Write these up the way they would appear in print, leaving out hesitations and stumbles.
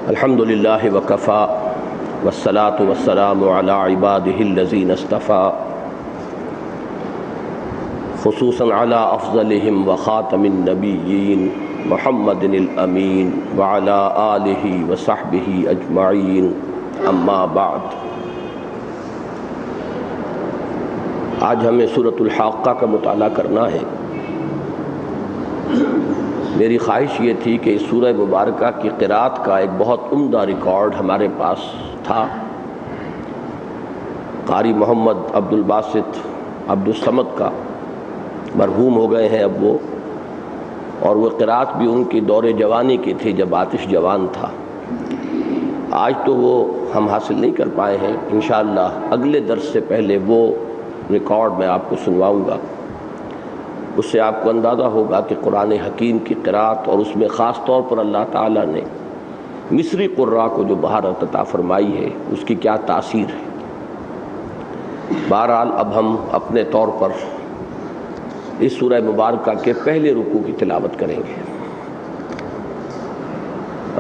الحمد للہ وکفا والصلاة والسلام علی عباده الذین اصطفى خصوصا علی افضلهم وخاتم النبیین محمد الامین وعلی آلہ وصحبہ اجمعین اما بعد۔ آج ہمیں سورۃ الحاقہ کا مطالعہ کرنا ہے۔ میری خواہش یہ تھی کہ اس سورہ مبارکہ کی قرأت کا ایک بہت عمدہ ریکارڈ ہمارے پاس تھا۔ قاری محمد عبد الباسط عبد الصمد کا، مرحوم ہو گئے ہیں اب وہ، اور وہ قرأت بھی ان کی دور جوانی کی تھی جب آتش جوان تھا۔ آج تو وہ ہم حاصل نہیں کر پائے ہیں، انشاءاللہ اگلے درس سے پہلے وہ ریکارڈ میں آپ کو سنواؤں گا۔ اس سے آپ کو اندازہ ہوگا کہ قرآن حکیم کی قرأت اور اس میں خاص طور پر اللہ تعالیٰ نے مصری قراء کو جو بہارت عطا فرمائی ہے اس کی کیا تاثیر ہے۔ بہرحال اب ہم اپنے طور پر اس سورہ مبارکہ کے پہلے رکوع کی تلاوت کریں گے۔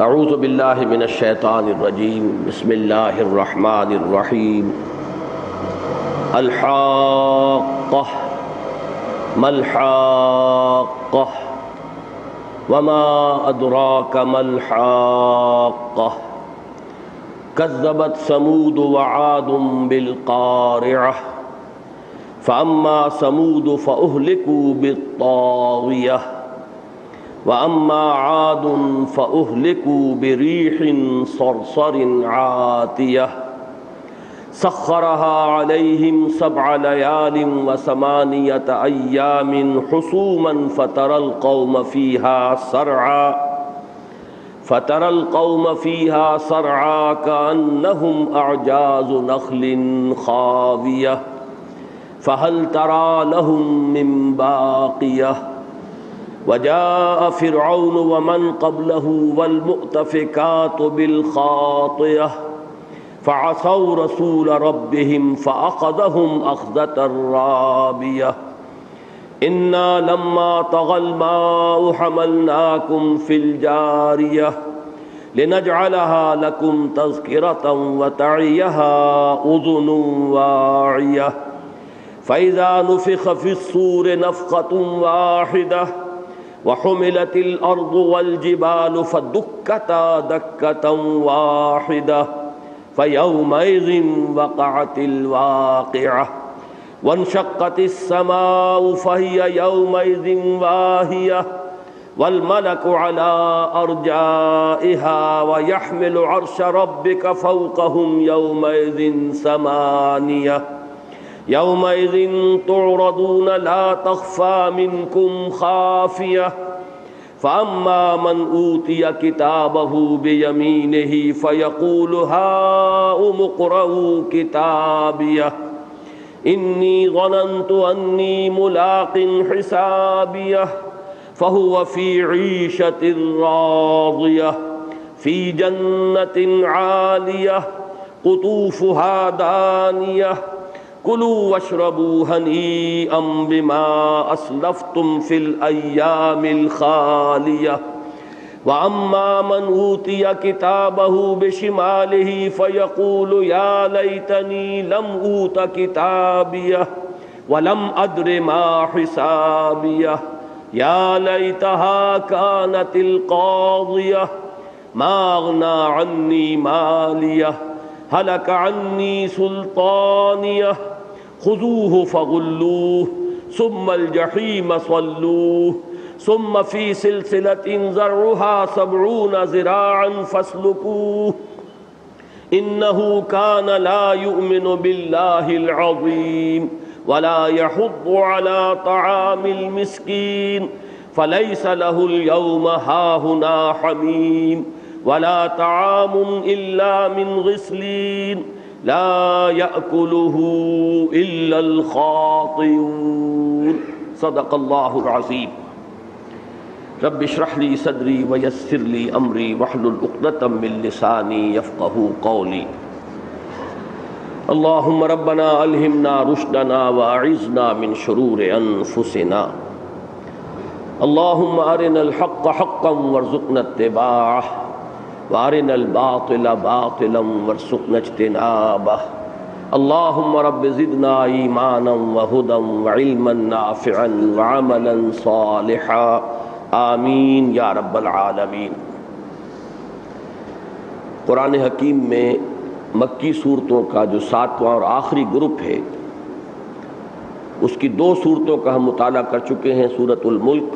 اعوذ باللہ من الشیطان الرجیم، بسم اللہ الرحمن الرحیم۔ الحاقہ ما الحاقہ وما ادراک ما الحاقہ کذبت ثمود وعاد بالقارعہ فاما ثمود فاہلکوا بالطاغیہ واما عاد فاہلکوا بریح صرصر عاتیہ سخرها عليهم 7 ليال و8 أيام حسوما فترى القوم فيها صرعا كأنهم أعجاز نخل خاوية فهل ترى لهم من باقية وجاء فرعون ومن قبله والمؤتفكات بالخاطئة فعصوا رسول ربهم فأخذهم أخذة رابية إنا لما طغى الماء حملناكم في الجارية لنجعلها لكم تذكرة وتعيها أذن واعية فإذا نفخ في الصور نفخة واحدة وحملت الأرض والجبال فدكتا دكة واحدة فَيَوْمَئِذٍ وَقَعَتِ الْوَاقِعَةُ وَانشَقَّتِ السَّمَاءُ فَهِيَ يَوْمَئِذٍ وَاهِيَةٌ وَالْمَلَكُ عَلَى أَرْجَائِهَا وَيَحْمِلُ عَرْشَ رَبِّكَ فَوْقَهُمْ يَوْمَئِذٍ ثَمَانِيَةٌ يَوْمَئِذٍ تُعْرَضُونَ لَا تَخْفَى مِنكُمْ خَافِيَةٌ فَأَمَّا مَنْ أُوتِيَ كِتَابَهُ بِيَمِينِهِ فَيَقُولُ هَاؤُمُ اقْرَءُوا كِتَابِيَهْ إِنِّي ظَنَنْتُ أَنِّي مُلَاقٍ حِسَابِيَهْ فَهُوَ فِي عِيشَةٍ رَاضِيَةٍ فِي جَنَّةٍ عَالِيَةٍ قُطُوفُهَا دَانِيَةٌ کلوا واشربوا ہنیئا بما اسلفتم فی الایام الخالیہ واما من اوتی کتابہ بشمالہ فیقول یا لیتنی لم اوت کتابیہ ولم ادر ما حسابیہ یا لیتہا کانت القاضیہ ما اغنی عنی مالیہ ہلک عنی سلطانیہ خذوه فغلوه ثم الجحیم صلوه ثم في سلسلة ذرعها 70 ذراعا فاسلكوه إنه كان لا يؤمن بالله العظيم ولا يحض على طعام المسكين فليس له اليوم هاهنا حميم ولا طعام إلا من غسلين لا يأكله إلا الخاطئون صدق الله العظيم۔ رب اشرح لي صدري ويسر لي أمري واحلل عقدة من لساني يفقهوا قولي۔ اللهم ربنا ألهمنا رشدنا وأعذنا من شرور أنفسنا۔ اللهم أرنا الحق حقا وارزقنا اتباعه وارنا الباطل باطلا وارزقنا اجتنابه اللهم رب زدنا ایمانا وہدا وعلما نافعا وعملا صالحا آمین یا رب العالمین۔ قرآن حکیم میں مکی صورتوں کا جو 7واں اور آخری گروپ ہے، اس کی 2 صورتوں کا ہم مطالعہ کر چکے ہیں، سورۃ الملک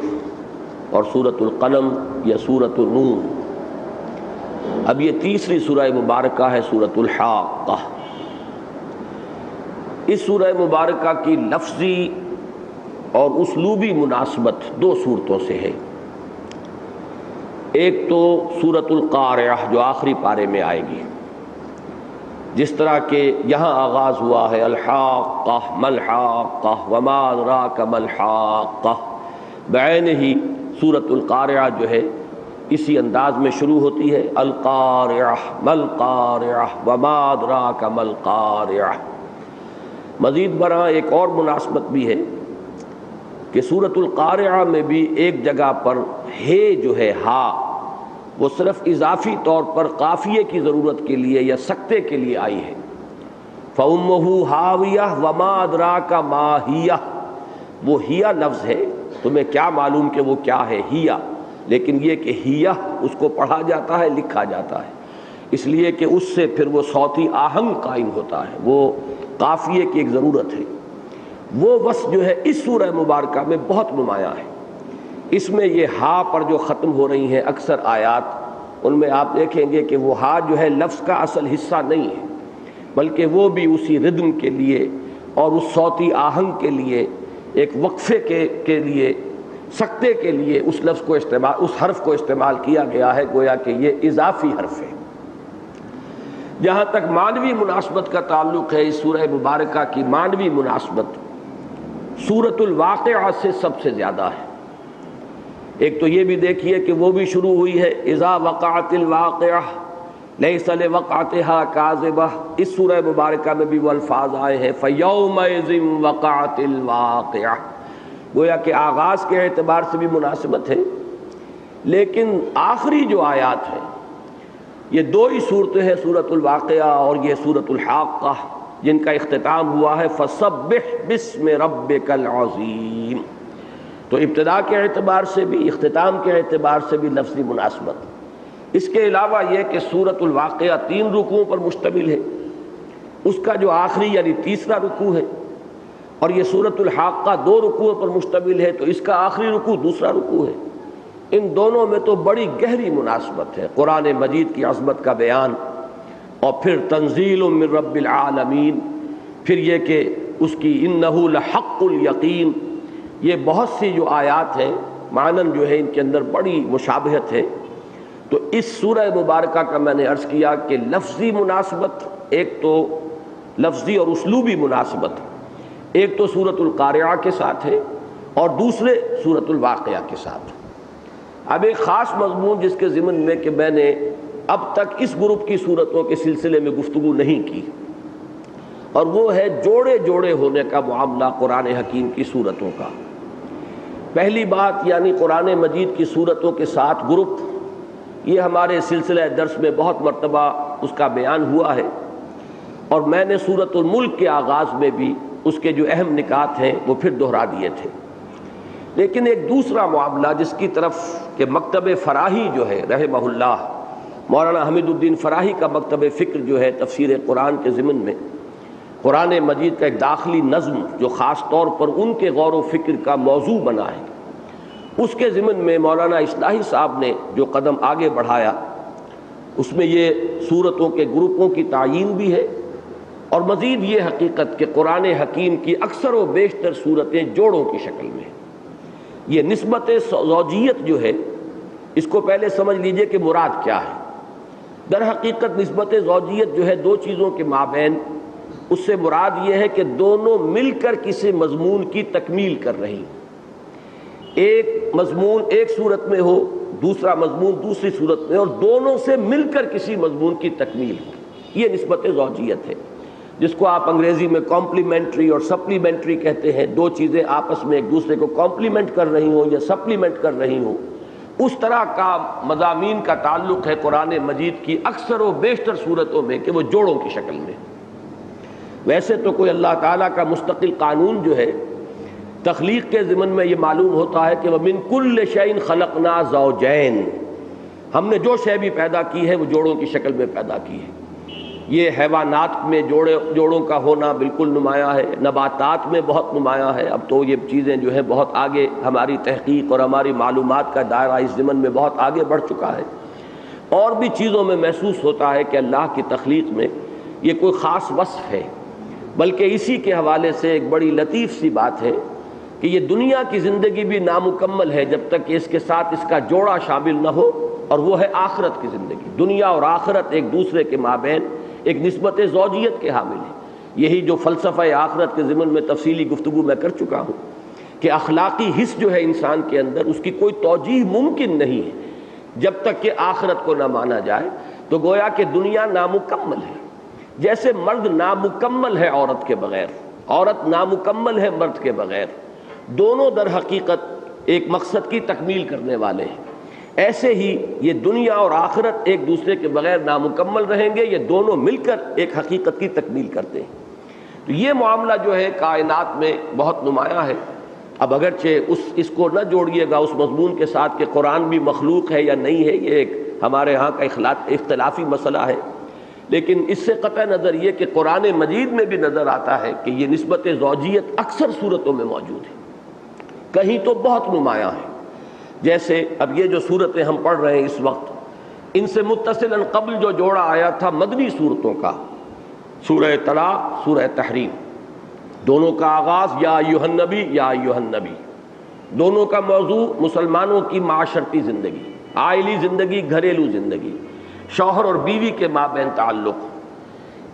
اور سورۃ القلم یا سورۃ النون۔ اب یہ تیسری سورہ مبارکہ ہے سورۃ الحاقہ۔ اس سورہ مبارکہ کی لفظی اور اسلوبی مناسبت 2 صورتوں سے ہے۔ ایک تو سورۃ القارعہ جو آخری پارے میں آئے گی، جس طرح کہ یہاں آغاز ہوا ہے الحاقہ ملحاقہ وما ادراک ملحاقہ، بعین ہی سورۃ القارعہ جو ہے اسی انداز میں شروع ہوتی ہے، القارعہ ملقارعہ وما ادراک ملقارعہ۔ مزید برآں ایک اور مناسبت بھی ہے کہ سورۃ القارعہ میں بھی ایک جگہ پر ہے جو ہے ہا، وہ صرف اضافی طور پر قافیے کی ضرورت کے لیے یا سکتے کے لیے آئی ہے۔ فَأُمُّهُ ہاویہ وما ادراک ما ہیہ، وہ ہیہ لفظ ہے، تمہیں کیا معلوم کہ وہ کیا ہے ہیہ، لیکن یہ کہ ہیہ اس کو پڑھا جاتا ہے، لکھا جاتا ہے، اس لیے کہ اس سے پھر وہ صوتی آہنگ قائم ہوتا ہے، وہ قافیے کی ایک ضرورت ہے۔ وہ وصف جو ہے اس سورہ مبارکہ میں بہت نمایاں ہے۔ اس میں یہ ہا پر جو ختم ہو رہی ہیں اکثر آیات، ان میں آپ دیکھیں گے کہ وہ ہا جو ہے لفظ کا اصل حصہ نہیں ہے، بلکہ وہ بھی اسی ردم کے لیے اور اس صوتی آہنگ کے لیے، ایک وقفے کے لیے، سکتے کے لیے اس لفظ کو استعمال، اس حرف کو استعمال کیا گیا ہے، گویا کہ یہ اضافی حرف ہے۔ جہاں تک معنوی مناسبت کا تعلق ہے، اس سورہ مبارکہ کی معنوی مناسبت سورۃ الواقعہ سے سب سے زیادہ ہے۔ ایک تو یہ بھی دیکھیے کہ وہ بھی شروع ہوئی ہے اذا وقعت الواقعہ لیس لوقعتها کاذبہ، اس سورہ مبارکہ میں بھی وہ الفاظ آئے ہیں فیومئذ وقعت الواقعہ، گویا کہ آغاز کے اعتبار سے بھی مناسبت ہے، لیکن آخری جو آیات ہیں یہ 2 ہی صورتیں ہیں، سورۃ الواقعہ اور یہ سورۃ الحاقہ، جن کا اختتام ہوا ہے فسبح باسم ربک العظیم۔ تو ابتدا کے اعتبار سے بھی، اختتام کے اعتبار سے بھی لفظی مناسبت۔ اس کے علاوہ یہ کہ سورۃ الواقعہ 3 رکوعوں پر مشتمل ہے، اس کا جو آخری یعنی تیسرا رکوع ہے، اور یہ سورۃ الحاقہ 2 رکوعوں پر مشتمل ہے، تو اس کا آخری رکوع دوسرا رکوع ہے۔ ان دونوں میں تو بڑی گہری مناسبت ہے، قرآن مجید کی عظمت کا بیان، اور پھر تنزیل من رب العالمین، پھر یہ کہ اس کی انہ لحق الیقین، یہ بہت سی جو آیات ہیں معنن جو ہے ان کے اندر بڑی مشابہت ہے۔ تو اس سورہ مبارکہ کا میں نے عرض کیا کہ لفظی مناسبت، ایک تو لفظی اور اسلوبی مناسبت، ایک تو سورۃ القارعہ کے ساتھ ہے اور دوسرے سورۃ الواقعہ کے ساتھ۔ اب ایک خاص مضمون جس کے ضمن میں کہ میں نے اب تک اس گروپ کی صورتوں کے سلسلے میں گفتگو نہیں کی، اور وہ ہے جوڑے جوڑے ہونے کا معاملہ قرآن حکیم کی صورتوں کا۔ پہلی بات یعنی قرآن مجید کی صورتوں کے 7 گروپ، یہ ہمارے سلسلہ درس میں بہت مرتبہ اس کا بیان ہوا ہے، اور میں نے سورۃ الملک کے آغاز میں بھی اس کے جو اہم نکات ہیں وہ پھر دہرا دیے تھے۔ لیکن ایک دوسرا معاملہ جس کی طرف کہ مکتب فراہی جو ہے رحمہ اللہ، مولانا حمید الدین فراہی کا مکتب فکر جو ہے تفسیر قرآن کے ضمن میں قرآن مجید کا ایک داخلی نظم جو خاص طور پر ان کے غور و فکر کا موضوع بنا ہے، اس کے ضمن میں مولانا اصلاحی صاحب نے جو قدم آگے بڑھایا، اس میں یہ صورتوں کے گروپوں کی تعیین بھی ہے، اور مزید یہ حقیقت کہ قرآن حکیم کی اکثر و بیشتر صورتیں جوڑوں کی شکل میں ہیں۔ یہ نسبت زوجیت جو ہے، اس کو پہلے سمجھ لیجئے کہ مراد کیا ہے۔ در حقیقت نسبت زوجیت جو ہے 2 چیزوں کے مابین، اس سے مراد یہ ہے کہ دونوں مل کر کسی مضمون کی تکمیل کر رہی، ایک مضمون ایک صورت میں ہو، دوسرا مضمون دوسری صورت میں، اور دونوں سے مل کر کسی مضمون کی تکمیل ہو، یہ نسبت زوجیت ہے، جس کو آپ انگریزی میں کمپلیمنٹری اور سپلیمنٹری کہتے ہیں۔ 2 چیزیں آپس میں ایک دوسرے کو کمپلیمنٹ کر رہی ہوں یا سپلیمنٹ کر رہی ہوں، اس طرح کا مضامین کا تعلق ہے قرآن مجید کی اکثر و بیشتر صورتوں میں کہ وہ جوڑوں کی شکل میں. ویسے تو کوئی اللہ تعالیٰ کا مستقل قانون جو ہے تخلیق کے ضمن میں یہ معلوم ہوتا ہے کہ وَمِن كُلِّ شَيْءٍ خَلَقْنَا زَوْجَيْن، ہم نے جو شے بھی پیدا کی ہے وہ جوڑوں کی شکل میں پیدا کی ہے. یہ حیوانات میں جوڑوں کا ہونا بالکل نمایاں ہے، نباتات میں بہت نمایاں ہے. اب تو یہ چیزیں جو ہیں بہت آگے، ہماری تحقیق اور ہماری معلومات کا دائرہ اس ضمن میں بہت آگے بڑھ چکا ہے. اور بھی چیزوں میں محسوس ہوتا ہے کہ اللہ کی تخلیق میں یہ کوئی خاص وصف ہے، بلکہ اسی کے حوالے سے ایک بڑی لطیف سی بات ہے کہ یہ دنیا کی زندگی بھی نامکمل ہے جب تک کہ اس کے ساتھ اس کا جوڑا شامل نہ ہو، اور وہ ہے آخرت کی زندگی. دنیا اور آخرت ایک دوسرے کے مابین ایک نسبت زوجیت کے حامل ہے. یہی جو فلسفہ آخرت کے ضمن میں تفصیلی گفتگو میں کر چکا ہوں کہ اخلاقی حس جو ہے انسان کے اندر، اس کی کوئی توجیہ ممکن نہیں ہے جب تک کہ آخرت کو نہ مانا جائے. تو گویا کہ دنیا نامکمل ہے، جیسے مرد نامکمل ہے عورت کے بغیر، عورت نامکمل ہے مرد کے بغیر. دونوں در حقیقت ایک مقصد کی تکمیل کرنے والے ہیں. ایسے ہی یہ دنیا اور آخرت ایک دوسرے کے بغیر نامکمل رہیں گے، یہ دونوں مل کر ایک حقیقت کی تکمیل کرتے ہیں. تو یہ معاملہ جو ہے کائنات میں بہت نمایاں ہے. اب اگرچہ اس کو نہ جوڑیے گا اس مضمون کے ساتھ کہ قرآن بھی مخلوق ہے یا نہیں ہے، یہ ایک ہمارے ہاں کا اختلافی مسئلہ ہے، لیکن اس سے قطع نظر یہ کہ قرآن مجید میں بھی نظر آتا ہے کہ یہ نسبت زوجیت اکثر صورتوں میں موجود ہے، کہیں تو بہت نمایاں ہے. جیسے اب یہ جو صورتیں ہم پڑھ رہے ہیں اس وقت، ان سے متصلاً قبل جو جوڑا آیا تھا مدنی صورتوں کا، سورہ طلاق، سورہ تحریم، دونوں کا آغاز یا ایھا النبی یا ایھا النبی. دونوں کا موضوع مسلمانوں کی معاشرتی زندگی، عائلی زندگی، گھریلو زندگی، شوہر اور بیوی کے مابین تعلق.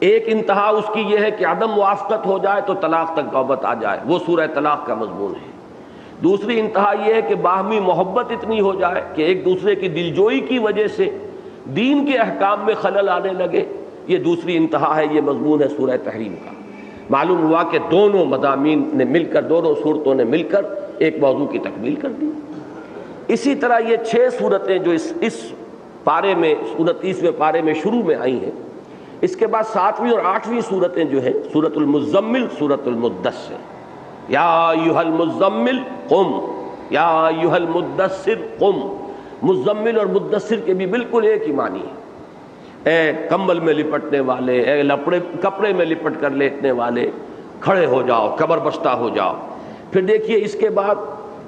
ایک انتہا اس کی یہ ہے کہ عدم موافقت ہو جائے تو طلاق تک نوبت آ جائے، وہ سورہ طلاق کا مضمون ہے. دوسری انتہا یہ ہے کہ باہمی محبت اتنی ہو جائے کہ ایک دوسرے کی دلجوئی کی وجہ سے دین کے احکام میں خلل آنے لگے، یہ دوسری انتہا ہے، یہ مضمون ہے سورہ تحریم کا. معلوم ہوا کہ دونوں مضامین نے مل کر، دونوں صورتوں نے مل کر ایک موضوع کی تکمیل کر دی. اسی طرح یہ 6 صورتیں جو اس پارے میں 29ویں پارے میں شروع میں آئی ہیں، اس کے بعد 7ویں اور 8ویں صورتیں جو ہیں، سورۃ المزمل، سورۃ المدثر. یا ایھا المزمل قم، یا ایھا المدثر قم. مزمل اور مدثر کے بھی بالکل ایک ہی معنی ہے. اے کمبل میں لپٹنے والے، اے کپڑے میں لپٹ کر لیٹنے والے، کھڑے ہو جاؤ، کمر بستہ ہو جاؤ. پھر دیکھیے اس کے بعد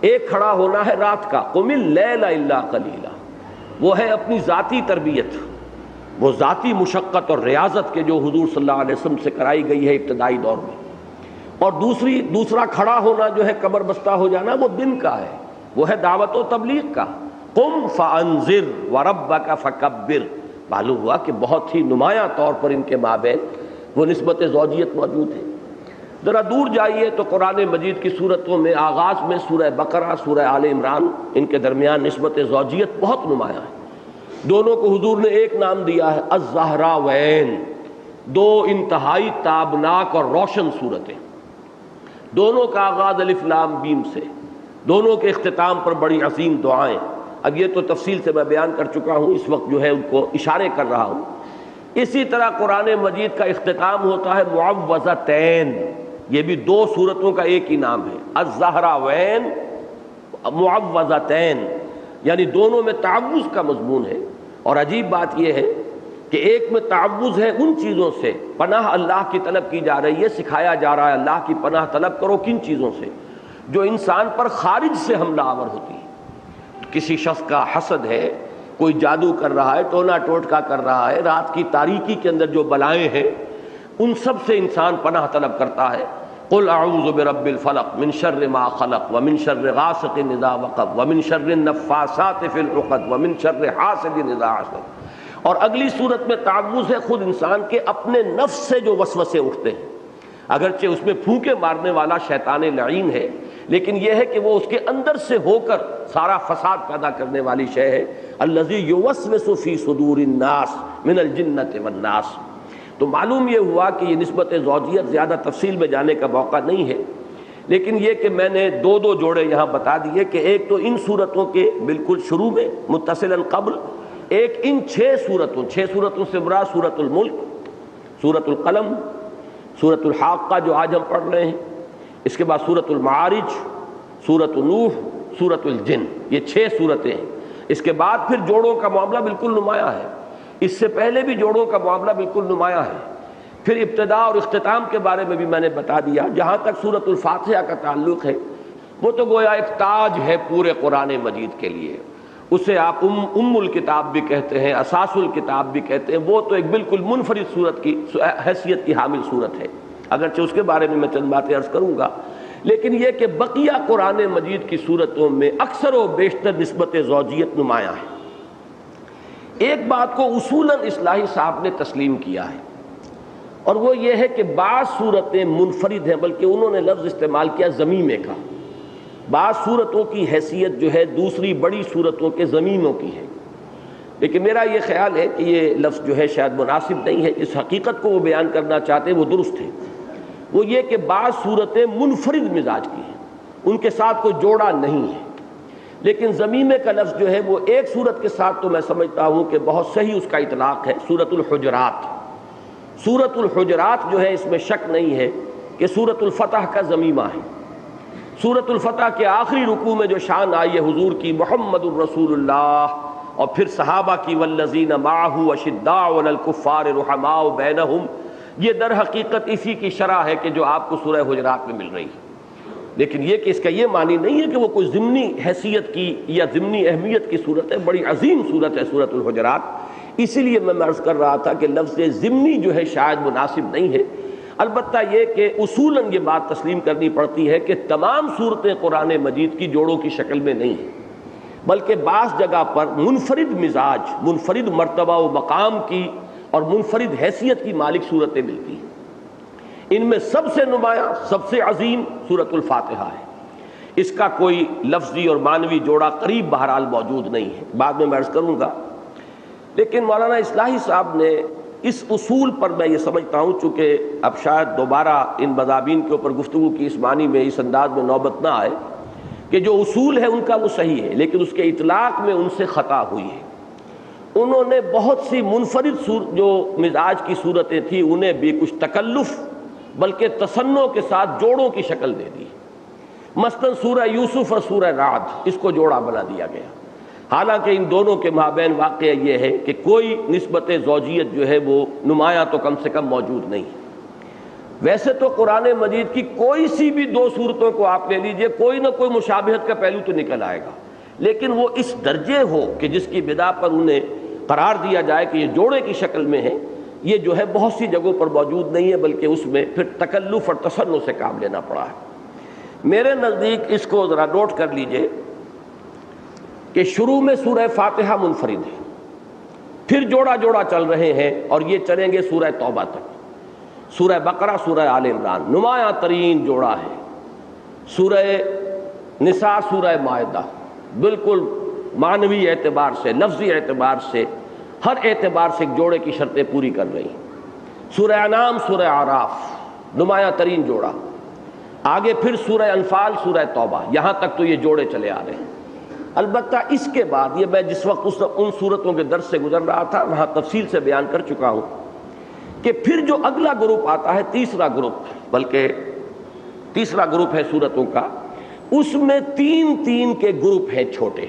ایک کھڑا ہونا ہے رات کا، قم اللیل الا قلیلا. وہ ہے اپنی ذاتی تربیت، وہ ذاتی مشقت اور ریاضت کے جو حضور صلی اللہ علیہ وسلم سے کرائی گئی ہے ابتدائی دور میں. اور دوسرا کھڑا ہونا جو ہے کمر بستہ ہو جانا، وہ دن کا ہے، وہ ہے دعوت و تبلیغ کا. قم فانذر وربک فکبر. معلوم ہوا کہ بہت ہی نمایاں طور پر ان کے مابین وہ نسبت زوجیت موجود ہے. ذرا دور جائیے تو قرآن مجید کی صورتوں میں آغاز میں سورہ بقرہ، سورہ آل عمران، ان کے درمیان نسبت زوجیت بہت نمایاں ہے. دونوں کو حضور نے ایک نام دیا ہے، الزہراوین، دو انتہائی تابناک اور روشن صورتیں. دونوں کا آغاز الف لام میم سے، دونوں کے اختتام پر بڑی عظیم دعائیں. اب یہ تو تفصیل سے میں بیان کر چکا ہوں، اس وقت جو ہے ان کو اشارے کر رہا ہوں. اسی طرح قرآن مجید کا اختتام ہوتا ہے معوذتین. یہ بھی 2 صورتوں کا ایک ہی نام ہے، الزہراوین معوذتین، یعنی دونوں میں تعوذ کا مضمون ہے. اور عجیب بات یہ ہے کہ ایک میں تعوذ ہے ان چیزوں سے، پناہ اللہ کی طلب کی جا رہی ہے، سکھایا جا رہا ہے اللہ کی پناہ طلب کرو کن چیزوں سے، جو انسان پر خارج سے حملہ آور ہوتی ہے. کسی شخص کا حسد ہے، کوئی جادو کر رہا ہے، ٹونا ٹوٹکا کر رہا ہے، رات کی تاریکی کے اندر جو بلائیں ہیں، ان سب سے انسان پناہ طلب کرتا ہے. قل اعوذ برب الفلق من شر ما خلق ومن شر غاسق اذا وقب ومن شر النفاثات في العقد ومن شر حاسد اذا حسد. اور اگلی صورت میں تعوذ ہے خود انسان کے اپنے نفس سے جو وسوسے اٹھتے ہیں. اگرچہ اس میں پھونکے مارنے والا شیطان لعین ہے، لیکن یہ ہے کہ وہ اس کے اندر سے ہو کر سارا فساد پیدا کرنے والی شے ہے. الذی یوسوس فی صدور الناس من الجنۃ والناس. تو معلوم یہ ہوا کہ یہ نسبت زوجیت زیادہ تفصیل میں جانے کا موقع نہیں ہے، لیکن یہ کہ میں نے دو جوڑے یہاں بتا دیے کہ ایک تو ان صورتوں کے بالکل شروع میں متصلاً قبل، ایک ان 6 صورتوں سے مراد سورۃ الملک، سورۃ القلم، سورۃ الحاقہ جو آج ہم پڑھ رہے ہیں، اس کے بعد سورۃ المعارج، سورۃ نوح، سورۃ الجن، یہ 6 صورتیں ہیں۔ اس کے بعد پھر جوڑوں کا معاملہ بالکل نمایاں ہے، اس سے پہلے بھی جوڑوں کا معاملہ بالکل نمایاں ہے۔ پھر ابتدا اور اختتام کے بارے میں بھی میں نے بتا دیا۔ جہاں تک سورۃ الفاتحہ کا تعلق ہے، وہ تو گویا ایک تاج ہے پورے قرآن مجید کے لیے، اسے آپ ام الکتاب بھی کہتے ہیں، اساس الکتاب بھی کہتے ہیں۔ وہ تو ایک بالکل منفرد صورت کی حیثیت کی حامل صورت ہے، اگرچہ اس کے بارے میں چند باتیں عرض کروں گا، لیکن یہ کہ بقیہ قرآن مجید کی صورتوں میں اکثر و بیشتر نسبت زوجیت نمایاں ہے۔ ایک بات کو اصولاً اصلاحی صاحب نے تسلیم کیا ہے، اور وہ یہ ہے کہ بعض صورتیں منفرد ہیں، بلکہ انہوں نے لفظ استعمال کیا ضمیمے کا۔ بعض صورتوں کی حیثیت جو ہے دوسری بڑی صورتوں کے ضمیموں کی ہے، لیکن میرا یہ خیال ہے کہ یہ لفظ جو ہے شاید مناسب نہیں ہے۔ اس حقیقت کو وہ بیان کرنا چاہتے ہیں، وہ درست ہے۔ وہ یہ کہ بعض صورتیں منفرد مزاج کی ہیں، ان کے ساتھ کوئی جوڑا نہیں ہے، لیکن ضمیمے کا لفظ جو ہے وہ ایک صورت کے ساتھ تو میں سمجھتا ہوں کہ بہت صحیح اس کا اطلاق ہے، سورۃ الحجرات۔ سورۃ الحجرات جو ہے اس میں شک نہیں ہے کہ سورۃ الفتح کا ضمیمہ ہے۔ سورۃ الفتح کے آخری رکوع میں جو شان آئی ہے حضور کی، محمد الرسول اللہ، اور پھر صحابہ کی، والذین معہ اشداء علی الکفار رحماء بینہم، یہ در حقیقت اسی کی شرح ہے کہ جو آپ کو سورہ حجرات میں مل رہی ہے۔ لیکن یہ کہ اس کا یہ معنی نہیں ہے کہ وہ کوئی ضمنی حیثیت کی یا ضمنی اہمیت کی صورت ہے، بڑی عظیم صورت ہے سورۃ الحجرات۔ اسی لیے میں عرض کر رہا تھا کہ لفظ ضمنی جو ہے شاید مناسب نہیں ہے۔ البتہ یہ کہ اصولاً یہ بات تسلیم کرنی پڑتی ہے کہ تمام صورتیں قرآن مجید کی جوڑوں کی شکل میں نہیں ہیں، بلکہ بعض جگہ پر منفرد مزاج، منفرد مرتبہ و مقام کی اور منفرد حیثیت کی مالک صورتیں ملتی ہیں۔ ان میں سب سے نمایاں، سب سے عظیم سورۃ الفاتحہ ہے۔ اس کا کوئی لفظی اور معنوی جوڑا قریب بہرحال موجود نہیں ہے، بعد میں عرض کروں گا۔ لیکن مولانا اصلاحی صاحب نے اس اصول پر، میں یہ سمجھتا ہوں چونکہ اب شاید دوبارہ ان مضامین کے اوپر گفتگو کی اس معنی میں، اس انداز میں نوبت نہ آئے، کہ جو اصول ہے ان کا وہ صحیح ہے، لیکن اس کے اطلاق میں ان سے خطا ہوئی ہے۔ انہوں نے بہت سی منفرد جو مزاج کی صورتیں تھیں انہیں بھی کچھ تکلف بلکہ تصنع کے ساتھ جوڑوں کی شکل دے دی۔ مثلا سورہ یوسف اور سورہ رعد، اس کو جوڑا بنا دیا گیا، حالانکہ ان دونوں کے مابین واقعہ یہ ہے کہ کوئی نسبت زوجیت جو ہے وہ نمایاں تو کم سے کم موجود نہیں۔ ویسے تو قرآن مجید کی کوئی سی بھی 2 صورتوں کو آپ لے لیجئے، کوئی نہ کوئی مشابہت کا پہلو تو نکل آئے گا، لیکن وہ اس درجے ہو کہ جس کی بنا پر انہیں قرار دیا جائے کہ یہ جوڑے کی شکل میں ہے، یہ جو ہے بہت سی جگہوں پر موجود نہیں ہے، بلکہ اس میں پھر تکلف اور تصنع سے کام لینا پڑا ہے۔ میرے نزدیک اس کو ذرا نوٹ کر لیجئے کہ شروع میں سورہ فاتحہ منفرد ہے، پھر جوڑا جوڑا چل رہے ہیں، اور یہ چلیں گے سورہ توبہ تک۔ سورہ بقرہ، سورہ آل عمران نمایاں ترین جوڑا ہے، سورہ نساء، سورہ مائدہ بالکل معنوی اعتبار سے، لفظی اعتبار سے، ہر اعتبار سے ایک جوڑے کی شرطیں پوری کر رہی ہیں۔ سورہ انعام، سورہ اعراف نمایاں ترین جوڑا، آگے پھر سورہ انفال، سورہ توبہ، یہاں تک تو یہ جوڑے چلے آ رہے ہیں۔ البتہ اس کے بعد یہ میں جس وقت ان صورتوں کے درس سے گزر رہا تھا وہاں تفصیل سے بیان کر چکا ہوں کہ پھر جو اگلا گروپ آتا ہے، تیسرا گروپ ہے صورتوں کا، اس میں 3 کے گروپ ہیں چھوٹے،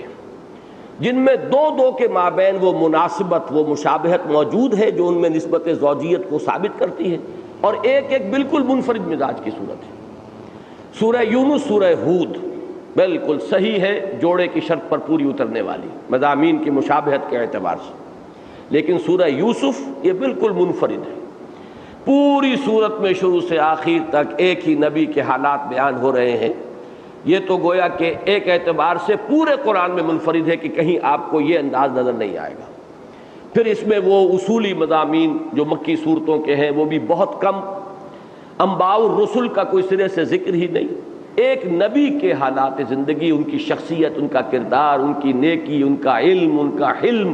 جن میں 2 کے مابین وہ مناسبت، وہ مشابہت موجود ہے جو ان میں نسبت زوجیت کو ثابت کرتی ہے، اور ایک بالکل منفرد مزاج کی صورت ہے۔ سورہ یونس، سورہ ہود بالکل صحیح ہے، جوڑے کی شرط پر پوری اترنے والی مضامین کی مشابہت کے اعتبار سے، لیکن سورہ یوسف یہ بالکل منفرد ہے۔ پوری صورت میں شروع سے آخر تک ایک ہی نبی کے حالات بیان ہو رہے ہیں۔ یہ تو گویا کہ ایک اعتبار سے پورے قرآن میں منفرد ہے کہ کہیں آپ کو یہ انداز نظر نہیں آئے گا۔ پھر اس میں وہ اصولی مضامین جو مکی صورتوں کے ہیں وہ بھی بہت کم، انباء الرسل کا کوئی سرے سے ذکر ہی نہیں، ایک نبی کے حالات زندگی، ان کی شخصیت، ان کا کردار، ان کی نیکی، ان کا علم، ان کا حلم،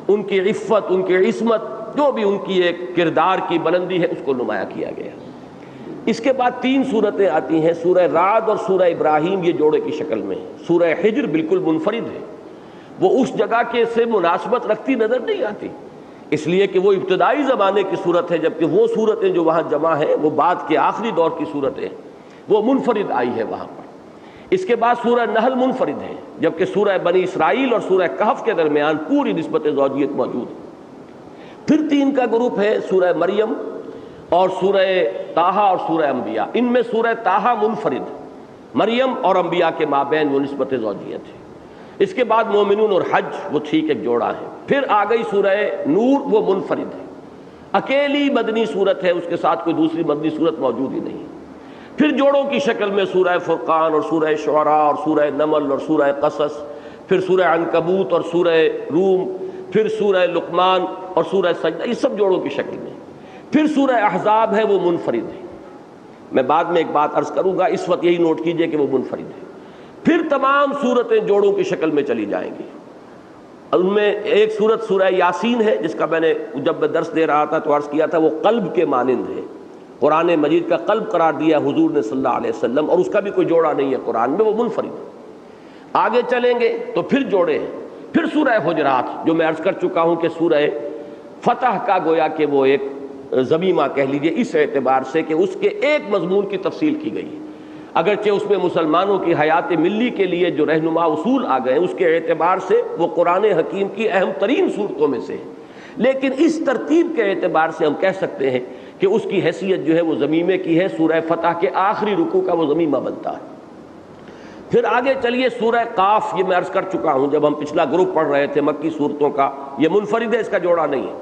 ان کی عفت، ان کی عصمت، جو بھی ان کی ایک کردار کی بلندی ہے اس کو نمایاں کیا گیا۔ اس کے بعد 3 صورتیں آتی ہیں، سورہ رعد اور سورہ ابراہیم، یہ جوڑے کی شکل میں ہے۔ سورہ حجر بالکل منفرد ہے، وہ اس جگہ کے سے مناسبت رکھتی نظر نہیں آتی، اس لیے کہ وہ ابتدائی زمانے کی صورت ہے، جبکہ وہ صورتیں جو وہاں جمع ہیں وہ بعد کے آخری دور کی صورتیں ہیں، وہ منفرد آئی ہے وہاں پر۔ اس کے بعد سورہ نحل منفرد ہے، جبکہ سورہ بنی اسرائیل اور سورہ کہف کے درمیان پوری نسبت زوجیت موجود ہے۔ پھر 3 کا گروپ ہے، سورہ مریم اور سورہ طٰہٰ اور سورہ انبیاء۔ ان میں سورہ طٰہٰ منفرد، مریم اور انبیاء کے مابین وہ نسبت زوجیت ہے۔ اس کے بعد مومنون اور حج، وہ ٹھیک ایک جوڑا ہے۔ پھر آ گئی سورہ نور، وہ منفرد ہے، اکیلی مدنی صورت ہے، اس کے ساتھ کوئی دوسری مدنی صورت موجود ہی نہیں۔ پھر جوڑوں کی شکل میں سورہ فرقان اور سورہ شعراء اور سورہ نمل اور سورہ قصص، پھر سورہ عنکبوت اور سورہ روم، پھر سورہ لقمان اور سورہ سجدہ، یہ سب جوڑوں کی شکل میں۔ پھر سورہ احزاب ہے، وہ منفرد ہے، میں بعد میں ایک بات عرض کروں گا، اس وقت یہی نوٹ کیجئے کہ وہ منفرد ہے۔ پھر تمام صورتیں جوڑوں کی شکل میں چلی جائیں گی۔ ان میں ایک صورت سورہ یاسین ہے، جس کا میں نے جب میں درس دے رہا تھا تو عرض کیا تھا وہ قلب کے مانند ہے، قرآن مجید کا قلب قرار دیا حضور نے صلی اللہ علیہ وسلم، اور اس کا بھی کوئی جوڑا نہیں ہے قرآن میں، وہ منفرد ہے۔ آگے چلیں گے تو پھر جوڑے ہیں۔ پھر سورہ حجرات، جو میں عرض کر چکا ہوں کہ سورہ فتح کا گویا کہ وہ ایک ضمیمہ کہہ لیجئے، اس اعتبار سے کہ اس کے ایک مضمون کی تفصیل کی گئی ہے، اگرچہ اس میں مسلمانوں کی حیات ملی کے لیے جو رہنما اصول آ گئے، اس کے اعتبار سے وہ قرآن حکیم کی اہم ترین صورتوں میں سے ہے، لیکن اس ترتیب کے اعتبار سے ہم کہہ سکتے ہیں کہ اس کی حیثیت جو ہے وہ ضمیمے کی ہے، سورہ فتح کے آخری رکوع کا وہ ضمیمہ بنتا ہے۔ پھر آگے چلیے سورہ قاف، یہ میں عرض کر چکا ہوں جب ہم پچھلا گروپ پڑھ رہے تھے مکی صورتوں کا، یہ منفرد ہے، اس کا جوڑا نہیں ہے۔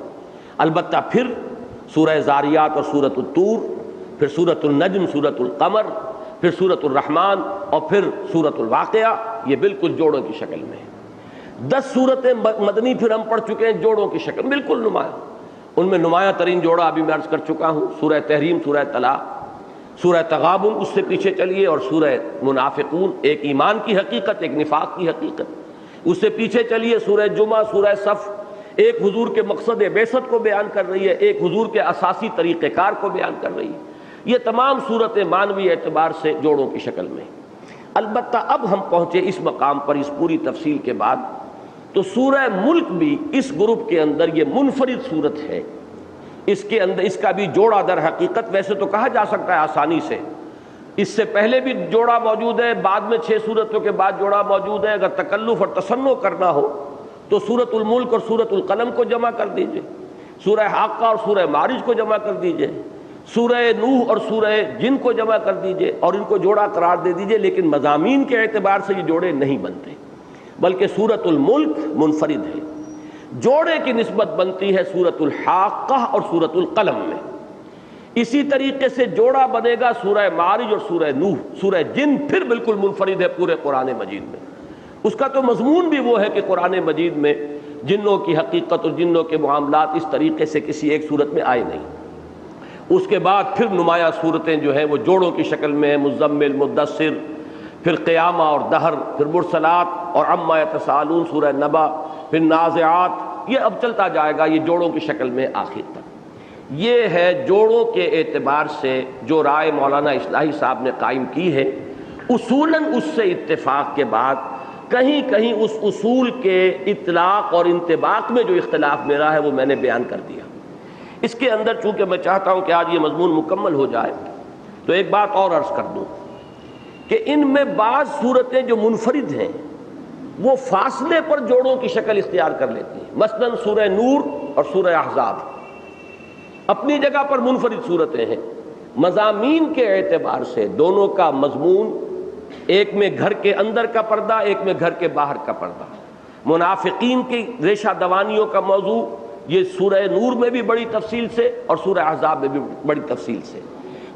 البتہ پھر سورہ زاریات اور سورۃ الطور، پھر سورۃ النجم، سورۃ القمر، پھر سورۃ الرحمن اور پھر سورۃ الواقعہ، یہ بالکل جوڑوں کی شکل میں ہے۔ 10 صورتیں مدنی پھر ہم پڑھ چکے ہیں جوڑوں کی شکل، بالکل نمایاں۔ ان میں نمایاں ترین جوڑا ابھی میں عرض کر چکا ہوں، سورہ تحریم، سورہ طلاق، سورہ تغابن، اس سے پیچھے چلیے، اور سورہ منافقون، ایک ایمان کی حقیقت، ایک نفاق کی حقیقت، اس سے پیچھے چلیے سورہ جمعہ، سورہ صف، ایک حضور کے مقصد بعثت کو بیان کر رہی ہے، ایک حضور کے اساسی طریقہ کار کو بیان کر رہی ہے۔ یہ تمام صورتیں معنوی اعتبار سے جوڑوں کی شکل میں۔ البتہ اب ہم پہنچے اس مقام پر اس پوری تفصیل کے بعد، تو سورہ ملک بھی اس گروپ کے اندر یہ منفرد صورت ہے، اس کے اندر اس کا بھی جوڑا در حقیقت ویسے تو کہا جا سکتا ہے آسانی سے، اس سے پہلے بھی جوڑا موجود ہے، بعد میں 6 صورتوں کے بعد جوڑا موجود ہے۔ اگر تکلف اور تصنع کرنا ہو تو سورۃ الملک اور سورۃ القلم کو جمع کر دیجئے، سورہ حاقہ اور سورہ معارج کو جمع کر دیجئے، سورہ نوح اور سورہ جن کو جمع کر دیجئے اور ان کو جوڑا قرار دے دیجئے، لیکن مضامین کے اعتبار سے یہ جوڑے نہیں بنتے، بلکہ سورۃ الملک منفرد ہے۔ جوڑے کی نسبت بنتی ہے سورۃ الحاقہ اور سورۃ القلم میں۔ اسی طریقے سے جوڑا بنے گا سورہ معارج اور سورہ نوح۔ سورہ جن پھر بالکل منفرد ہے پورے قرآن مجید میں، اس کا تو مضمون بھی وہ ہے کہ قرآن مجید میں جنوں کی حقیقت اور جنوں کے معاملات اس طریقے سے کسی ایک صورت میں آئے نہیں۔ اس کے بعد پھر نمایاں صورتیں جو ہیں وہ جوڑوں کی شکل میں ہیں، مزمل، مدثر، پھر قیامہ اور دہر، پھر مرسلات اور عما یتساءلون، سورہ نبا، پھر نازعات، یہ اب چلتا جائے گا، یہ جوڑوں کی شکل میں آخر تک۔ یہ ہے جوڑوں کے اعتبار سے جو رائے مولانا اصلاحی صاحب نے قائم کی ہے۔ اصولاً اس سے اتفاق کے بعد کہیں کہیں اس اصول کے اطلاق اور انطباق میں جو اختلاف میرا ہے وہ میں نے بیان کر دیا۔ اس کے اندر چونکہ میں چاہتا ہوں کہ آج یہ مضمون مکمل ہو جائے، تو ایک بات اور عرض کر دوں کہ ان میں بعض صورتیں جو منفرد ہیں وہ فاصلے پر جوڑوں کی شکل اختیار کر لیتی ہیں۔ مثلاً سورہ نور اور سورہ احزاب اپنی جگہ پر منفرد صورتیں ہیں، مضامین کے اعتبار سے دونوں کا مضمون، ایک میں گھر کے اندر کا پردہ، ایک میں گھر کے باہر کا پردہ، منافقین کی ریشہ دوانیوں کا موضوع یہ سورہ نور میں بھی بڑی تفصیل سے اور سورہ احزاب میں بھی بڑی تفصیل سے،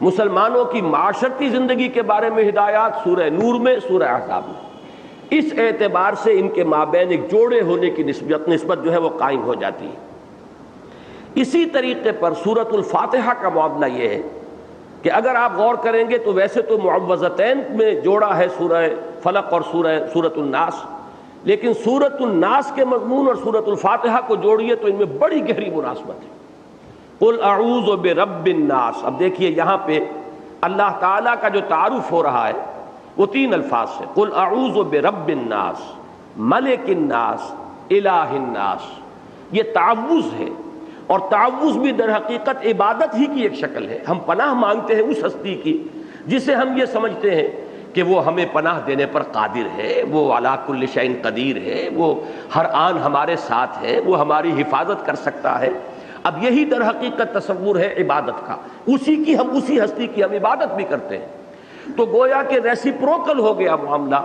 مسلمانوں کی معاشرتی زندگی کے بارے میں ہدایات سورہ نور میں، سورہ احزاب میں۔ اس اعتبار سے ان کے مابین ایک جوڑے ہونے کی نسبت جو ہے وہ قائم ہو جاتی ہے۔ اسی طریقے پر سورۃ الفاتحہ کا معاملہ یہ ہے کہ اگر آپ غور کریں گے تو ویسے تو معوذتین میں جوڑا ہے سورہ فلق اور سورۃ الناس، لیکن سورۃ الناس کے مضمون اور سورۃ الفاتحہ کو جوڑیے تو ان میں بڑی گہری مناسبت ہے۔ قل اعوذ برب الناس، اب دیکھیے یہاں پہ اللہ تعالیٰ کا جو تعارف ہو رہا ہے وہ 3 الفاظ سے، قل اعوذ برب الناس، ملک الناس، الہ الناس۔ یہ تعوذ ہے، اور تعوذ بھی در حقیقت عبادت ہی کی ایک شکل ہے۔ ہم پناہ مانگتے ہیں اس ہستی کی جسے ہم یہ سمجھتے ہیں کہ وہ ہمیں پناہ دینے پر قادر ہے، وہ علی کل شیء قدیر ہے، وہ ہر آن ہمارے ساتھ ہے، وہ ہماری حفاظت کر سکتا ہے۔ اب یہی در حقیقت تصور ہے عبادت کا، اسی ہستی کی ہم عبادت بھی کرتے ہیں۔ تو گویا کہ ریسیپروکل ہو گیا معاملہ۔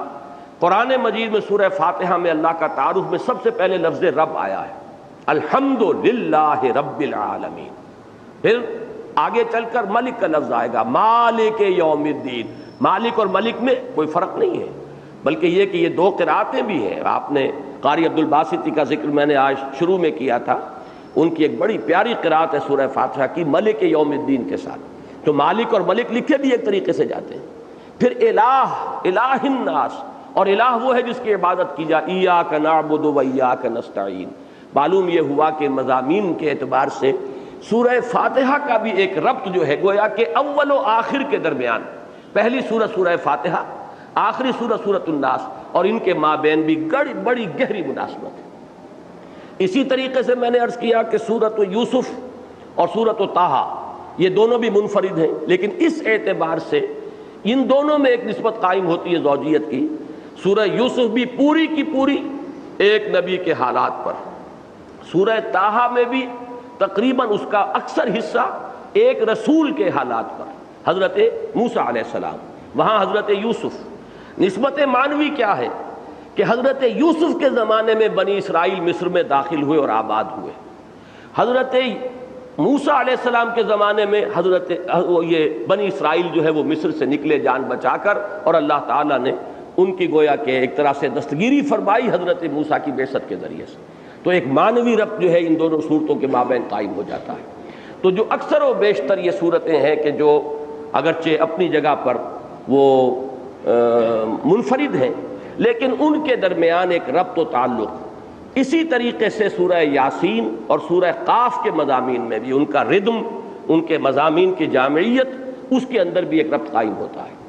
قرآن مجید میں سورہ فاتحہ میں اللہ کا تعارف میں سب سے پہلے لفظ رب آیا ہے، الحمد للہ رب العالمین۔ پھر آگے چل کر ملک کا لفظ آئے گا، مالک یوم الدین۔ مالک اور ملک میں کوئی فرق نہیں ہے، بلکہ یہ کہ یہ 2 قرأتیں بھی ہیں۔ آپ نے قاری عبدالباسطی کا ذکر میں نے آج شروع میں کیا تھا، ان کی ایک بڑی پیاری قرأت ہے سورہ فاتحہ کی ملک یوم الدین کے ساتھ، تو مالک اور ملک لکھے بھی ایک طریقے سے جاتے ہیں۔ پھر الہ الناس، اور الہ وہ ہے جس کی عبادت کی جائے، ایاک نعبد و ایاک نستعین۔ معلوم یہ ہوا کہ مضامین کے اعتبار سے سورہ فاتحہ کا بھی ایک ربط جو ہے گویا کہ اول و آخر کے درمیان، پہلی سورہ فاتحہ، آخری سورۃ الناس، اور ان کے مابین بھی بڑی گہری مناسبت ہے۔ اسی طریقے سے میں نے عرض کیا کہ سورۃ یوسف اور سورۃ طٰہٰ یہ دونوں بھی منفرد ہیں، لیکن اس اعتبار سے ان دونوں میں ایک نسبت قائم ہوتی ہے زوجیت کی۔ سورہ یوسف بھی پوری کی پوری ایک نبی کے حالات پر، سورہ طٰہٰ میں بھی تقریباً اس کا اکثر حصہ ایک رسول کے حالات پر، حضرت موسیٰ علیہ السلام، وہاں حضرت یوسف۔ نسبت معنوی کیا ہے کہ حضرت یوسف کے زمانے میں بنی اسرائیل مصر میں داخل ہوئے اور آباد ہوئے، حضرت موسیٰ علیہ السلام کے زمانے میں یہ بنی اسرائیل جو ہے وہ مصر سے نکلے جان بچا کر، اور اللہ تعالیٰ نے ان کی گویا کہ ایک طرح سے دستگیری فرمائی حضرت موسیٰ کی بعثت کے ذریعے سے۔ تو ایک معنوی ربط جو ہے ان دونوں صورتوں کے مابین قائم ہو جاتا ہے۔ تو جو اکثر و بیشتر یہ صورتیں ہیں کہ جو اگرچہ اپنی جگہ پر وہ منفرد ہیں، لیکن ان کے درمیان ایک ربط و تعلق۔ اسی طریقے سے سورہ یاسین اور سورہ قاف کے مضامین میں بھی ان کا ردم، ان کے مضامین کی جامعیت، اس کے اندر بھی ایک ربط قائم ہوتا ہے۔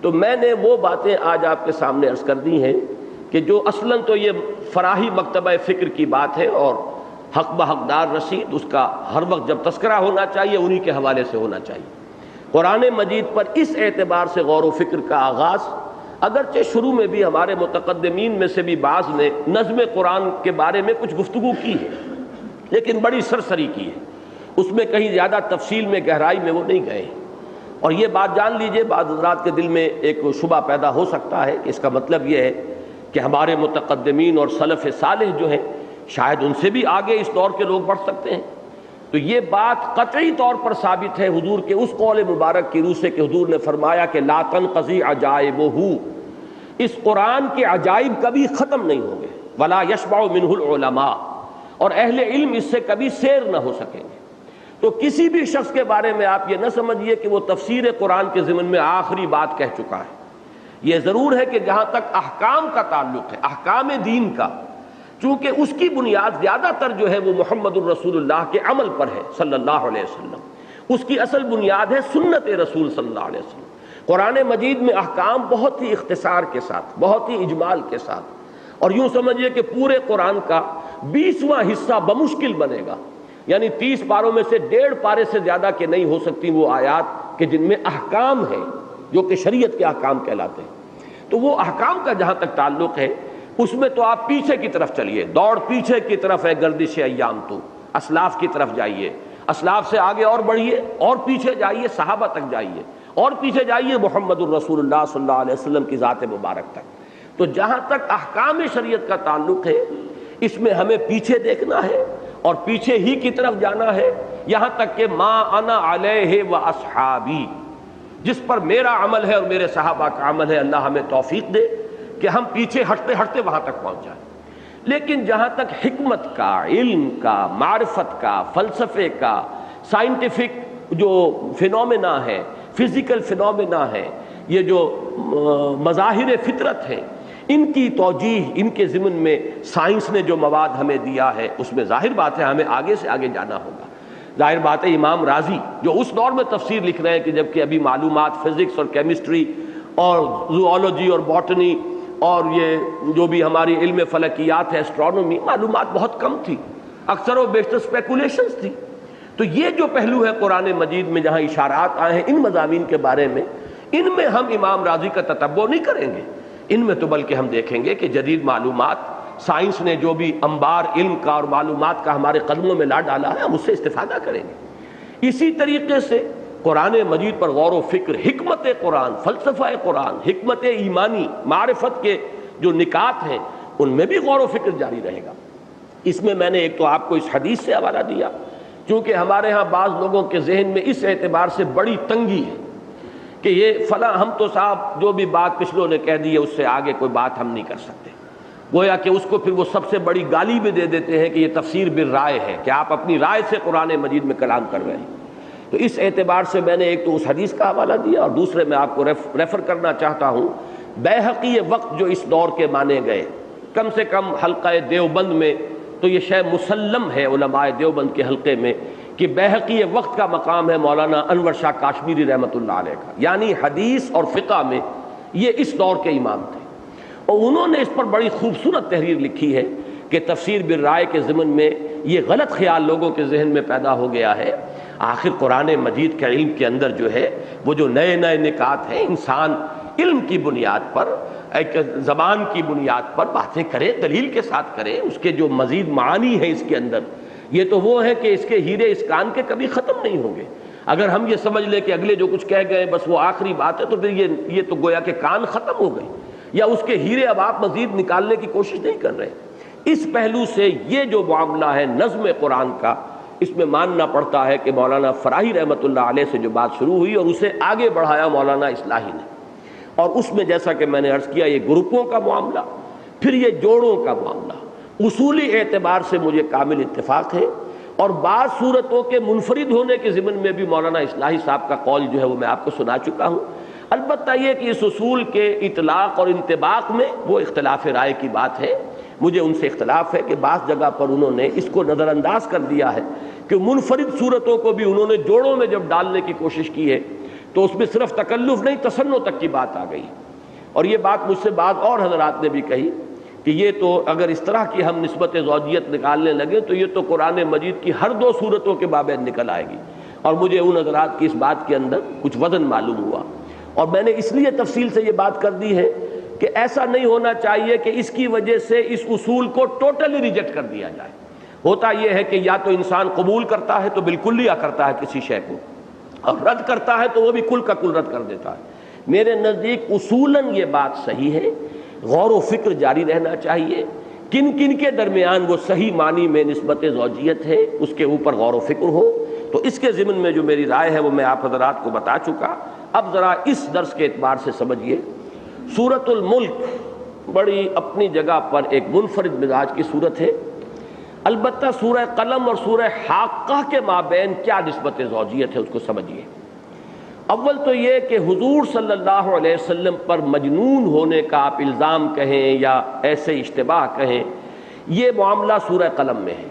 تو میں نے وہ باتیں آج آپ کے سامنے عرض کر دی ہیں کہ جو اصلاً تو یہ فراہی مکتبہ فکر کی بات ہے، اور حق بحقدار رسید اس کا ہر وقت جب تذکرہ ہونا چاہیے انہی کے حوالے سے ہونا چاہیے۔ قرآن مجید پر اس اعتبار سے غور و فکر کا آغاز، اگرچہ شروع میں بھی ہمارے متقدمین میں سے بھی بعض نے نظم قرآن کے بارے میں کچھ گفتگو کی ہے، لیکن بڑی سرسری کی ہے، اس میں کہیں زیادہ تفصیل میں گہرائی میں وہ نہیں گئے۔ اور یہ بات جان لیجئے، بعض حضرات کے دل میں ایک شبہ پیدا ہو سکتا ہے کہ اس کا مطلب یہ ہے کہ ہمارے متقدمین اور سلف صالح جو ہیں شاید ان سے بھی آگے اس دور کے لوگ بڑھ سکتے ہیں۔ تو یہ بات قطعی طور پر ثابت ہے حضور کے اس قول مبارک کی روح سے کہ حضور نے فرمایا کہ لا تنقضی عجائبہ، اس قرآن کے عجائب کبھی ختم نہیں ہوں گے، ولا یشبع منہ العلماء، اور اہل علم اس سے کبھی سیر نہ ہو سکیں گے۔ تو کسی بھی شخص کے بارے میں آپ یہ نہ سمجھیے کہ وہ تفسیر قرآن کے ضمن میں آخری بات کہہ چکا ہے۔ یہ ضرور ہے کہ جہاں تک احکام کا تعلق ہے، احکام دین کا، چونکہ اس کی بنیاد زیادہ تر جو ہے وہ محمد الرسول اللہ کے عمل پر ہے صلی اللہ علیہ وسلم، اس کی اصل بنیاد ہے سنت رسول صلی اللہ علیہ وسلم۔ قرآن مجید میں احکام بہت ہی اختصار کے ساتھ، بہت ہی اجمال کے ساتھ، اور یوں سمجھیے کہ پورے قرآن کا 20واں حصہ بمشکل بنے گا، یعنی 30 پاروں میں سے 1.5 پارے سے زیادہ کے نہیں ہو سکتی وہ آیات کہ جن میں احکام ہیں جو کہ شریعت کے احکام کہلاتے ہیں۔ تو وہ احکام کا جہاں تک تعلق ہے اس میں تو آپ پیچھے کی طرف چلیے، دوڑ پیچھے کی طرف ہے گردش ایام، تو اسلاف کی طرف جائیے، اسلاف سے آگے اور بڑھیے، اور پیچھے جائیے صحابہ تک جائیے، اور پیچھے جائیے محمد الرسول اللہ صلی اللہ علیہ وسلم کی ذات مبارک تک۔ تو جہاں تک احکام شریعت کا تعلق ہے اس میں ہمیں پیچھے دیکھنا ہے اور پیچھے ہی کی طرف جانا ہے، یہاں تک کہ ما انا علیہ و اصحابی، جس پر میرا عمل ہے اور میرے صحابہ کا عمل ہے، اللہ ہمیں توفیق دے کہ ہم پیچھے ہٹتے ہٹتے وہاں تک پہنچ جائیں۔ لیکن جہاں تک حکمت کا، علم کا، معرفت کا، فلسفے کا، سائنٹیفک جو فینومینا ہے، فزیکل فینومینا ہے، یہ جو مظاہر فطرت ہیں، ان کی توجیہ، ان کے ضمن میں سائنس نے جو مواد ہمیں دیا ہے اس میں ظاہر بات ہے ہمیں آگے سے آگے جانا ہوگا۔ ظاہر بات ہے امام رازی جو اس دور میں تفسیر لکھ رہے ہیں کہ جبکہ ابھی معلومات فزکس اور کیمسٹری اور زوالوجی اور باٹنی اور یہ جو بھی ہماری علم فلکیات ہے، اسٹرانومی، معلومات بہت کم تھی، اکثر و بیشتر اسپیکولیشنز تھی. تو یہ جو پہلو ہے قرآن مجید میں جہاں اشارات آئے ہیں ان مضامین کے بارے میں، ان میں ہم امام رازی کا تتبع نہیں کریں گے، ان میں تو بلکہ ہم دیکھیں گے کہ جدید معلومات، سائنس نے جو بھی انبار علم کا اور معلومات کا ہمارے قدموں میں لا ڈالا ہے، ہم اس سے استفادہ کریں گے. اسی طریقے سے قرآن مجید پر غور و فکر، حکمت قرآن، فلسفہ قرآن، حکمت ایمانی، معرفت کے جو نکات ہیں ان میں بھی غور و فکر جاری رہے گا. اس میں میں نے ایک تو آپ کو اس حدیث سے حوالہ دیا، کیونکہ ہمارے ہاں بعض لوگوں کے ذہن میں اس اعتبار سے بڑی تنگی ہے کہ یہ فلاں، ہم تو صاحب جو بھی بات پچھلوں نے کہہ دی ہے اس سے آگے کوئی بات ہم نہیں کر سکتے. گویا کہ اس کو پھر وہ سب سے بڑی گالی بھی دے دیتے ہیں کہ یہ تفسیر بالرائے ہے، کہ آپ اپنی رائے سے قرآن مجید میں کلام کر رہے ہیں. تو اس اعتبار سے میں نے ایک تو اس حدیث کا حوالہ دیا، اور دوسرے میں آپ کو ریفر کرنا چاہتا ہوں بیہقی وقت جو اس دور کے مانے گئے، کم سے کم حلقہ دیوبند میں تو یہ شے مسلم ہے علماء دیوبند کے حلقے میں کہ بیہقی وقت کا مقام ہے مولانا انور شاہ کاشمیری رحمۃ اللہ علیہ کا، یعنی حدیث اور فقہ میں یہ اس دور کے امام تھے. اور انہوں نے اس پر بڑی خوبصورت تحریر لکھی ہے کہ تفسیر بالرائے کے ضمن میں یہ غلط خیال لوگوں کے ذہن میں پیدا ہو گیا ہے. آخر قرآن مجید کے علم کے اندر جو ہے وہ جو نئے نئے نکات ہیں، انسان علم کی بنیاد پر، ایک زبان کی بنیاد پر باتیں کرے، دلیل کے ساتھ کرے، اس کے جو مزید معانی ہیں اس کے اندر، یہ تو وہ ہے کہ اس کے ہیرے اس کان کے کبھی ختم نہیں ہوں گے. اگر ہم یہ سمجھ لیں کہ اگلے جو کچھ کہہ گئے بس وہ آخری بات ہے، تو پھر یہ تو گویا کہ کان ختم ہو گئی، یا اس کے ہیرے اب آپ مزید نکالنے کی کوشش نہیں کر رہے. اس پہلو سے یہ جو معاملہ ہے نظم قرآن کا، اس میں ماننا پڑتا ہے کہ مولانا فراہی رحمۃ اللہ علیہ سے جو بات شروع ہوئی اور اسے آگے بڑھایا مولانا اصلاحی نے، اور اس میں جیسا کہ میں نے عرض کیا یہ گروپوں کا معاملہ، پھر یہ جوڑوں کا معاملہ، اصولی اعتبار سے مجھے کامل اتفاق ہے. اور بعض صورتوں کے منفرد ہونے کے ضمن میں بھی مولانا اصلاحی صاحب کا قول جو ہے وہ میں آپ کو سنا چکا ہوں. البتہ یہ کہ اس اصول کے اطلاق اور انطباق میں وہ اختلاف رائے کی بات ہے. مجھے ان سے اختلاف ہے کہ بعض جگہ پر انہوں نے اس کو نظر انداز کر دیا ہے کہ منفرد صورتوں کو بھی انہوں نے جوڑوں میں جب ڈالنے کی کوشش کی ہے تو اس میں صرف تکلف نہیں، تصنع تک کی بات آ گئی. اور یہ بات مجھ سے بعض اور حضرات نے بھی کہی کہ یہ تو اگر اس طرح کی ہم نسبت زوجیت نکالنے لگے تو یہ تو قرآن مجید کی ہر دو صورتوں کے بابین نکل آئے گی. اور مجھے ان حضرات کی اس بات کے اندر کچھ وزن معلوم ہوا، اور میں نے اس لیے تفصیل سے یہ بات کر دی ہے کہ ایسا نہیں ہونا چاہیے کہ اس کی وجہ سے اس اصول کو ٹوٹلی ریجیکٹ کر دیا جائے. ہوتا یہ ہے کہ یا تو انسان قبول کرتا ہے تو بالکل لیا کرتا ہے کسی شے کو، اور رد کرتا ہے تو وہ بھی کل کا کل رد کر دیتا ہے. میرے نزدیک اصولاً یہ بات صحیح ہے، غور و فکر جاری رہنا چاہیے. کن کن کے درمیان وہ صحیح معنی میں نسبت زوجیت ہے اس کے اوپر غور و فکر ہو. تو اس کے ضمن میں جو میری رائے ہے وہ میں آپ حضرات کو بتا چکا. اب ذرا اس درس کے اعتبار سے سمجھیے، سورۃ الملک بڑی اپنی جگہ پر ایک منفرد مزاج کی صورت ہے. البتہ سورہ قلم اور سورہ حاقہ کے مابین کیا نسبت زوجیت ہے اس کو سمجھیے. اول تو یہ کہ حضور صلی اللہ علیہ وسلم پر مجنون ہونے کا آپ الزام کہیں یا ایسے اشتباہ کہیں، یہ معاملہ سورہ قلم میں ہے.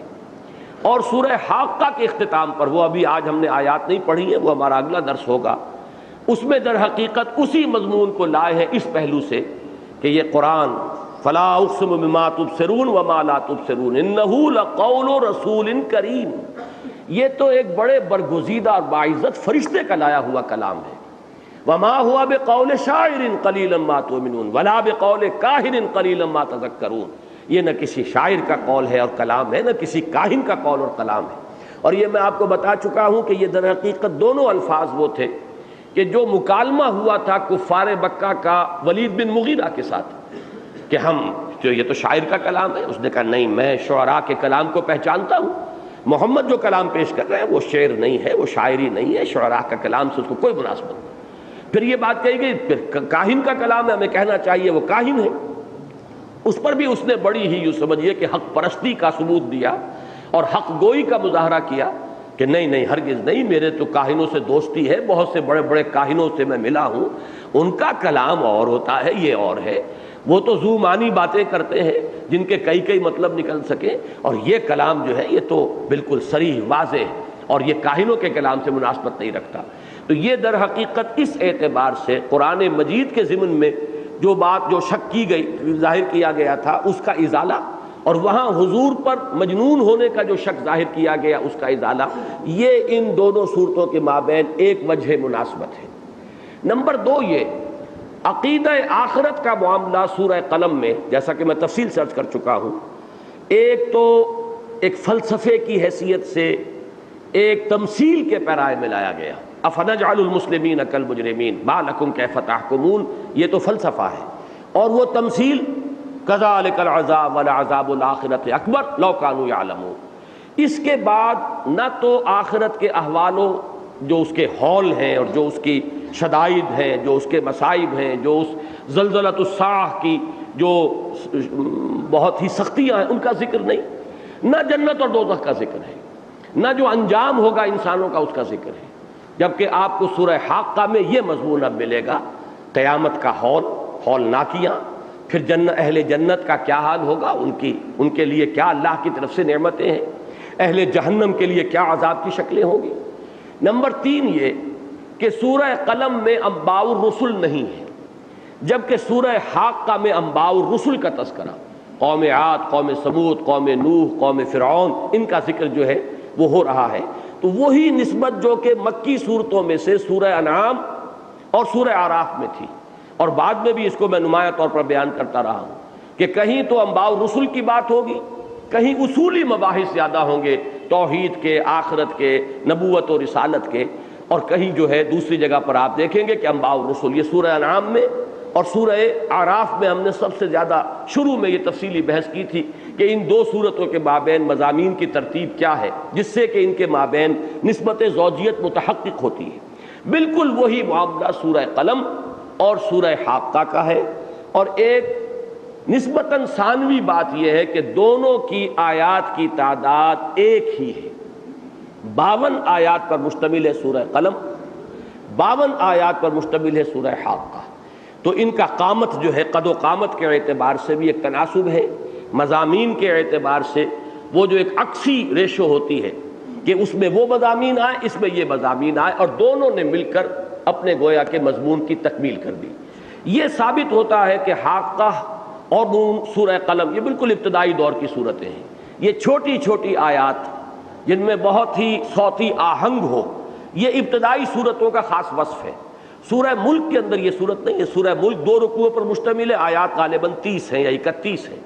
اور سورہ حاقہ کے اختتام پر، وہ ابھی آج ہم نے آیات نہیں پڑھی ہیں، وہ ہمارا اگلا درس ہوگا، اس میں در حقیقت اسی مضمون کو لائے ہیں اس پہلو سے کہ یہ قرآن فلا اقسم بما تبصرون وما لا تبصرون انہ لقول رسول کریم، یہ تو ایک بڑے برگزیدہ اور باعزت فرشتے کا لایا ہوا کلام ہے. وما ہوا بقول شاعر قلیلا ما تؤمنون ولا بقول کاہن قلیلا ما تذکرون، یہ نہ کسی شاعر کا قول ہے اور کلام ہے، نہ کسی کاہن کا قول اور کلام ہے. اور یہ میں آپ کو بتا چکا ہوں کہ یہ در حقیقت دونوں الفاظ وہ تھے کہ جو مکالمہ ہوا تھا کفار مکہ کا ولید بن مغیرہ کے ساتھ کہ ہم جو یہ تو شاعر کا کلام ہے. اس نے کہا نہیں، میں شعراء کے کلام کو پہچانتا ہوں، محمد جو کلام پیش کر رہے ہیں وہ شعر نہیں ہے، وہ شاعری نہیں ہے، شعراء کا کلام سے اس کو کوئی مناسبت نہیں. پھر یہ بات کہی گئی پھر کاہن کا کلام ہے، ہمیں کہنا چاہیے وہ کاہن ہے. اس پر بھی اس نے بڑی ہی یوں سمجھیے کہ حق پرستی کا ثبوت دیا اور حق گوئی کا مظاہرہ کیا کہ نہیں نہیں ہرگز نہیں، میرے تو کاہنوں سے دوستی ہے، بہت سے بڑے بڑے کاہنوں سے میں ملا ہوں، ان کا کلام اور ہوتا ہے، یہ اور ہے، وہ تو ذو معنی باتیں کرتے ہیں جن کے کئی کئی مطلب نکل سکے، اور یہ کلام جو ہے یہ تو بالکل صریح واضح اور یہ کاہنوں کے کلام سے مناسبت نہیں رکھتا۔ تو یہ در حقیقت اس اعتبار سے قرآن مجید کے ضمن میں جو بات جو شک کی گئی ظاہر کیا گیا تھا اس کا ازالہ، اور وہاں حضور پر مجنون ہونے کا جو شک ظاہر کیا گیا اس کا ازالہ، یہ ان دونوں صورتوں کے مابین ایک وجہ مناسبت ہے۔ نمبر دو، یہ عقیدہ آخرت کا معاملہ سورہ قلم میں جیسا کہ میں تفصیل سے عرض کر چکا ہوں، ایک تو ایک فلسفے کی حیثیت سے ایک تمثیل کے پیرائے میں لایا گیا، افنجعل المسلمین کالمجرمین ما لکم کیف تحکمون، یہ تو فلسفہ ہے، اور وہ تمثیل کذالک العذاب ولعذاب الآخرۃ اکبر لو کانوا یعلمون۔ اس کے بعد نہ تو آخرت کے احوالوں جو اس کے ہال ہیں اور جو اس کی شدائد ہیں، جو اس کے مصائب ہیں، جو اس زلزلۃ الساعہ کی جو بہت ہی سختیاں ہیں ان کا ذکر نہیں، نہ جنت اور دوزخ کا ذکر ہے، نہ جو انجام ہوگا انسانوں کا اس کا ذکر ہے، جبکہ آپ کو سورہ حاقہ میں یہ مضمون اب ملے گا، قیامت کا ہولناکیاں، پھر اہل جنت کا کیا حال ہوگا، ان کے لیے کیا اللہ کی طرف سے نعمتیں ہیں، اہل جہنم کے لیے کیا عذاب کی شکلیں ہوں گی۔ نمبر تین یہ کہ سورہ قلم میں انباء الرسل نہیں ہے، جبکہ سورہ حاقہ میں انباء الرسل کا تذکرہ، قوم عاد، قوم سمود، قوم نوح، قوم فرعون، ان کا ذکر جو ہے وہ ہو رہا ہے۔ تو وہی نسبت جو کہ مکی صورتوں میں سے سورہ انعام اور سورہ اعراف میں تھی، اور بعد میں بھی اس کو میں نمایاں طور پر بیان کرتا رہا ہوں کہ کہیں تو انباء الرسل کی بات ہوگی، کہیں اصولی مباحث زیادہ ہوں گے، توحید کے، آخرت کے، نبوت و رسالت کے، اور کہیں جو ہے دوسری جگہ پر آپ دیکھیں گے کہ انباء الرسل۔ یہ سورہ انعام میں اور سورہ اعراف میں ہم نے سب سے زیادہ شروع میں یہ تفصیلی بحث کی تھی کہ ان دو صورتوں کے مابین مضامین کی ترتیب کیا ہے جس سے کہ ان کے مابین نسبت زوجیت متحقق ہوتی ہے۔ بالکل وہی معاملہ سورہ قلم اور سورہ حاقہ کا ہے، اور ایک نسبتاً ثانوی بات یہ ہے کہ دونوں کی آیات کی تعداد ایک ہی ہے، 52 آیات پر مشتمل ہے سورہ قلم، 52 آیات پر مشتمل ہے سورہ حاقہ۔ تو ان کا قامت جو ہے قد و قامت کے اعتبار سے بھی ایک تناسب ہے، مضامین کے اعتبار سے وہ جو ایک عکسی ریشو ہوتی ہے کہ اس میں وہ مضامین آئے، اس میں یہ مضامین آئے، اور دونوں نے مل کر اپنے گویا کے مضمون کی تکمیل کر دی۔ یہ ثابت ہوتا ہے کہ حاقہ اور سورہ قلم یہ بالکل ابتدائی دور کی صورتیں ہیں، یہ چھوٹی چھوٹی آیات جن میں بہت ہی صوتی آہنگ ہو، یہ ابتدائی صورتوں کا خاص وصف ہے۔ سورہ ملک کے اندر یہ صورت نہیں ہے، سورہ ملک 2 رکوعوں پر مشتمل ہے، آیات غالباً 30 ہیں یا 31 ہیں،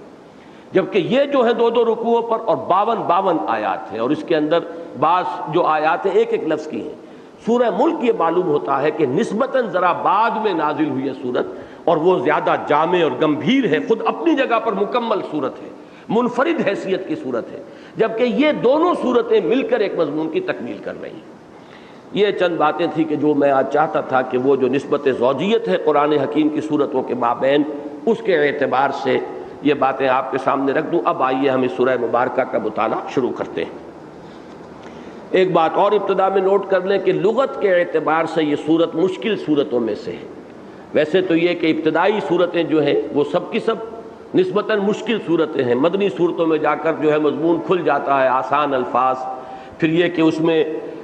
جبکہ یہ جو ہے 2 رکوعوں پر اور 52 آیات ہیں، اور اس کے اندر بعض جو آیات ہیں ایک لفظ کی ہیں۔ سورہ ملک یہ معلوم ہوتا ہے کہ نسبتاً ذرا بعد میں نازل ہوئی ہے صورت، اور وہ زیادہ جامع اور گمبھیر ہے، خود اپنی جگہ پر مکمل صورت ہے، منفرد حیثیت کی صورت ہے، جبکہ یہ دونوں صورتیں مل کر ایک مضمون کی تکمیل کر رہی ہیں۔ یہ چند باتیں تھیں کہ جو میں آج چاہتا تھا کہ وہ جو نسبت زوجیت ہے قرآن حکیم کی صورتوں کے مابین، اس کے اعتبار سے یہ باتیں آپ کے سامنے رکھ دوں۔ اب آئیے ہم اس سورہ مبارکہ کا مطالعہ شروع کرتے ہیں۔ ایک بات اور ابتدا میں نوٹ کر لیں کہ لغت کے اعتبار سے یہ صورت مشکل صورتوں میں سے ہے۔ ویسے تو یہ کہ ابتدائی صورتیں جو ہیں وہ سب کی سب نسبتاً مشکل صورتیں ہیں، مدنی صورتوں میں جا کر جو ہے مضمون کھل جاتا ہے، آسان الفاظ، پھر یہ کہ اس میں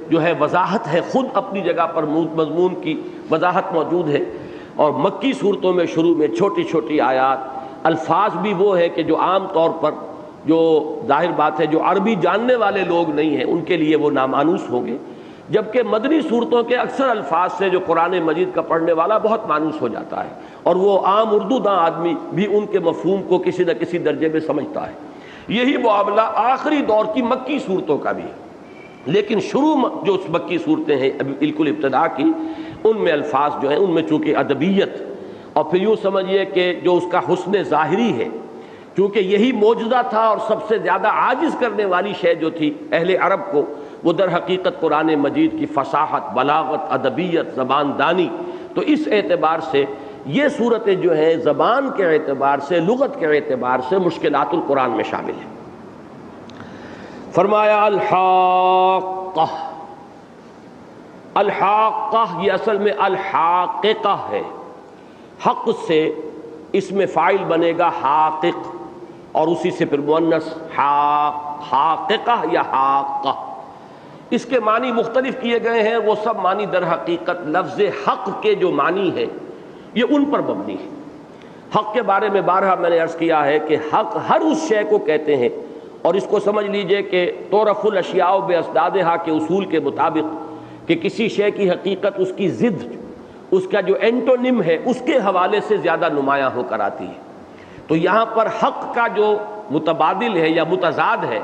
جو ہے وضاحت ہے، خود اپنی جگہ پر مضمون کی وضاحت موجود ہے، اور مکی صورتوں میں شروع میں چھوٹی چھوٹی آیات، الفاظ بھی وہ ہے کہ جو عام طور پر جو ظاہر بات ہے جو عربی جاننے والے لوگ نہیں ہیں ان کے لیے وہ نامانوس ہوں گے، جبکہ مدنی صورتوں کے اکثر الفاظ سے جو قرآن مجید کا پڑھنے والا بہت مانوس ہو جاتا ہے، اور وہ عام اردو داں آدمی بھی ان کے مفہوم کو کسی نہ کسی درجے میں سمجھتا ہے۔ یہی معاملہ آخری دور کی مکی صورتوں کا بھی ہے، لیکن شروع جو مکی صورتیں ہیں بالکل ابتدا کی، ان میں الفاظ جو ہیں ان میں چونکہ ادبیت، اور پھر یوں سمجھیے کہ جو اس کا حسن ظاہری ہے، کیونکہ یہی معجزہ تھا اور سب سے زیادہ عاجز کرنے والی شے جو تھی اہل عرب کو، وہ در حقیقت قرآن مجید کی فصاحت، بلاغت، ادبیت، زبان دانی۔ تو اس اعتبار سے یہ صورتیں جو ہیں زبان کے اعتبار سے، لغت کے اعتبار سے مشکلات القرآن میں شامل ہیں۔ فرمایا الحاقہ، الحاقہ یہ اصل میں الحاققہ ہے، حق سے اس میں فاعل بنے گا حاقق، اور اسی سے پھر مؤنث حاققہ یا حاقہ۔ اس کے معنی مختلف کیے گئے ہیں، وہ سب معنی در حقیقت لفظ حق کے جو معنی ہے یہ ان پر مبنی ہے۔ حق کے بارے میں بارہا میں نے عرض کیا ہے کہ حق ہر اس شے کو کہتے ہیں، اور اس کو سمجھ لیجئے کہ تعرف الاشیاء باسدادہا کے اصول کے مطابق کہ کسی شے کی حقیقت اس کی ضد، اس کا جو اینٹونیم ہے اس کے حوالے سے زیادہ نمایاں ہو کر آتی ہے۔ تو یہاں پر حق کا جو متبادل ہے یا متضاد ہے،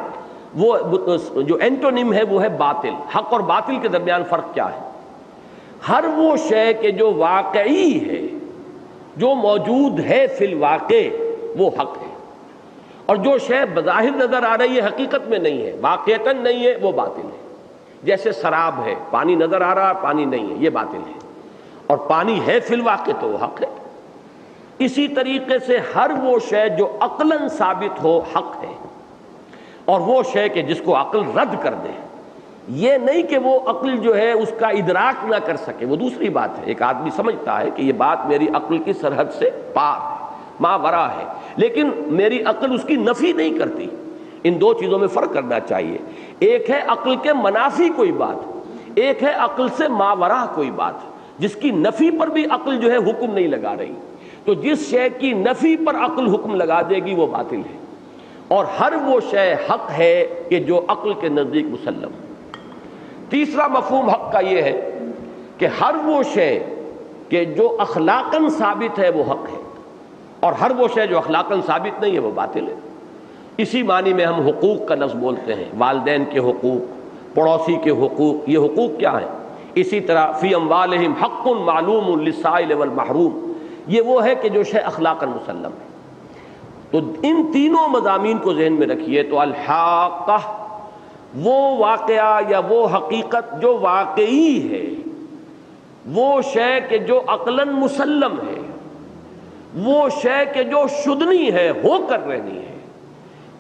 وہ جو اینٹونیم ہے وہ ہے باطل۔ حق اور باطل کے درمیان فرق کیا ہے؟ ہر وہ شے کہ جو واقعی ہے، جو موجود ہے فی الواقع، وہ حق ہے، اور جو شے بظاہر نظر آ رہی ہے حقیقت میں نہیں ہے، واقعتاً نہیں ہے، وہ باطل ہے۔ جیسے سراب ہے، پانی نظر آ رہا ہے، پانی نہیں ہے، یہ باطل ہے، اور پانی ہے فی الواقع تو وہ حق ہے۔ اسی طریقے سے ہر وہ شے جو عقلاً ثابت ہو حق ہے، اور وہ شے کہ جس کو عقل رد کر دے، یہ نہیں کہ وہ عقل جو ہے اس کا ادراک نہ کر سکے، وہ دوسری بات ہے۔ ایک آدمی سمجھتا ہے کہ یہ بات میری عقل کی سرحد سے پار ہے، ماورا ہے، لیکن میری عقل اس کی نفی نہیں کرتی۔ ان دو چیزوں میں فرق کرنا چاہیے۔ ایک ہے عقل کے منافی کوئی بات، ایک ہے عقل سے ماورا کوئی بات، جس کی نفی پر بھی عقل جو ہے حکم نہیں لگا رہی۔ تو جس شے کی نفی پر عقل حکم لگا دے گی وہ باطل ہے، اور ہر وہ شے حق ہے کہ جو عقل کے نزدیک مسلم ہے۔ تیسرا مفہوم حق کا یہ ہے کہ ہر وہ شے کہ جو اخلاقاً ثابت ہے وہ حق ہے، اور ہر وہ شے جو اخلاقاً ثابت نہیں ہے وہ باطل ہے۔ اسی معنی میں ہم حقوق کا لفظ بولتے ہیں، والدین کے حقوق، پڑوسی کے حقوق، یہ حقوق کیا ہیں؟ اسی طرح فی اموالہم حق معلوم للسائل والمحروم، یہ وہ ہے کہ جو شے اخلاقاً مسلم ہے۔ تو ان تینوں مضامین کو ذہن میں رکھیے تو الحاقہ وہ واقعہ یا وہ حقیقت جو واقعی ہے، وہ شے کہ جو عقلاً مسلم ہے، وہ شے کہ جو شدنی ہے، ہو کر رہنی ہے،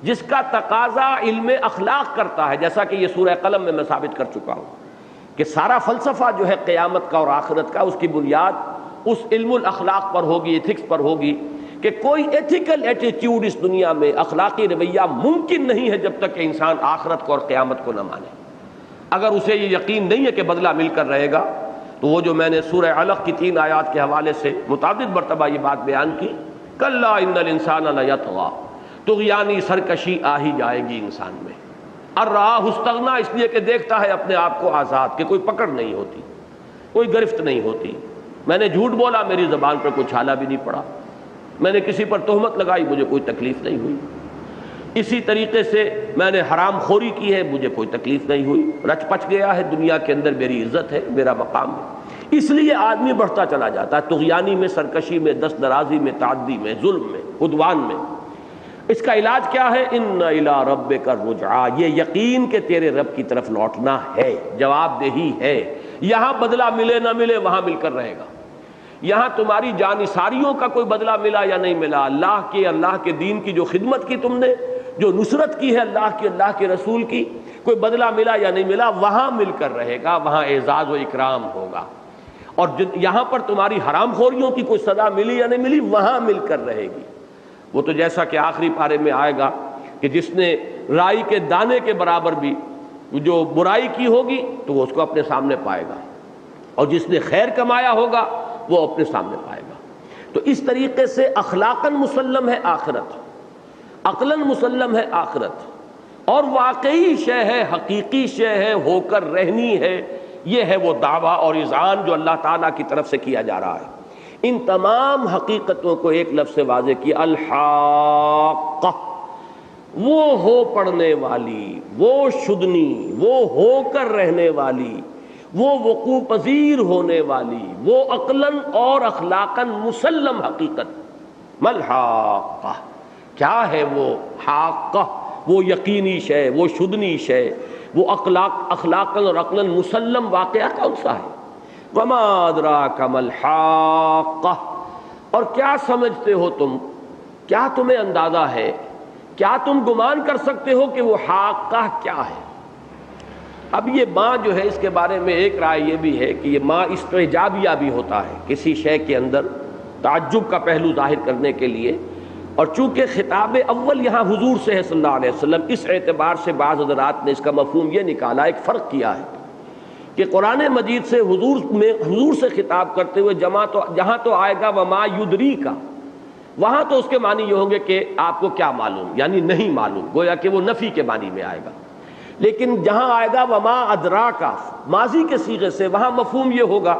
جس کا تقاضا علم اخلاق کرتا ہے، جیسا کہ یہ سورہ قلم میں ثابت کر چکا ہوں کہ سارا فلسفہ جو ہے قیامت کا اور آخرت کا، اس کی بنیاد اس علم الاخلاق پر ہوگی، ایتھکس پر ہوگی، کہ کوئی ایتھیکل ایٹیٹیوڈ اس دنیا میں، اخلاقی رویہ ممکن نہیں ہے جب تک کہ انسان آخرت کو اور قیامت کو نہ مانے۔ اگر اسے یہ یقین نہیں ہے کہ بدلہ مل کر رہے گا، تو وہ جو میں نے سورہ علق کی 3 آیات کے حوالے سے متعدد مرتبہ یہ بات بیان کی، کلا ان الانسان لیطغی، طغیانی سرکشی آ ہی جائے گی انسان میں۔ الراہ استغنا، اس لیے کہ دیکھتا ہے اپنے آپ کو آزاد، کہ کوئی پکڑ نہیں ہوتی، کوئی گرفت نہیں ہوتی۔ میں نے جھوٹ بولا، میری زبان پر کوئی چھالا بھی نہیں پڑا، میں نے کسی پر تہمت لگائی، مجھے کوئی تکلیف نہیں ہوئی۔ اسی طریقے سے میں نے حرام خوری کی ہے، مجھے کوئی تکلیف نہیں ہوئی، رچ پچ گیا ہے دنیا کے اندر، میری عزت ہے، میرا مقام ہے۔ اس لیے آدمی بڑھتا چلا جاتا ہے طغیانی میں، سرکشی میں، دست درازی میں، تعدی میں، ظلم میں، عدوان میں۔ اس کا علاج کیا ہے؟ ان الی ربک الرجعی، یہ یقین کہ تیرے رب کی طرف لوٹنا ہے، جواب دہی ہے۔ یہاں بدلہ ملے نہ ملے وہاں مل کر رہے گا۔ یہاں تمہاری جانثاریوں کا کوئی بدلہ ملا یا نہیں ملا، اللہ کے دین کی جو خدمت کی تم نے، جو نصرت کی ہے اللہ کے رسول کی، کوئی بدلہ ملا یا نہیں ملا، وہاں مل کر رہے گا، وہاں اعزاز و اکرام ہوگا۔ اور یہاں پر تمہاری حرام خوریوں کی کوئی سزا ملی یا نہیں ملی، وہاں مل کر رہے گی۔ وہ تو جیسا کہ آخری پارے میں آئے گا کہ جس نے رائی کے دانے کے برابر بھی جو برائی کی ہوگی تو وہ اس کو اپنے سامنے پائے گا، اور جس نے خیر کمایا ہوگا وہ اپنے سامنے پائے گا۔ تو اس طریقے سے اخلاقاً مسلم ہے آخرت، عقلاً مسلم ہے آخرت، اور واقعی شے ہے، حقیقی شے ہے، ہو کر رہنی ہے۔ یہ ہے وہ دعویٰ اور اذعان جو اللہ تعالیٰ کی طرف سے کیا جا رہا ہے۔ ان تمام حقیقتوں کو ایک لفظ سے واضح کیا، الحاقہ، وہ ہو پڑنے والی، وہ شدنی، وہ ہو کر رہنے والی، وہ وقوع پذیر ہونے والی، وہ عقلاً اور اخلاقاً مسلم حقیقت۔ ملحاقہ، کیا ہے وہ حاقہ؟ وہ یقینی شے، وہ شدنی شے، وہ اخلاقاً اور عقلاً مسلم واقعہ کون سا ہے؟ وما ادراک ملحاقہ، اور کیا سمجھتے ہو تم، کیا تمہیں اندازہ ہے، کیا تم گمان کر سکتے ہو کہ وہ حاقہ کیا ہے؟ اب یہ ماں جو ہے، اس کے بارے میں ایک رائے یہ بھی ہے کہ یہ ماں استعجابیہ بھی ہوتا ہے، کسی شے کے اندر تعجب کا پہلو ظاہر کرنے کے لیے اور چونکہ خطاب اول یہاں حضور سے ہے صلی اللہ علیہ وسلم، اس اعتبار سے بعض حضرات نے اس کا مفہوم یہ نکالا، ایک فرق کیا ہے کہ قرآن مجید سے حضور سے خطاب کرتے ہوئے جہاں تو آئے گا وما یدری کا، وہاں تو اس کے معنی یہ ہوں گے کہ آپ کو کیا معلوم، یعنی نہیں معلوم، گویا کہ وہ نفی کے معنی میں آئے گا۔ لیکن جہاں آئے گا وما ادرا کا، ماضی کے صیغے سے، وہاں مفہوم یہ ہوگا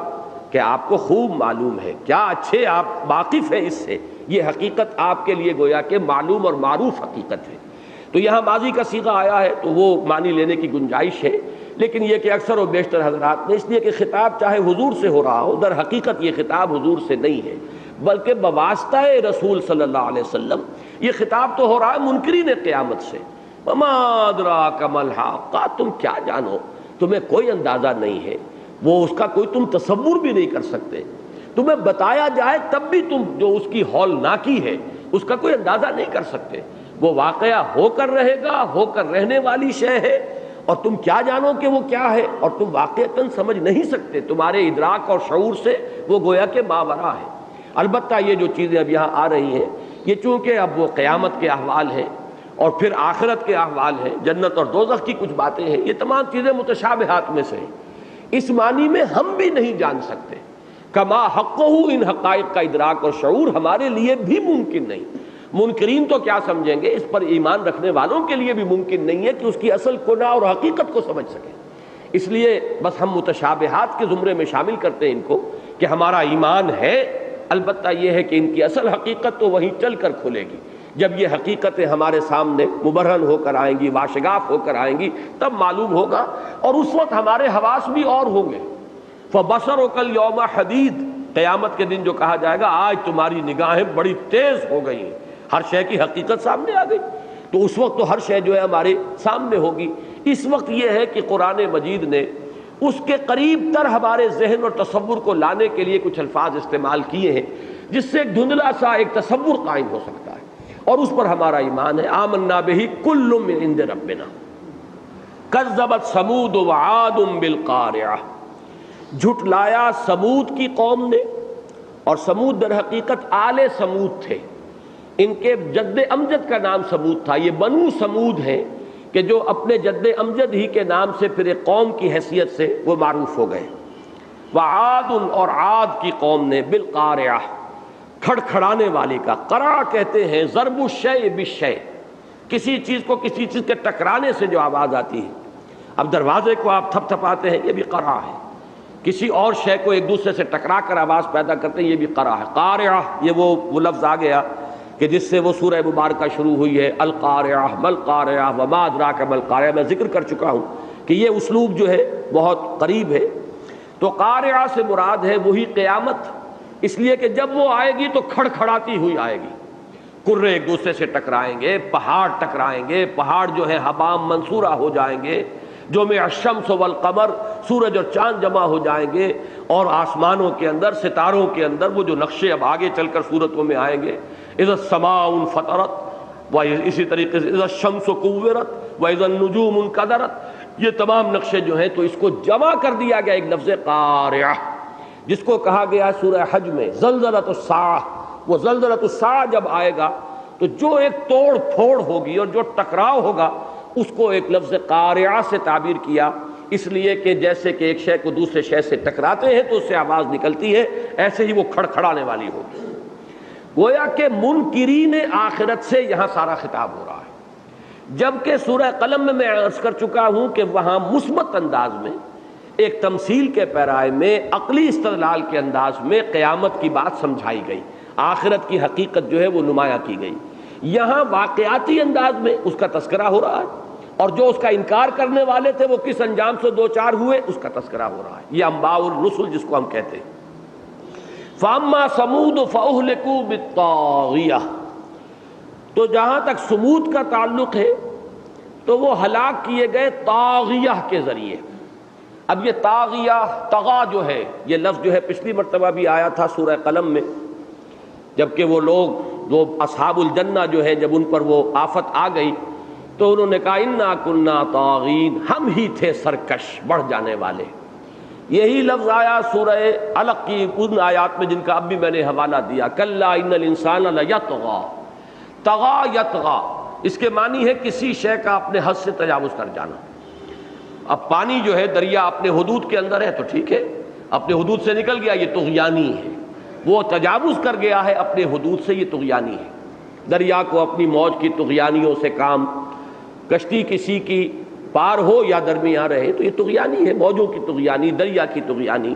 کہ آپ کو خوب معلوم ہے، کیا اچھے آپ واقف ہیں اس سے، یہ حقیقت آپ کے لیے گویا کہ معلوم اور معروف حقیقت ہے۔ تو یہاں ماضی کا صیغہ آیا ہے تو وہ معنی لینے کی گنجائش ہے، لیکن یہ کہ اکثر و بیشتر حضرات نے اس لیے کہ خطاب چاہے حضور سے ہو رہا ہو، در حقیقت یہ خطاب حضور سے نہیں ہے، بلکہ بواسطہ رسول صلی اللہ علیہ وسلم یہ خطاب تو ہو رہا ہے منکرین قیامت سے۔ وما ادراک ما الحاقہ، تم کیا جانو، تمہیں کوئی اندازہ نہیں ہے، وہ اس کا کوئی تم تصور بھی نہیں کر سکتے، تمہیں بتایا جائے تب بھی تم جو اس کی ہولناکی ہے اس کا کوئی اندازہ نہیں کر سکتے۔ وہ واقعہ ہو کر رہے گا، ہو کر رہنے والی شے ہے، اور تم کیا جانو کہ وہ کیا ہے، اور تم واقعتاً سمجھ نہیں سکتے، تمہارے ادراک اور شعور سے وہ گویا کہ ماورا ہے۔ البتہ یہ جو چیزیں اب یہاں آ رہی ہیں، یہ چونکہ اب وہ قیامت کے احوال ہیں اور پھر آخرت کے احوال ہیں، جنت اور دوزخ کی کچھ باتیں ہیں، یہ تمام چیزیں متشابہات میں سے ہیں، اس معنی میں ہم بھی نہیں جان سکتے، کما حقہ، ان حقائق کا ادراک اور شعور ہمارے لیے بھی ممکن نہیں۔ منکرین تو کیا سمجھیں گے، اس پر ایمان رکھنے والوں کے لیے بھی ممکن نہیں ہے کہ اس کی اصل کنہ اور حقیقت کو سمجھ سکیں۔ اس لیے بس ہم متشابہات کے زمرے میں شامل کرتے ہیں ان کو کہ ہمارا ایمان ہے، البتہ یہ ہے کہ ان کی اصل حقیقت تو وہیں چل کر کھلے گی، جب یہ حقیقتیں ہمارے سامنے مبرہن ہو کر آئیں گی، واشگاف ہو کر آئیں گی، تب معلوم ہوگا، اور اس وقت ہمارے حواس بھی اور ہوں گے۔ فَبَصَرُكَ الْيَوْمَ حَدِيدٌ، قیامت کے دن جو کہا جائے گا آج تمہاری نگاہیں بڑی تیز ہو گئی ہیں، ہر شے کی حقیقت سامنے آ گئی، تو اس وقت تو ہر شے جو ہے ہمارے سامنے ہوگی۔ اس وقت یہ ہے کہ قرآن مجید نے اس کے قریب تر ہمارے ذہن اور تصور کو لانے کے لیے کچھ الفاظ استعمال کیے ہیں جس سے ایک دھندلا سا ایک تصور قائم ہو سکتا ہے، اور اس پر ہمارا ایمان ہے۔ آمنا بہ کل من عند ربنا کذبت ثمود وعاد بالقارعہ، جھٹلایا سمود کی قوم نے، اور سمود در حقیقت آل سمود تھے، ان کے جد امجد کا نام سمود تھا، یہ بنو سمود ہیں کہ جو اپنے جد امجد ہی کے نام سے پھر ایک قوم کی حیثیت سے وہ معروف ہو گئے۔ وعاد، اور عاد کی قوم نے، بالقارعہ، کھڑکھڑانے والی کا، قرع کہتے ہیں ضرب الشیء بالشیء، کسی چیز کو کسی چیز کے ٹکرانے سے جو آواز آتی ہے۔ اب دروازے کو آپ تھپ تھپاتے ہیں، یہ بھی قرع ہے، کسی اور شے کو ایک دوسرے سے ٹکرا کر آواز پیدا کرتے ہیں، یہ بھی قرع ہے۔ قارعہ، یہ وہ لفظ آ گیا کہ جس سے وہ سورہ مبارکہ شروع ہوئی ہے، القارعہ ملقارعہ وما ادراک ملقارعہ، میں ذکر کر چکا ہوں کہ یہ اسلوب جو ہے بہت قریب ہے۔ تو قارعہ سے مراد ہے وہی قیامت، اس لیے کہ جب وہ آئے گی تو کھڑکھڑاتی ہوئی آئے گی، کرے ایک دوسرے سے ٹکرائیں گے، پہاڑ ٹکرائیں گے، پہاڑ جو ہے حبام منصورہ ہو جائیں گے، جو میں الشمس والقمر، سورج اور چاند جمع ہو جائیں گے، اور آسمانوں کے اندر، ستاروں کے اندر وہ جو نقشے اب آگے چل کر صورتوں میں آئیں گے، اذا السماء انفطرت، و اسی طریقے سے اذا الشمس کورت و اذا النجوم انکدرت، یہ تمام نقشے جو ہیں تو اس کو جمع کر دیا گیا ایک لفظ قارعہ، جس کو کہا گیا سورہ حج میں زلزلۃ الساعہ۔ وہ زلزلۃ الساعہ جب آئے گا تو جو ایک توڑ پھوڑ ہوگی اور جو ٹکراؤ ہوگا اس کو ایک لفظ قارعہ سے تعبیر کیا، اس لیے کہ جیسے کہ ایک شے کو دوسرے شے سے ٹکراتے ہیں تو اس سے آواز نکلتی ہے، ایسے ہی وہ کھڑکھڑانے والی ہوگی۔ گویا کہ منکرین آخرت سے یہاں سارا خطاب ہو رہا ہے، جبکہ سورہ قلم میں عرض کر چکا ہوں کہ وہاں مثبت انداز میں، ایک تمثیل کے پیرائے میں، عقلی استدلال کے انداز میں قیامت کی بات سمجھائی گئی، آخرت کی حقیقت جو ہے وہ نمایاں کی گئی۔ یہاں واقعاتی انداز میں اس کا تذکرہ ہو رہا ہے، اور جو اس کا انکار کرنے والے تھے وہ کس انجام سے دو چار ہوئے اس کا تذکرہ ہو رہا ہے۔ یہ انباء الرسل جس کو ہم کہتے ہیں۔ فَأَمَّا ثَمُودُ فَأُهْلِكُوا بِالطَّاغِيَةِ، تو جہاں تک سمود کا تعلق ہے تو وہ ہلاک کیے گئے طاغیہ کے ذریعے۔ اب یہ طاغیہ، طغا جو ہے، یہ لفظ جو ہے پچھلی مرتبہ بھی آیا تھا سورہ قلم میں، جبکہ وہ لوگ جو اصحاب الجنہ جو ہیں جب ان پر وہ آفت آ گئی تو انہوں نے کہا انا کنا طاغین، ہم ہی تھے سرکش، بڑھ جانے والے۔ یہی لفظ آیا سورہ علق کی ان آیات میں جن کا اب بھی میں نے حوالہ دیا، کلا ان الانسان لیطغی، طغا یطغا، اس کے معنی ہے کسی شے کا اپنے حد سے تجاوز کر جانا۔ اب پانی جو ہے دریا اپنے حدود کے اندر ہے تو ٹھیک ہے، اپنے حدود سے نکل گیا یہ طغیانی ہے، وہ تجاوز کر گیا ہے اپنے حدود سے، یہ طغیانی ہے۔ دریا کو اپنی موج کی طغیانیوں سے کام، کشتی کسی کی پار ہو یا درمیان رہے تو یہ طغیانی ہے، موجوں کی طغیانی، دریا کی طغیانی۔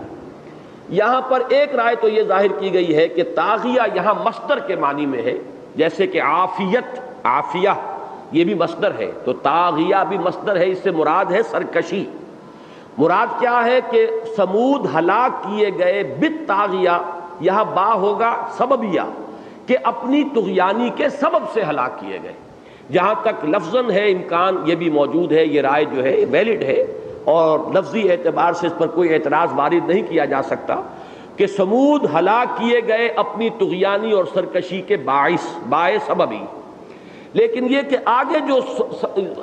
یہاں پر ایک رائے تو یہ ظاہر کی گئی ہے کہ طاغیہ یہاں مصدر کے معنی میں ہے، جیسے کہ عافیت، عافیہ یہ بھی مصدر ہے، تو طاغیہ بھی مصدر ہے، اس سے مراد ہے سرکشی۔ مراد کیا ہے کہ سمود ہلاک کیے گئے بالطاغیہ، یہاں با ہوگا سببیہ، کہ اپنی طغیانی کے سبب سے ہلاک کیے گئے۔ جہاں تک لفظاً ہے امکان یہ بھی موجود ہے، یہ رائے جو ہے ویلڈ ہے اور لفظی اعتبار سے اس پر کوئی اعتراض وارد نہیں کیا جا سکتا کہ سمود ہلاک کیے گئے اپنی طغیانی اور سرکشی کے باعث سببی۔ لیکن یہ کہ آگے جو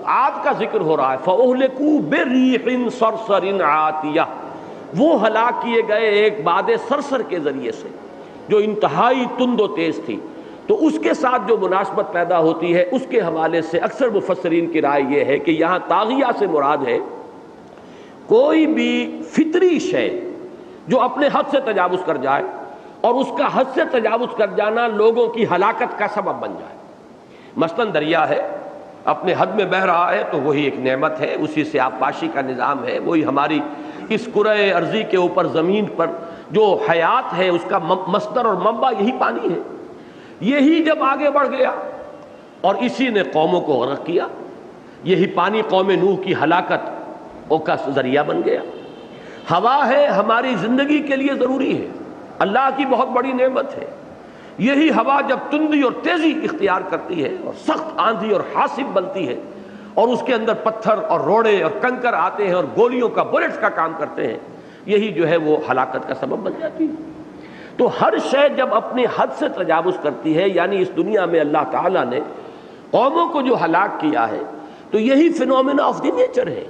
عاد کا ذکر ہو رہا ہے فَأُهْلِكُوا بِرِيحٍ صَرْصَرٍ عَاتِيَةٍ، وہ ہلاک کیے گئے ایک باد صرصر کے ذریعے سے جو انتہائی تند و تیز تھی، تو اس کے ساتھ جو مناسبت پیدا ہوتی ہے اس کے حوالے سے اکثر مفسرین کی رائے یہ ہے کہ یہاں طاغیہ سے مراد ہے کوئی بھی فطری شے جو اپنے حد سے تجاوز کر جائے اور اس کا حد سے تجاوز کر جانا لوگوں کی ہلاکت کا سبب بن جائے۔ مثلاً دریا ہے، اپنے حد میں بہہ رہا ہے تو وہی ایک نعمت ہے، اسی سے آبپاشی کا نظام ہے، وہی ہماری اس کرۂ ارضی کے اوپر زمین پر جو حیات ہے اس کا مصدر اور منبع یہی پانی ہے۔ یہی جب آگے بڑھ گیا اور اسی نے قوموں کو غرق کیا، یہی پانی قوم نوح کی ہلاکت کا ذریعہ بن گیا۔ ہوا ہے ہماری زندگی کے لیے ضروری ہے، اللہ کی بہت بڑی نعمت ہے۔ یہی ہوا جب تندی اور تیزی اختیار کرتی ہے اور سخت آندھی اور حاصب بنتی ہے اور اس کے اندر پتھر اور روڑے اور کنکر آتے ہیں اور گولیوں کا بلٹس کا کام کرتے ہیں، یہی جو ہے وہ ہلاکت کا سبب بن جاتی ہے۔ تو ہر شے جب اپنی حد سے تجاوز کرتی ہے، یعنی اس دنیا میں اللہ تعالیٰ نے قوموں کو جو ہلاک کیا ہے تو یہی فینومینا آف دی نیچر ہے،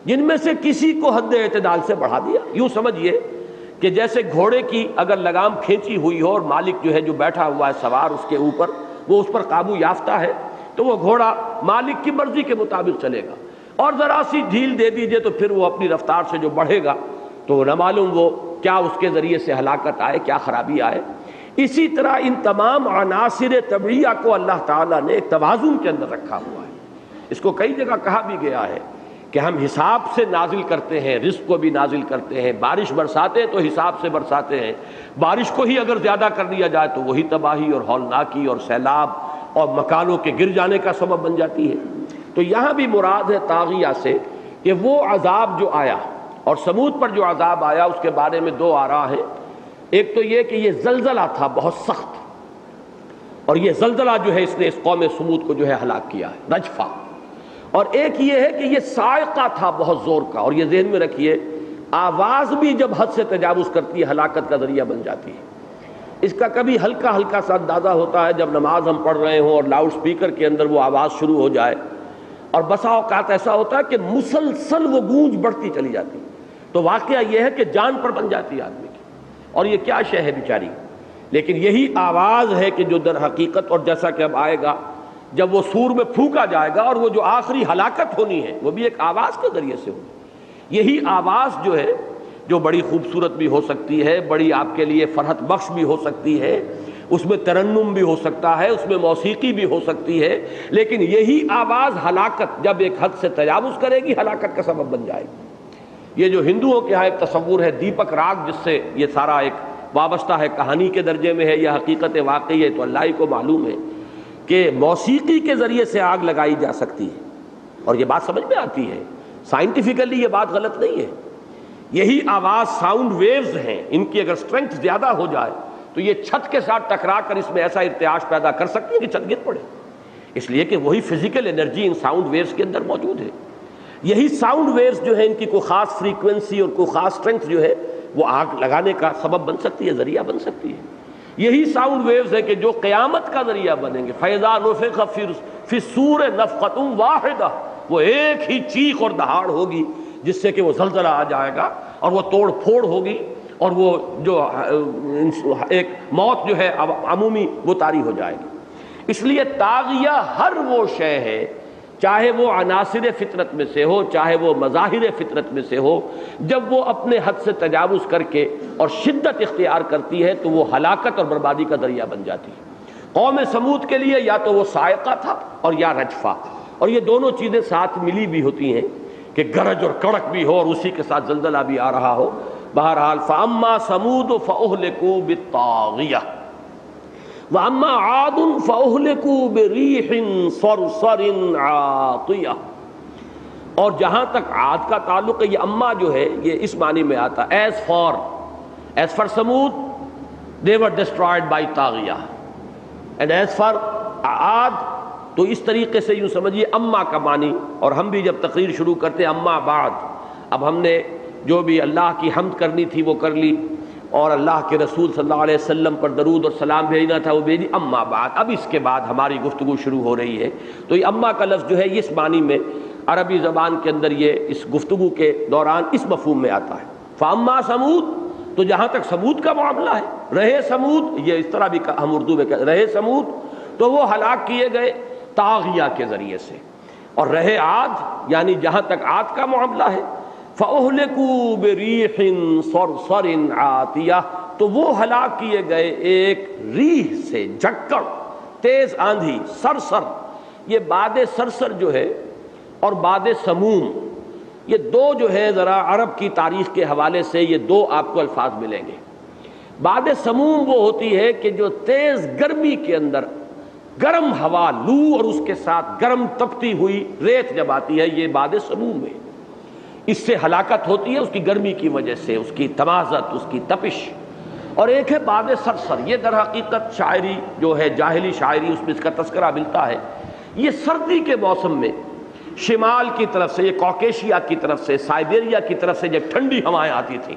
جن میں سے کسی کو حد اعتدال سے بڑھا دیا۔ یوں سمجھیے کہ جیسے گھوڑے کی اگر لگام کھینچی ہوئی ہو اور مالک جو ہے جو بیٹھا ہوا ہے سوار اس کے اوپر، وہ اس پر قابو یافتہ ہے تو وہ گھوڑا مالک کی مرضی کے مطابق چلے گا، اور ذرا سی ڈھیل دے دیجئے تو پھر وہ اپنی رفتار سے جو بڑھے گا تو نہ معلوم وہ کیا اس کے ذریعے سے ہلاکت آئے، کیا خرابی آئے۔ اسی طرح ان تمام عناصر طبعیہ کو اللہ تعالیٰ نے ایک توازن کے اندر رکھا ہوا ہے۔ اس کو کئی جگہ کہا بھی گیا ہے کہ ہم حساب سے نازل کرتے ہیں، رزق کو بھی نازل کرتے ہیں، بارش برساتے تو حساب سے برساتے ہیں، بارش کو ہی اگر زیادہ کر دیا جائے تو وہی تباہی اور ہولناکی اور سیلاب اور مکانوں کے گر جانے کا سبب بن جاتی ہے۔ تو یہاں بھی مراد ہے طاغیہ سے کہ وہ عذاب جو آیا اور سمود پر جو عذاب آیا اس کے بارے میں دو آراء ہیں۔ ایک تو یہ کہ یہ زلزلہ تھا بہت سخت، اور یہ زلزلہ جو ہے اس نے اس قوم سمود کو جو ہے ہلاک کیا ہے، رجفہ۔ اور ایک یہ ہے کہ یہ صاعقہ تھا بہت زور کا، اور یہ ذہن میں رکھیے آواز بھی جب حد سے تجاوز کرتی ہے ہلاکت کا ذریعہ بن جاتی ہے۔ اس کا کبھی ہلکا ہلکا سا اندازہ ہوتا ہے جب نماز ہم پڑھ رہے ہوں اور لاؤڈ سپیکر کے اندر وہ آواز شروع ہو جائے، اور بسا اوقات ایسا ہوتا ہے کہ مسلسل وہ گونج بڑھتی چلی جاتی ہے، تو واقعہ یہ ہے کہ جان پر بن جاتی ہے آدمی کی، اور یہ کیا شے ہے بیچاری۔ لیکن یہی آواز ہے کہ جو در حقیقت، اور جیسا کہ اب آئے گا جب وہ سور میں پھونکا جائے گا اور وہ جو آخری ہلاکت ہونی ہے وہ بھی ایک آواز کے ذریعے سے ہوگی۔ یہی آواز جو ہے جو بڑی خوبصورت بھی ہو سکتی ہے، بڑی آپ کے لیے فرحت بخش بھی ہو سکتی ہے، اس میں ترنم بھی ہو سکتا ہے، اس میں موسیقی بھی ہو سکتی ہے، لیکن یہی آواز ہلاکت جب ایک حد سے تجاوز کرے گی ہلاکت کا سبب بن جائے گی۔ یہ جو ہندوؤں کے ہاں ایک تصور ہے دیپک راگ، جس سے یہ سارا ایک وابستہ ہے، کہانی کے درجے میں ہے یا حقیقت واقعی ہے تو اللہ ہی کو معلوم ہے، کہ موسیقی کے ذریعے سے آگ لگائی جا سکتی ہے، اور یہ بات سمجھ میں آتی ہے، سائنٹیفیکلی یہ بات غلط نہیں ہے۔ یہی آواز ساؤنڈ ویوز ہیں، ان کی اگر اسٹرینتھ زیادہ ہو جائے تو یہ چھت کے ساتھ ٹکرا کر اس میں ایسا ارتعاش پیدا کر سکتی ہے کہ چھت گر پڑے، اس لیے کہ وہی فزیکل انرجی ان ساؤنڈ ویوز کے اندر موجود ہے۔ یہی ساؤنڈ ویوز جو ہے ان کی کوئی خاص فریکوینسی اور کوئی خاص اسٹرینتھ جو ہے وہ آگ لگانے کا سبب بن سکتی ہے، ذریعہ بن سکتی ہے۔ یہی ساؤنڈ ویوز ہے کہ جو قیامت کا ذریعہ بنیں گے۔ فَإِذَا نُفِخَ فِي الصُّورِ نَفْخَةٌ وَاحِدَةٌ، وہ ایک ہی چیخ اور دہاڑ ہوگی جس سے کہ وہ زلزلہ آ جائے گا اور وہ توڑ پھوڑ ہوگی، اور وہ جو ایک موت جو ہے عمومی وہ طاری ہو جائے گی۔ اس لیے طاغیہ ہر وہ شے ہے، چاہے وہ عناصر فطرت میں سے ہو، چاہے وہ مظاہر فطرت میں سے ہو، جب وہ اپنے حد سے تجاوز کر کے اور شدت اختیار کرتی ہے تو وہ ہلاکت اور بربادی کا ذریعہ بن جاتی ہے۔ قوم سمود کے لیے یا تو وہ صاعقہ تھا اور یا رجفہ، اور یہ دونوں چیزیں ساتھ ملی بھی ہوتی ہیں کہ گرج اور کڑک بھی ہو اور اسی کے ساتھ زلزلہ بھی آ رہا ہو۔ بہرحال فَأَمَّا ثَمُودُ فَأُهْلِكُوا بِالطَّاغِيَةِ وَأَمَّا عَادٌ فَأُهْلِكُوا بِرِيحٍ صَرْصَرٍ عَاطِيَةٍ، اور جہاں تک عاد کا تعلق ہے، یہ اما جو ہے یہ اس معنی میں آتا ہے as far Thamud they were destroyed by طاغیہ، and as for عاد تو اس طریقے سے یوں سمجھیے اما کا معنی۔ اور ہم بھی جب تقریر شروع کرتے ہیں اما بعد، اب ہم نے جو بھی اللہ کی حمد کرنی تھی وہ کر لی، اور اللہ کے رسول صلی اللہ علیہ وسلم پر درود اور سلام بھیجنا تھا وہ بھیجی، اما بعد اب اس کے بعد ہماری گفتگو شروع ہو رہی ہے۔ تو یہ اما کا لفظ جو ہے اس معنی میں عربی زبان کے اندر یہ اس گفتگو کے دوران اس مفہوم میں آتا ہے۔ فاما سمود، تو جہاں تک سمود کا معاملہ ہے، رہے سمود، یہ اس طرح بھی ہم اردو میں کہتے ہیں رہے سمود، تو وہ ہلاک کیے گئے طاغیہ کے ذریعے سے، اور رہے عاد یعنی جہاں تک عاد کا معاملہ ہے فَأُهْلِكُوا بِرِيحٍ صَرْصَرٍ عَاتِيَةٍ، تو وہ ہلاک کیے گئے ایک ریح سے، جھکڑ، تیز آندھی، سرسر۔ یہ باد سرسر جو ہے اور باد سموم، یہ دو جو ہے ذرا عرب کی تاریخ کے حوالے سے یہ دو آپ کو الفاظ ملیں گے۔ باد سموم وہ ہوتی ہے کہ جو تیز گرمی کے اندر گرم ہوا، لو، اور اس کے ساتھ گرم تپتی ہوئی ریت جب آتی ہے، یہ باد سموم ہے۔ اس سے ہلاکت ہوتی ہے اس کی گرمی کی وجہ سے، اس کی تمازت، اس کی تپش۔ اور ایک ہے باد سرسر، یہ در حقیقت شاعری جو ہے جاہلی شاعری، اس میں اس کا تذکرہ ملتا ہے۔ یہ سردی کے موسم میں شمال کی طرف سے، یہ کوکیشیا کی طرف سے، سائبیریا کی طرف سے جب ٹھنڈی ہوائیں آتی تھیں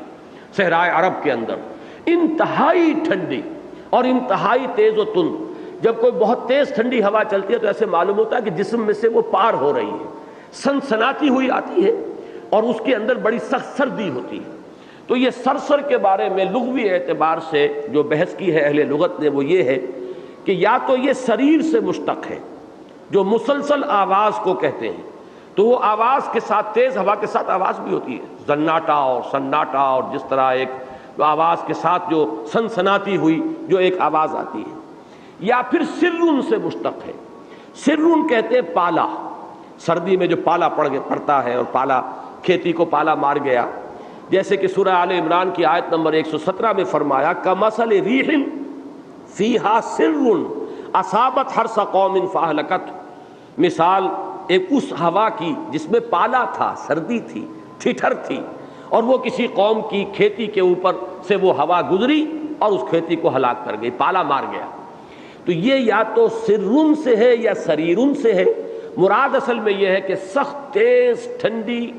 صحرائے عرب کے اندر، انتہائی ٹھنڈی اور انتہائی تیز و تند، جب کوئی بہت تیز ٹھنڈی ہوا چلتی ہے تو ایسے معلوم ہوتا ہے کہ جسم میں سے وہ پار ہو رہی ہے، سنسناتی ہوئی آتی ہے اور اس کے اندر بڑی سخت سردی ہوتی ہے۔ تو یہ سرسر کے بارے میں لغوی اعتبار سے جو بحث کی ہے اہل لغت نے وہ یہ ہے کہ یا تو یہ سریر سے مشتق ہے جو مسلسل آواز کو کہتے ہیں، تو وہ آواز کے ساتھ تیز ہوا کے ساتھ آواز بھی ہوتی ہے، زناٹا اور سناٹا، اور جس طرح ایک آواز کے ساتھ جو سنسناتی ہوئی جو ایک آواز آتی ہے۔ یا پھر سرن سے مشتق ہے، سرن کہتے ہیں پالا، سردی میں جو پالا پڑتا ہے اور پالا کھیتی کو پالا مار گیا، جیسے کہ سورہ آل عمران کی آیت نمبر 117 میں فرمایا کمثل ریح فیہا سر اصابت حرث قوم فاہلکت، مثال ایک اس ہوا کی جس میں پالا تھا، سردی تھی، ٹھٹھر تھی، اور وہ کسی قوم کی کھیتی کے اوپر سے وہ ہوا گزری اور اس کھیتی کو ہلاک کر گئی، پالا مار گیا۔ تو یہ یا تو سرن سے ہے یا سریرن سے ہے۔ مراد اصل میں یہ ہے کہ سخت تیز ٹھنڈی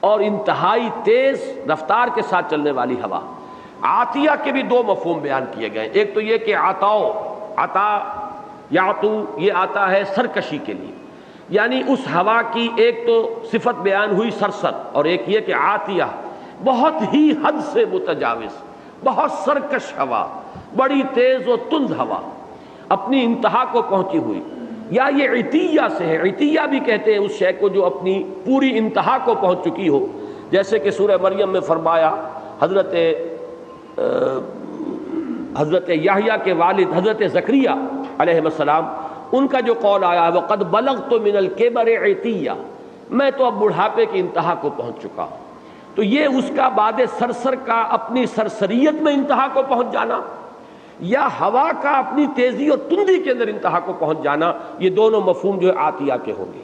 اور انتہائی تیز رفتار کے ساتھ چلنے والی ہوا۔ عاتیہ کے بھی دو مفہوم بیان کیے گئے، ایک تو یہ کہ عطاؤ، عطا یعطو، یہ آتا ہے سرکشی کے لیے، یعنی اس ہوا کی ایک تو صفت بیان ہوئی سرسر، اور ایک یہ کہ عاتیہ بہت ہی حد سے متجاوز، بہت سرکش ہوا، بڑی تیز و تند ہوا، اپنی انتہا کو پہنچی ہوئی۔ یا یہ عتیہ سے ہے، عتیہ بھی کہتے ہیں اس شے کو جو اپنی پوری انتہا کو پہنچ چکی ہو، جیسے کہ سورہ مریم میں فرمایا حضرت یحییٰ کے والد حضرت زکریا علیہ السلام، ان کا جو قول آیا وَقَدْ بَلَغْتُ مِنَ الْكِبَرِ عِتِيًّا، میں تو اب بڑھاپے کی انتہا کو پہنچ چکا ہوں۔ تو یہ اس کا باد سرسر کا اپنی سرسریت میں انتہا کو پہنچ جانا، یا ہوا کا اپنی تیزی اور تندی کے اندر انتہا کو پہنچ جانا، یہ دونوں مفہوم جو ہے عاتیہ کے ہوں گے۔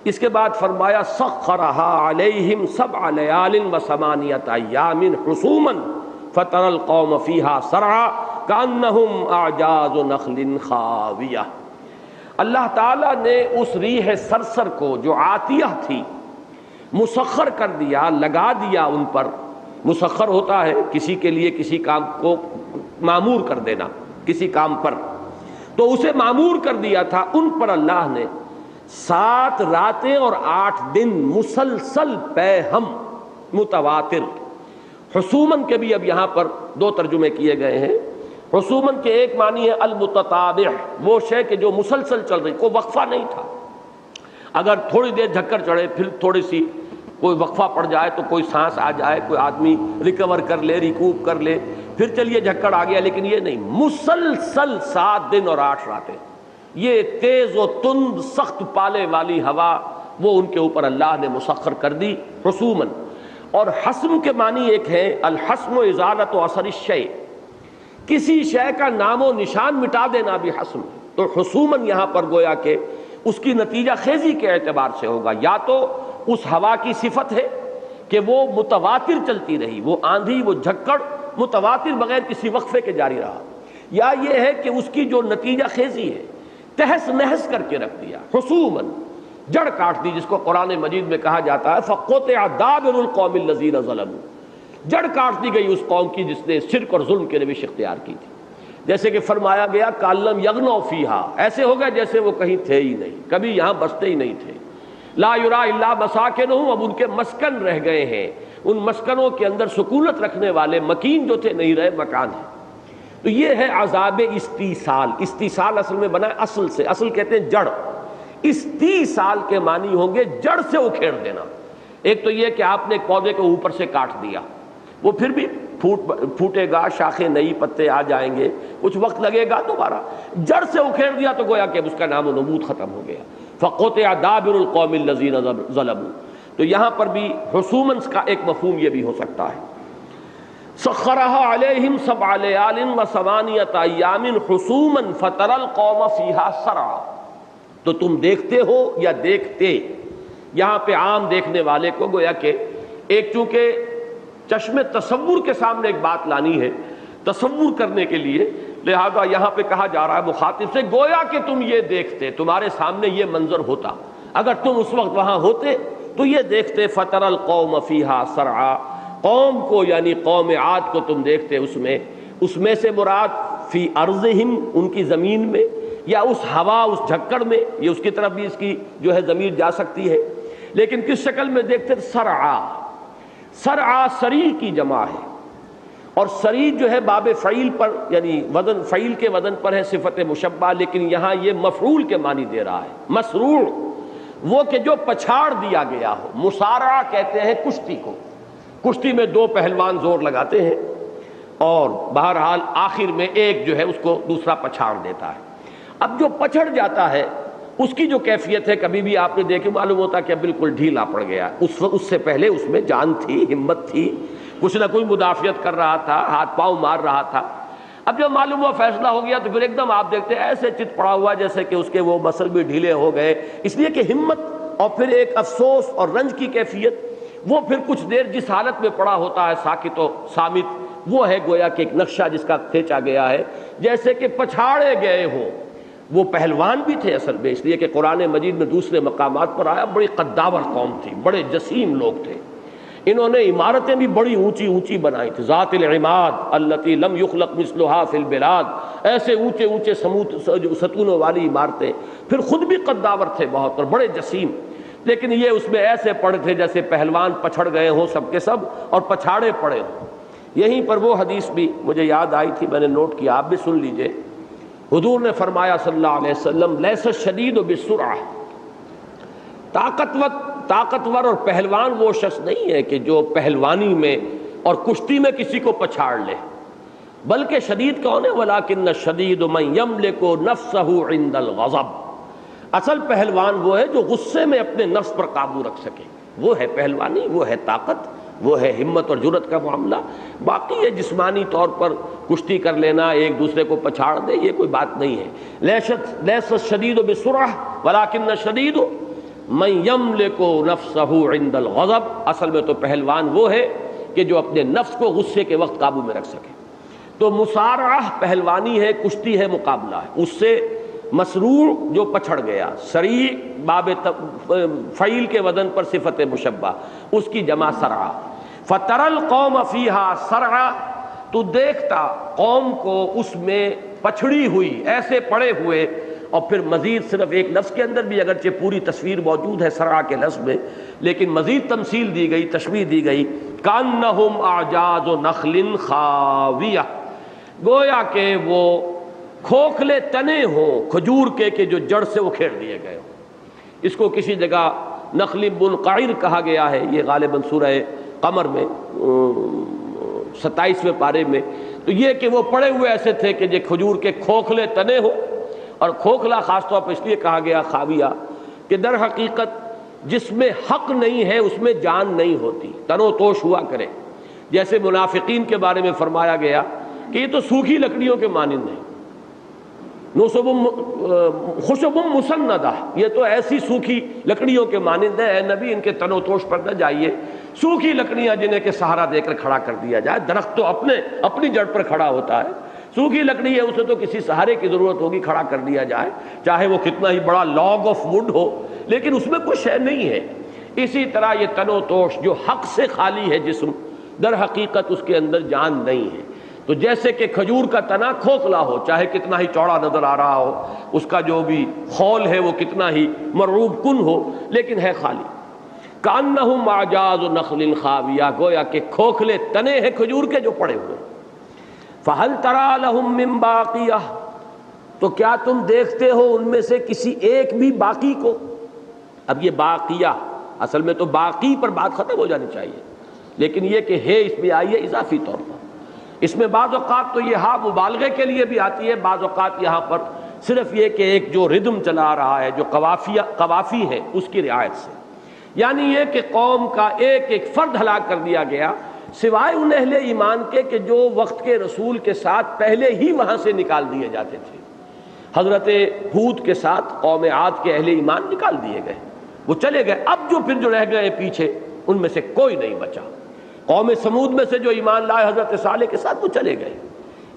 اس کے بعد فرمایا سخرها علیہم 7 لیال و8 ایام حسوما فتری القوم فیہا سرعا کانہم اعجاز نخل خاویہ۔ اللہ تعالیٰ نے اس ریح سرسر کو جو عاتیہ تھی مسخر کر دیا، لگا دیا ان پر۔ مسخر ہوتا ہے کسی کے لیے کسی کام کو معمور کر دینا، کسی کام پر، تو اسے معمور کر دیا تھا ان پر اللہ نے 7 راتیں اور 8 دن مسلسل پے ہم متواتر۔ حسومن کے بھی اب یہاں پر 2 ترجمے کیے گئے ہیں، حسومن کے ایک معنی ہے المتتابع، وہ شے کہ جو مسلسل چل رہی، کوئی وقفہ نہیں تھا۔ اگر تھوڑی دیر جھکڑ چڑھے، پھر تھوڑی سی کوئی وقفہ پڑ جائے تو کوئی سانس آ جائے، کوئی آدمی ریکور کر لے، ریکوپ کر لے، پھر چلیے جھکڑ آ گیا، لیکن یہ نہیں، مسلسل 7 دن اور 8 راتیں یہ تیز و تند سخت پالے والی ہوا وہ ان کے اوپر اللہ نے مسخر کر دی حسومن۔ اور حسم کے معنی ایک ہے الحسم ازالت و اثر الشیء، کسی شے کا نام و نشان مٹا دینا بھی حسم ہے۔ تو حسومن یہاں پر گویا کہ اس کی نتیجہ خیزی کے اعتبار سے ہوگا، یا تو اس ہوا کی صفت ہے کہ وہ متواتر چلتی رہی، وہ آندھی وہ جھکڑ متواتر بغیر کسی وقفے کے جاری رہا، یا یہ ہے کہ اس کی جو نتیجہ خیزی ہے تہس نہس کر کے رکھ دیا، حسومن جڑ کاٹ دی، جس کو قرآن مجید میں کہا جاتا ہے فَقُطِعَ دَابِرُ الْقَوْمِ الَّذِينَ ظَلَمُوا، جڑ کاٹ دی گئی اس قوم کی جس نے شرک اور ظلم کی روش اختیار کی تھی۔ جیسے کہ فرمایا گیا کَأَلَّمْ يَغْنَوْا فِيهَا، ایسے ہو گیا جیسے وہ کہیں تھے ہی نہیں، کبھی یہاں بستے ہی نہیں تھے۔ لا یرا الا مساکنہم، اب ان کے مسکن رہ گئے ہیں، ان مسکنوں کے اندر سکونت رکھنے والے مکین جو تھے نہیں رہے، مکان ہے۔ تو یہ ہے عذاب استیصال۔ استیصال اصل میں بنا ہے اصل سے، اصل کہتے ہیں جڑ، استیصال کے معنی ہوں گے جڑ سے اکھیڑ دینا۔ ایک تو یہ کہ آپ نے ایک پودے کو اوپر سے کاٹ دیا، وہ پھر بھی پھوٹے گا، شاخیں نئی، پتے آ جائیں گے، کچھ وقت لگے گا دوبارہ، جڑ سے اکھیڑ دیا تو گویا کہ اس کا نام و نمود ختم ہو گیا۔ فَقُطِعَ دَابِرُ الْقَوْمِ الَّذِينَ ظَلَمُوا، تو یہاں پر بھی حسومن کا ایک مفہوم یہ بھی ہو سکتا ہے۔ سَخَّرَهَا عَلَيْهِمْ 7 لَيَالٍ و8 أَيَّامٍ حُسُومًا فَتَرَى الْقَوْمَ فِيهَا صَرْعًا، تو تم دیکھتے ہو یا دیکھتے، یہاں پہ عام دیکھنے والے کو گویا کہ ایک چونکہ چشم تصور کے سامنے ایک بات لانی ہے، تصور کرنے کے لیے، لہذا یہاں پہ کہا جا رہا ہے مخاطب سے گویا کہ تم یہ دیکھتے، تمہارے سامنے یہ منظر ہوتا، اگر تم اس وقت وہاں ہوتے تو یہ دیکھتے۔ فَتَرَى الْقَوْمَ فِيهَا صَرْعًا، قوم کو یعنی قوم عاد کو تم دیکھتے اس میں سے مراد فی ارضہم، ان کی زمین میں، یا اس ہوا اس جھکڑ میں، یہ اس کی طرف بھی اس کی جو ہے ضمیر جا سکتی ہے، لیکن کس شکل میں دیکھتے؟ صرعا، صرعا سریع کی جمع ہے، اور سریع جو ہے باب فعیل پر یعنی وزن فعیل کے وزن پر ہے، صفت مشبہ، لیکن یہاں یہ مفعول کے معنی دے رہا ہے، مسروع، وہ کہ جو پچھاڑ دیا گیا ہو۔ مصارعہ کہتے ہیں کشتی کو، کشتی میں 2 پہلوان زور لگاتے ہیں اور بہرحال آخر میں ایک جو ہے اس کو دوسرا پچھاڑ دیتا ہے۔ اب جو پچھڑ جاتا ہے اس کی جو کیفیت ہے، کبھی بھی آپ نے دیکھی معلوم ہوتا کہ بالکل ڈھیلا پڑ گیا، اس سے پہلے اس میں جان تھی، ہمت تھی، کچھ نہ کوئی مدافعت کر رہا تھا، ہاتھ پاؤں مار رہا تھا۔ اب جب معلوم ہوا فیصلہ ہو گیا تو پھر ایک دم آپ دیکھتے ہیں ایسے چت پڑا ہوا جیسے کہ اس کے وہ مسل بھی ڈھیلے ہو گئے، اس لیے کہ ہمت اور پھر ایک افسوس اور رنج کی کیفیت، وہ پھر کچھ دیر جس حالت میں پڑا ہوتا ہے ساکت و صامت، وہ ہے گویا کہ ایک نقشہ جس کا کھینچا گیا ہے، جیسے کہ پچھاڑے گئے ہوں۔ وہ پہلوان بھی تھے اصل میں، اس لیے کہ قرآن مجید میں دوسرے مقامات پر آیا بڑی قداور قوم تھی، بڑے جسیم لوگ تھے، انہوں نے عمارتیں بھی بڑی اونچی اونچی بنائی تھی، ذات العماد التي لم يخلق مثلها في البلاد، ایسے اونچے اونچے ستونوں والی عمارتیں، پھر خود بھی قداور تھے بہت اور بڑے جسیم، لیکن یہ اس میں ایسے پڑے تھے جیسے پہلوان پچھڑ گئے ہوں سب کے سب اور پچھاڑے پڑے ہوں۔ یہیں پر وہ حدیث بھی مجھے یاد آئی تھی، میں نے نوٹ کیا، آپ بھی سن لیجئے۔ حضور نے فرمایا صلی اللہ علیہ وسلم لیس الشدید بالسرعہ، طاقتور اور پہلوان وہ شخص نہیں ہے کہ جو پہلوانی میں اور کشتی میں کسی کو پچھاڑ لے، بلکہ شدید کون ہے؟ ولیکن الشدید من یملک نفسہ عند الغضب، اصل پہلوان وہ ہے جو غصے میں اپنے نفس پر قابو رکھ سکے، وہ ہے پہلوانی، وہ ہے طاقت، وہ ہے ہمت اور جرأت کا معاملہ۔ باقی یہ جسمانی طور پر کشتی کر لینا، ایک دوسرے کو پچھاڑ دے، یہ کوئی بات نہیں ہے۔ لیس الشدید بالسرعہ ولکن الشدید من یملک نفسہ عند الغضب، اصل میں تو پہلوان وہ ہے کہ جو اپنے نفس کو غصے کے وقت قابو میں رکھ سکے۔ تو مصارعہ پہلوانی ہے، کشتی ہے، مقابلہ ہے، اس سے مسروع جو پچھڑ گیا، سریع باب فعیل کے وزن پر صفت مشبہ، اس کی جمع سرعا۔ فَتَرَى الْقَوْمَ فِيهَا سَرْعًا، تو دیکھتا قوم کو اس میں پچھڑی ہوئی، ایسے پڑے ہوئے، اور پھر مزید صرف ایک لفظ کے اندر بھی اگرچہ پوری تصویر موجود ہے سرعا کے لفظ میں، لیکن مزید تمثیل دی گئی، تشبیہ دی گئی، کَأَنَّهُمْ أَعْجَازُ نَخْلٍ خَاوِيَةٍ، گویا کہ وہ کھوکھلے تنے ہوں کھجور کے کہ جو جڑ سے اکھیڑ دیے گئے ہوں۔ اس کو کسی جگہ نخل منقعر کہا گیا ہے، یہ غالباً سورہ قمر میں 27ویں پارے میں۔ تو یہ کہ وہ پڑے ہوئے ایسے تھے کہ جو کھجور کے کھوکھلے تنے ہو، اور کھوکھلا خاص طور پر اس لیے کہا گیا خاویہ کہ در حقیقت جس میں حق نہیں ہے اس میں جان نہیں ہوتی، تن و توش ہوا کرے۔ جیسے منافقین کے بارے میں فرمایا گیا کہ یہ تو سوکھی لکڑیوں کے مانند ہیں، خشب مسندہ، یہ تو ایسی سوکھی لکڑیوں کے مانند ہیں، اے نبی ان کے تن و توش پر نہ جائیے۔ سوکھی لکڑیاں جنہیں کہ سہارا دے کر کھڑا کر دیا جائے، درخت تو اپنی جڑ پر کھڑا ہوتا ہے، سوکھی لکڑی ہے اسے تو کسی سہارے کی ضرورت ہوگی، کھڑا کر دیا جائے، چاہے وہ کتنا ہی بڑا لاگ آف وڈ ہو، لیکن اس میں کچھ شے نہیں ہے۔ اسی طرح یہ تن و توش جو حق سے خالی ہے جسم، در حقیقت اس کے اندر جان نہیں ہے۔ تو جیسے کہ کھجور کا تنا کھوکھلا ہو، چاہے کتنا ہی چوڑا نظر آ رہا ہو، اس کا جو بھی خول ہے وہ کتنا ہی مرعوب کن ہو، لیکن ہے خالی۔ کأنہم اعجاز نخل خاویہ، گویا کہ کھوکھلے تنے ہیں کھجور کے جو پڑے ہوئے۔ فہل تری لہم من باقیہ، تو کیا تم دیکھتے ہو ان میں سے کسی ایک بھی باقی کو؟ اب یہ باقیہ اصل میں تو باقی پر بات ختم ہو جانی چاہیے، لیکن یہ کہ ہے اس میں آئی ہے اضافی طور پر۔ اس میں بعض اوقات تو یہ ہاں مبالغے کے لیے بھی آتی ہے، بعض اوقات یہاں پر صرف یہ کہ ایک جو ردم چلا رہا ہے، جو قوافی ہے، اس کی رعایت سے، یعنی یہ کہ قوم کا ایک ایک فرد ہلاک کر دیا گیا، سوائے ان اہل ایمان کے کہ جو وقت کے رسول کے ساتھ پہلے ہی وہاں سے نکال دیے جاتے تھے۔ حضرت ہود کے ساتھ قوم عاد کے اہل ایمان نکال دیے گئے، وہ چلے گئے۔ اب جو پھر جو رہ گئے پیچھے، ان میں سے کوئی نہیں بچا۔ قوم سمود میں سے جو ایمان لائے حضرت صالح کے ساتھ، وہ چلے گئے۔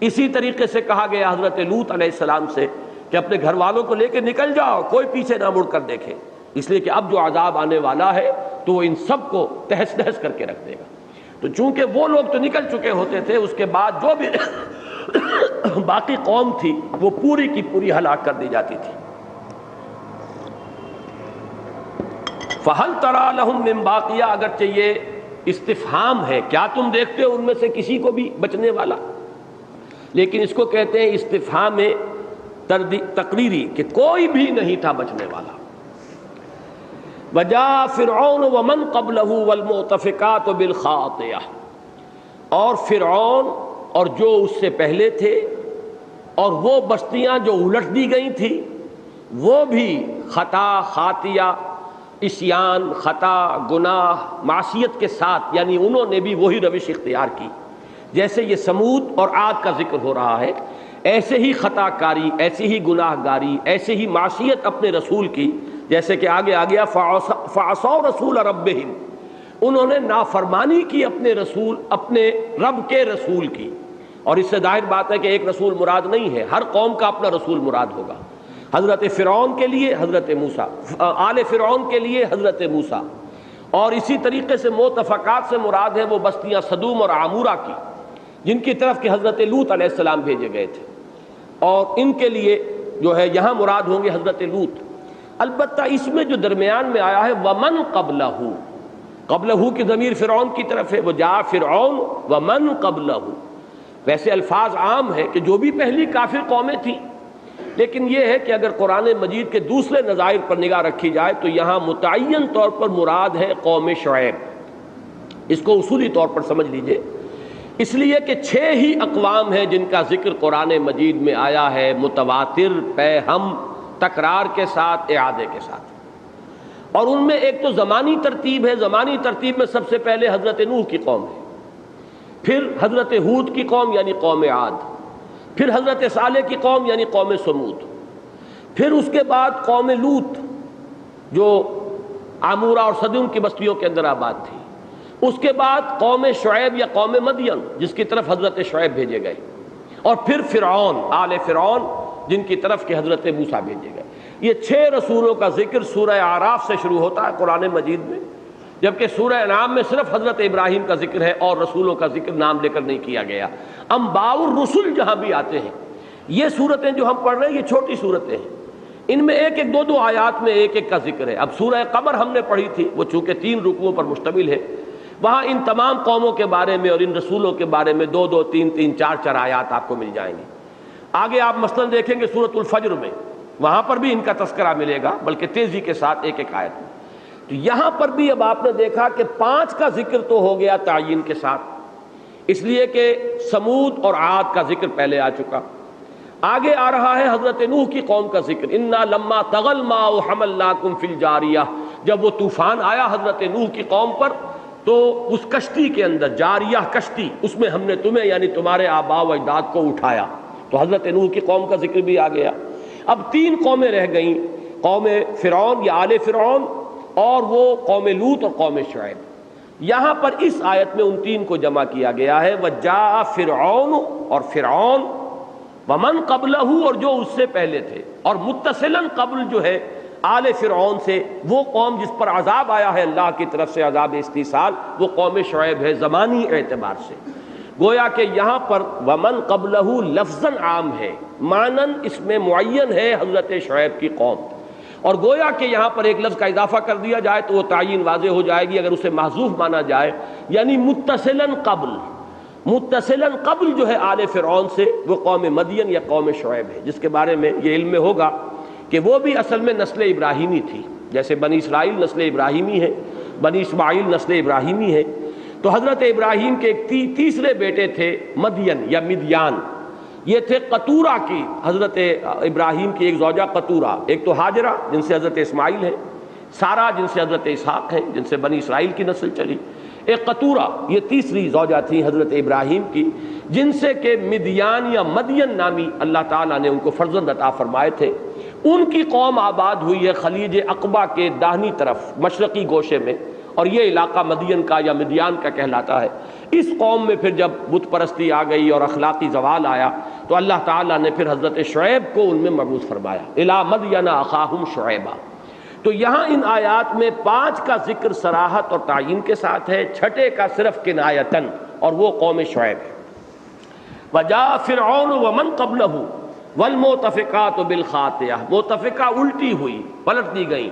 اسی طریقے سے کہا گیا حضرت لوط علیہ السلام سے کہ اپنے گھر والوں کو لے کے نکل جاؤ، کوئی پیچھے نہ مڑ کر دیکھے، اس لیے کہ اب جو عذاب آنے والا ہے تو وہ ان سب کو تہس نہس کر کے رکھ دے گا۔ تو چونکہ وہ لوگ تو نکل چکے ہوتے تھے، اس کے بعد جو بھی باقی قوم تھی وہ پوری کی پوری ہلاک کر دی جاتی تھی۔ فَهَلْ تَرَىٰ لَهُم مِّن بَاقِيَةٍ، اگرچہ یہ استفہام ہے، کیا تم دیکھتے ہو ان میں سے کسی کو بھی بچنے والا، لیکن اس کو کہتے ہیں استفہام تقریری کہ کوئی بھی نہیں تھا بچنے والا۔ وَجَاءَ فِرْعَوْنُ وَمَنْ قَبْلَهُ وَالْمُؤْتَفِكَاتُ بِالْخَاطِئَةِ، اور فرعون اور جو اس سے پہلے تھے اور وہ بستیاں جو الٹ دی گئی تھی، وہ بھی خطا، خاطیہ، عصیان، خطا، گناہ، معصیت کے ساتھ، یعنی انہوں نے بھی وہی روش اختیار کی۔ جیسے یہ سمود اور عاد کا ذکر ہو رہا ہے، ایسے ہی خطا کاری، ایسی ہی گناہ گاری، ایسے ہی معصیت اپنے رسول کی، جیسے کہ آگے آ گیا فَعَصَوْا رَسُولَ رَبِّهِمْ، انہوں نے نافرمانی کی اپنے رسول، اپنے رب کے رسول کی۔ اور اس سے ظاہر بات ہے کہ ایک رسول مراد نہیں ہے، ہر قوم کا اپنا رسول مراد ہوگا۔ حضرت فرعون کے لیے حضرت موسیٰ، آل فرعون کے لیے حضرت موسیٰ، اور اسی طریقے سے مؤتفقات سے مراد ہے وہ بستیاں صدوم اور عامورہ کی، جن کی طرف کہ حضرت لوط علیہ السلام بھیجے گئے تھے، اور ان کے لیے جو ہے یہاں مراد ہوں گے حضرت لوط۔ البتہ اس میں جو درمیان میں آیا ہے ومن قبلہ، قبلہ کی ضمیر فرعون کی طرف ہے، وہ جا فرعون ومن قبلہ، ویسے الفاظ عام ہے کہ جو بھی پہلی کافر قومیں تھیں، لیکن یہ ہے کہ اگر قرآن مجید کے دوسرے نظائر پر نگاہ رکھی جائے تو یہاں متعین طور پر مراد ہے قوم شعیب، اس کو اصولی طور پر سمجھ لیجئے، اس لیے کہ 6 ہی اقوام ہیں جن کا ذکر قرآن مجید میں آیا ہے متواتر، پے ہم، تکرار کے ساتھ، اعادے کے ساتھ، اور ان میں ایک تو زمانی ترتیب ہے۔ زمانی ترتیب میں سب سے پہلے حضرت نوح کی قوم ہے، پھر حضرت ہود کی قوم یعنی قوم عاد، پھر حضرت صالح کی قوم یعنی قوم سمود، پھر اس کے بعد قوم لوط جو عامورہ اور صدوم کی بستیوں کے اندر آباد تھی، اس کے بعد قوم شعیب یا قوم مدین جس کی طرف حضرت شعیب بھیجے گئے، اور پھر فرعون، آل فرعون جن کی طرف کہ حضرت موسیٰ بھیجے گئے۔ یہ 6 رسولوں کا ذکر سورہ اعراف سے شروع ہوتا ہے قرآن مجید میں، جبکہ سورہ انعام میں صرف حضرت ابراہیم کا ذکر ہے اور رسولوں کا ذکر نام لے کر نہیں کیا گیا۔ انباء الرسل جہاں بھی آتے ہیں، یہ صورتیں جو ہم پڑھ رہے ہیں یہ چھوٹی صورتیں ہیں، ان میں ایک ایک 2 آیات میں ایک ایک کا ذکر ہے۔ اب سورہ قمر ہم نے پڑھی تھی، وہ چونکہ 3 رکوعوں پر مشتمل ہے، وہاں ان تمام قوموں کے بارے میں اور ان رسولوں کے بارے میں 2 3 4 آیات آپ کو مل جائیں گی۔ آگے آپ مثلاً دیکھیں گے سورۃ الفجر میں، وہاں پر بھی ان کا تذکرہ ملے گا، بلکہ تیزی کے ساتھ ایک ایک آیت میں۔ تو یہاں پر بھی اب آپ نے دیکھا کہ 5 کا ذکر تو ہو گیا تعین کے ساتھ، اس لیے کہ سمود اور عاد کا ذکر پہلے آ چکا۔ آگے آ رہا ہے حضرت نوح کی قوم کا ذکر، انا لما طغى الماء حملناكم في الجاریہ، جب وہ طوفان آیا حضرت نوح کی قوم پر تو اس کشتی کے اندر، جاریہ کشتی، اس میں ہم نے تمہیں یعنی تمہارے آباء و اجداد کو اٹھایا۔ تو حضرت نوح کی قوم کا ذکر بھی آ گیا۔ اب 3 قومیں رہ گئیں، قوم فرعون یا آل فرعون، اور وہ قوم لوط اور قوم شعیب۔ یہاں پر اس آیت میں ان 3 کو جمع کیا گیا ہے، وجاء فرعون، اور فرعون، ومن قبلہ، اور جو اس سے پہلے تھے، اور متصلاً قبل جو ہے آل فرعون سے وہ قوم جس پر عذاب آیا ہے اللہ کی طرف سے، عذاب استیصال، وہ قوم شعیب ہے زمانی اعتبار سے۔ گویا کہ یہاں پر ومن قبلہ لفظاً عام ہے، معناً اس میں معین ہے حضرت شعیب کی قوم، اور گویا کہ یہاں پر ایک لفظ کا اضافہ کر دیا جائے تو وہ تعین واضح ہو جائے گی اگر اسے محذوف مانا جائے، یعنی متصلاً قبل، متصلاً قبل جو ہے آل فرعون سے وہ قوم مدین یا قوم شعیب ہے، جس کے بارے میں یہ علم میں ہوگا کہ وہ بھی اصل میں نسل ابراہیمی تھی، جیسے بنی اسرائیل نسل ابراہیمی ہے، بنی اسماعیل نسل ابراہیمی ہے۔ تو حضرت ابراہیم کے ایک تیسرے بیٹے تھے مدین یا مدیان، یہ تھے قطورہ کی، حضرت ابراہیم کی ایک زوجہ قطورہ، ایک تو ہاجرہ جن سے حضرت اسماعیل ہے، سارہ جن سے حضرت اسحاق ہیں، جن سے بنی اسرائیل کی نسل چلی، ایک قطورہ، یہ تیسری زوجہ تھی حضرت ابراہیم کی، جن سے کہ مدیان یا مدین نامی اللہ تعالیٰ نے ان کو فرزند عطا فرمائے تھے۔ ان کی قوم آباد ہوئی ہے خلیج عقبہ کے داہنی طرف مشرقی گوشے میں، اور یہ علاقہ مدین کا یا مدیان کا کہلاتا ہے۔ اس قوم میں پھر جب بت پرستی آ گئی اور اخلاقی زوال آیا تو اللہ تعالیٰ نے پھر حضرت شعیب کو ان میں مبعوث فرمایا، الی مدین اخاہم شعیبا۔ تو یہاں ان آیات میں 5 کا ذکر صراحت اور تعین کے ساتھ ہے، 6 کا صرف کنایتن، اور وہ قوم شعیب ہے۔ وجاء فرعون ومن قبلہ والمؤتفقات بالخاطئہ، مؤتفقہ الٹی ہوئی، پلٹ دی گئیں،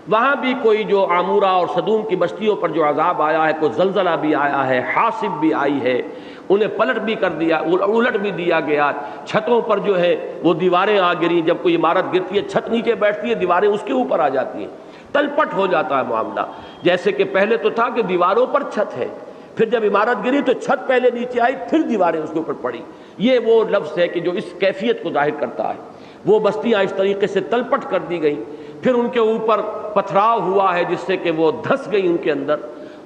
وہاں بھی کوئی جو عامورہ اور صدوم کی بستیوں پر جو عذاب آیا ہے، کوئی زلزلہ بھی آیا ہے، حاصب بھی آئی ہے، انہیں پلٹ بھی کر دیا، الٹ بھی دیا گیا، چھتوں پر جو ہے وہ دیواریں آ گریں، جب کوئی عمارت گرتی ہے چھت نیچے بیٹھتی ہے، دیواریں اس کے اوپر آ جاتی ہیں، تلپٹ ہو جاتا ہے معاملہ۔ جیسے کہ پہلے تو تھا کہ دیواروں پر چھت ہے، پھر جب عمارت گری تو چھت پہلے نیچے آئی، پھر دیواریں اس کے اوپر پڑی۔ یہ وہ لفظ ہے کہ جو اس کیفیت کو ظاہر کرتا ہے۔ وہ بستیاں اس طریقے سے تلپٹ کر دی گئیں، پھر ان کے اوپر پتھراؤ ہوا ہے جس سے کہ وہ دھس گئی ان کے اندر،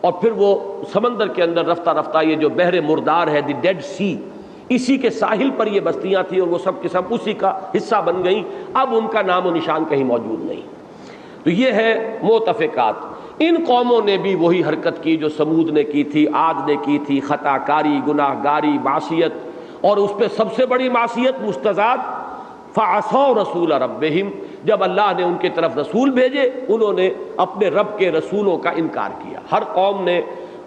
اور پھر وہ سمندر کے اندر رفتہ رفتہ یہ جو بحر مردار ہے، دی ڈیڈ سی، اسی کے ساحل پر یہ بستیاں تھیں، اور وہ سب کے سب اسی کا حصہ بن گئیں، اب ان کا نام و نشان کہیں موجود نہیں۔ تو یہ ہے مؤتفقات۔ ان قوموں نے بھی وہی حرکت کی جو سمود نے کی تھی، عاد نے کی تھی، خطا کاری، گناہ گاری، معصیت، اور اس پہ سب سے بڑی معصیت مستضاد فعصوا رسول ربہم، جب اللہ نے ان کی طرف رسول بھیجے انہوں نے اپنے رب کے رسولوں کا انکار کیا۔ ہر قوم نے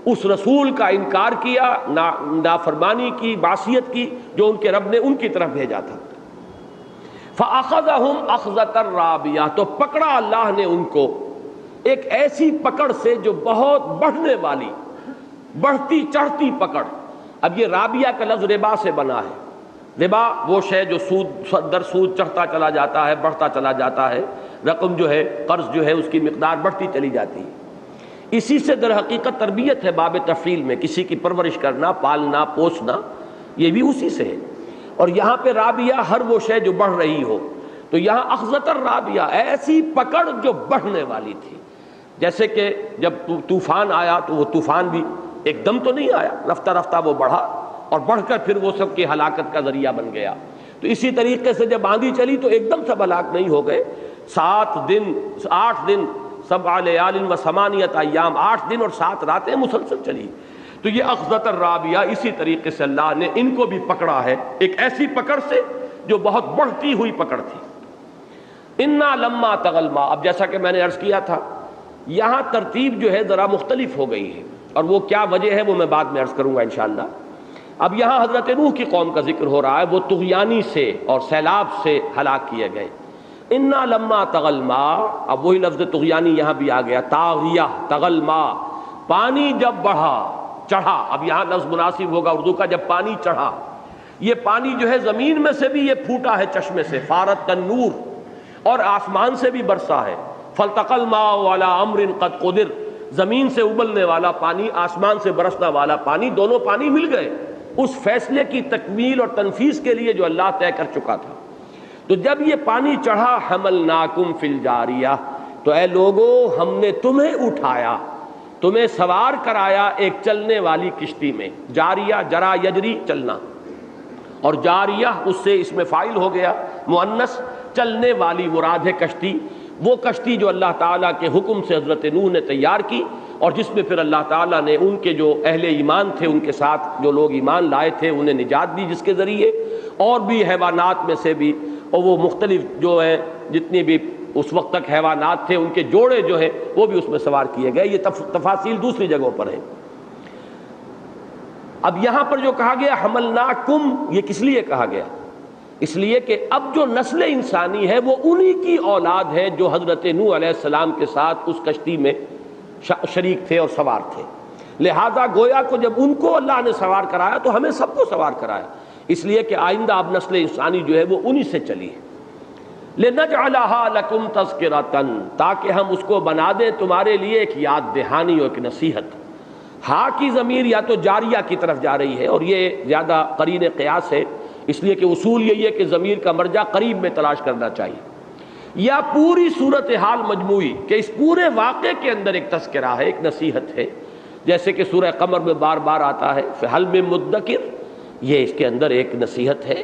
اس رسول کا انکار کیا، نافرمانی کی، معصیت کی جو ان کے رب نے ان کی طرف بھیجا تھا۔ فَأَخَذَهُمْ أَخْذَةً رَابِيَةً، تو پکڑا اللہ نے ان کو ایک ایسی پکڑ سے جو بہت بڑھنے والی، بڑھتی چڑھتی پکڑ۔ اب یہ رابیہ کا لفظ ربا سے بنا ہے۔ ربا وہ شے جو سود در سود چڑھتا چلا جاتا ہے، بڑھتا چلا جاتا ہے، رقم جو ہے، قرض جو ہے، اس کی مقدار بڑھتی چلی جاتی ہے۔ اسی سے در حقیقت تربیت ہے باب تفعیل میں، کسی کی پرورش کرنا، پالنا، پوسنا، یہ بھی اسی سے ہے۔ اور یہاں پہ رابیہ ہر وہ شے جو بڑھ رہی ہو، تو یہاں اخذۃ الرابیہ ایسی پکڑ جو بڑھنے والی تھی۔ جیسے کہ جب طوفان آیا تو وہ طوفان بھی ایک دم تو نہیں آیا، رفتہ رفتہ وہ بڑھا، اور بڑھ کر پھر وہ سب کی ہلاکت کا ذریعہ بن گیا۔ تو اسی طریقے سے جب آندھی چلی تو ایک دم سب ہلاک نہیں ہو گئے، 7 دن 8 دن 7 لیال و 8 ایام، 8 دن اور 7 راتیں مسلسل چلی۔ تو یہ اخذۃ الرابیہ، اسی طریقے سے اللہ نے ان کو بھی پکڑا ہے، ایک ایسی پکڑ سے جو بہت بڑھتی ہوئی پکڑ تھی۔ انا لما طغى الماء، اب جیسا کہ میں نے عرض کیا تھا یہاں ترتیب جو ہے ذرا مختلف ہو گئی ہے، اور وہ کیا وجہ ہے وہ میں بعد میں عرض کروں گا انشاءاللہ۔ اب یہاں حضرت نوح کی قوم کا ذکر ہو رہا ہے، وہ طغیانی سے اور سیلاب سے ہلاک کیے گئے۔ انا لما طغى الماء، اب وہی لفظ طغیانی یہاں بھی آ گیا، طاغیہ، طغى الماء، پانی جب بڑھا چڑھا، اب یہاں لفظ مناسب ہوگا اردو کا، جب پانی چڑھا، یہ پانی جو ہے زمین میں سے بھی یہ پھوٹا ہے چشمے سے، فارت النور، اور آسمان سے بھی برسا ہے، فالتقى الماء على امر قد قدر، زمین سے ابلنے والا پانی، آسمان سے برسنا والا پانی، دونوں پانی مل گئے اس فیصلے کی تکمیل اور تنفیذ کے لیے جو اللہ طے کر چکا تھا۔ تو جب یہ پانی چڑھا، حملناکم فی الجاریہ، تو اے لوگو ہم نے تمہیں اٹھایا، تمہیں سوار کرایا ایک چلنے والی کشتی میں۔ جاریہ جرا یجری چلنا، اور جاریہ اس سے اس میں فاعل ہو گیا مؤنث، چلنے والی مراد ہے کشتی، وہ کشتی جو اللہ تعالیٰ کے حکم سے حضرت نوح نے تیار کی، اور جس میں پھر اللہ تعالیٰ نے ان کے جو اہل ایمان تھے، ان کے ساتھ جو لوگ ایمان لائے تھے، انہیں نجات دی، جس کے ذریعے اور بھی حیوانات میں سے بھی، اور وہ مختلف جو ہیں جتنی بھی اس وقت تک حیوانات تھے ان کے جوڑے جو ہیں وہ بھی اس میں سوار کیے گئے۔ یہ تفاصیل دوسری جگہوں پر ہیں۔ اب یہاں پر جو کہا گیا حملناکم، یہ کس لیے کہا گیا؟ اس لیے کہ اب جو نسل انسانی ہے وہ انہی کی اولاد ہے جو حضرت نوح علیہ السلام کے ساتھ اس کشتی میں شریک تھے اور سوار تھے، لہذا گویا کو جب ان کو اللہ نے سوار کرایا تو ہمیں سب کو سوار کرایا، اس لیے کہ آئندہ اب نسل انسانی جو ہے وہ انہی سے چلی ہے۔ لِنَجْعَلَهَا لَكُمْ تَذْكِرَةً، تاکہ ہم اس کو بنا دیں تمہارے لیے ایک یاد دہانی اور ایک نصیحت۔ ہاں کی ضمیر یا تو جاریہ کی طرف جا رہی ہے، اور یہ زیادہ قرین قیاس ہے، اس لیے کہ اصول یہی ہے کہ ضمیر کا مرجع قریب میں تلاش کرنا چاہیے، یا پوری صورتحال مجموعی کہ اس پورے واقعے کے اندر ایک تذکرہ ہے، ایک نصیحت ہے، جیسے کہ سورہ قمر میں بار بار آتا ہے فَهَلْ مِن مُدَّكِرٍ، یہ اس کے اندر ایک نصیحت ہے،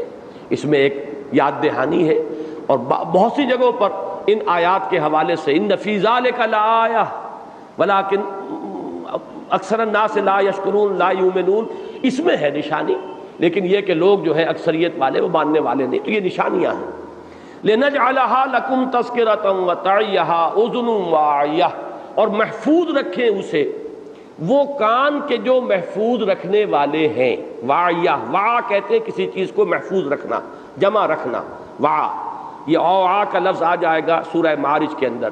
اس میں ایک یاد دہانی ہے۔ اور بہت سی جگہوں پر ان آیات کے حوالے سے ان فی ذالک لآیہ ولکن اکثر الناس لا یشکرون لا یؤمنون، اس میں ہے نشانی، لیکن یہ کہ لوگ جو ہے اکثریت والے وہ ماننے والے نہیں، تو یہ نشانیاں ہیں۔ لِنَجْعَلَهَا لَكُمْ تَذْكِرَةً وَتَعِيَهَا أُذُنٌ وَاعِيَةٌ، اور محفوظ رکھیں اسے وہ کان کے جو محفوظ رکھنے والے ہیں۔ واعیہ، وعا کہتے ہیں کسی چیز کو محفوظ رکھنا، جمع رکھنا، وعا، یہ اوعا کا لفظ آ جائے گا سورہ معارج کے اندر،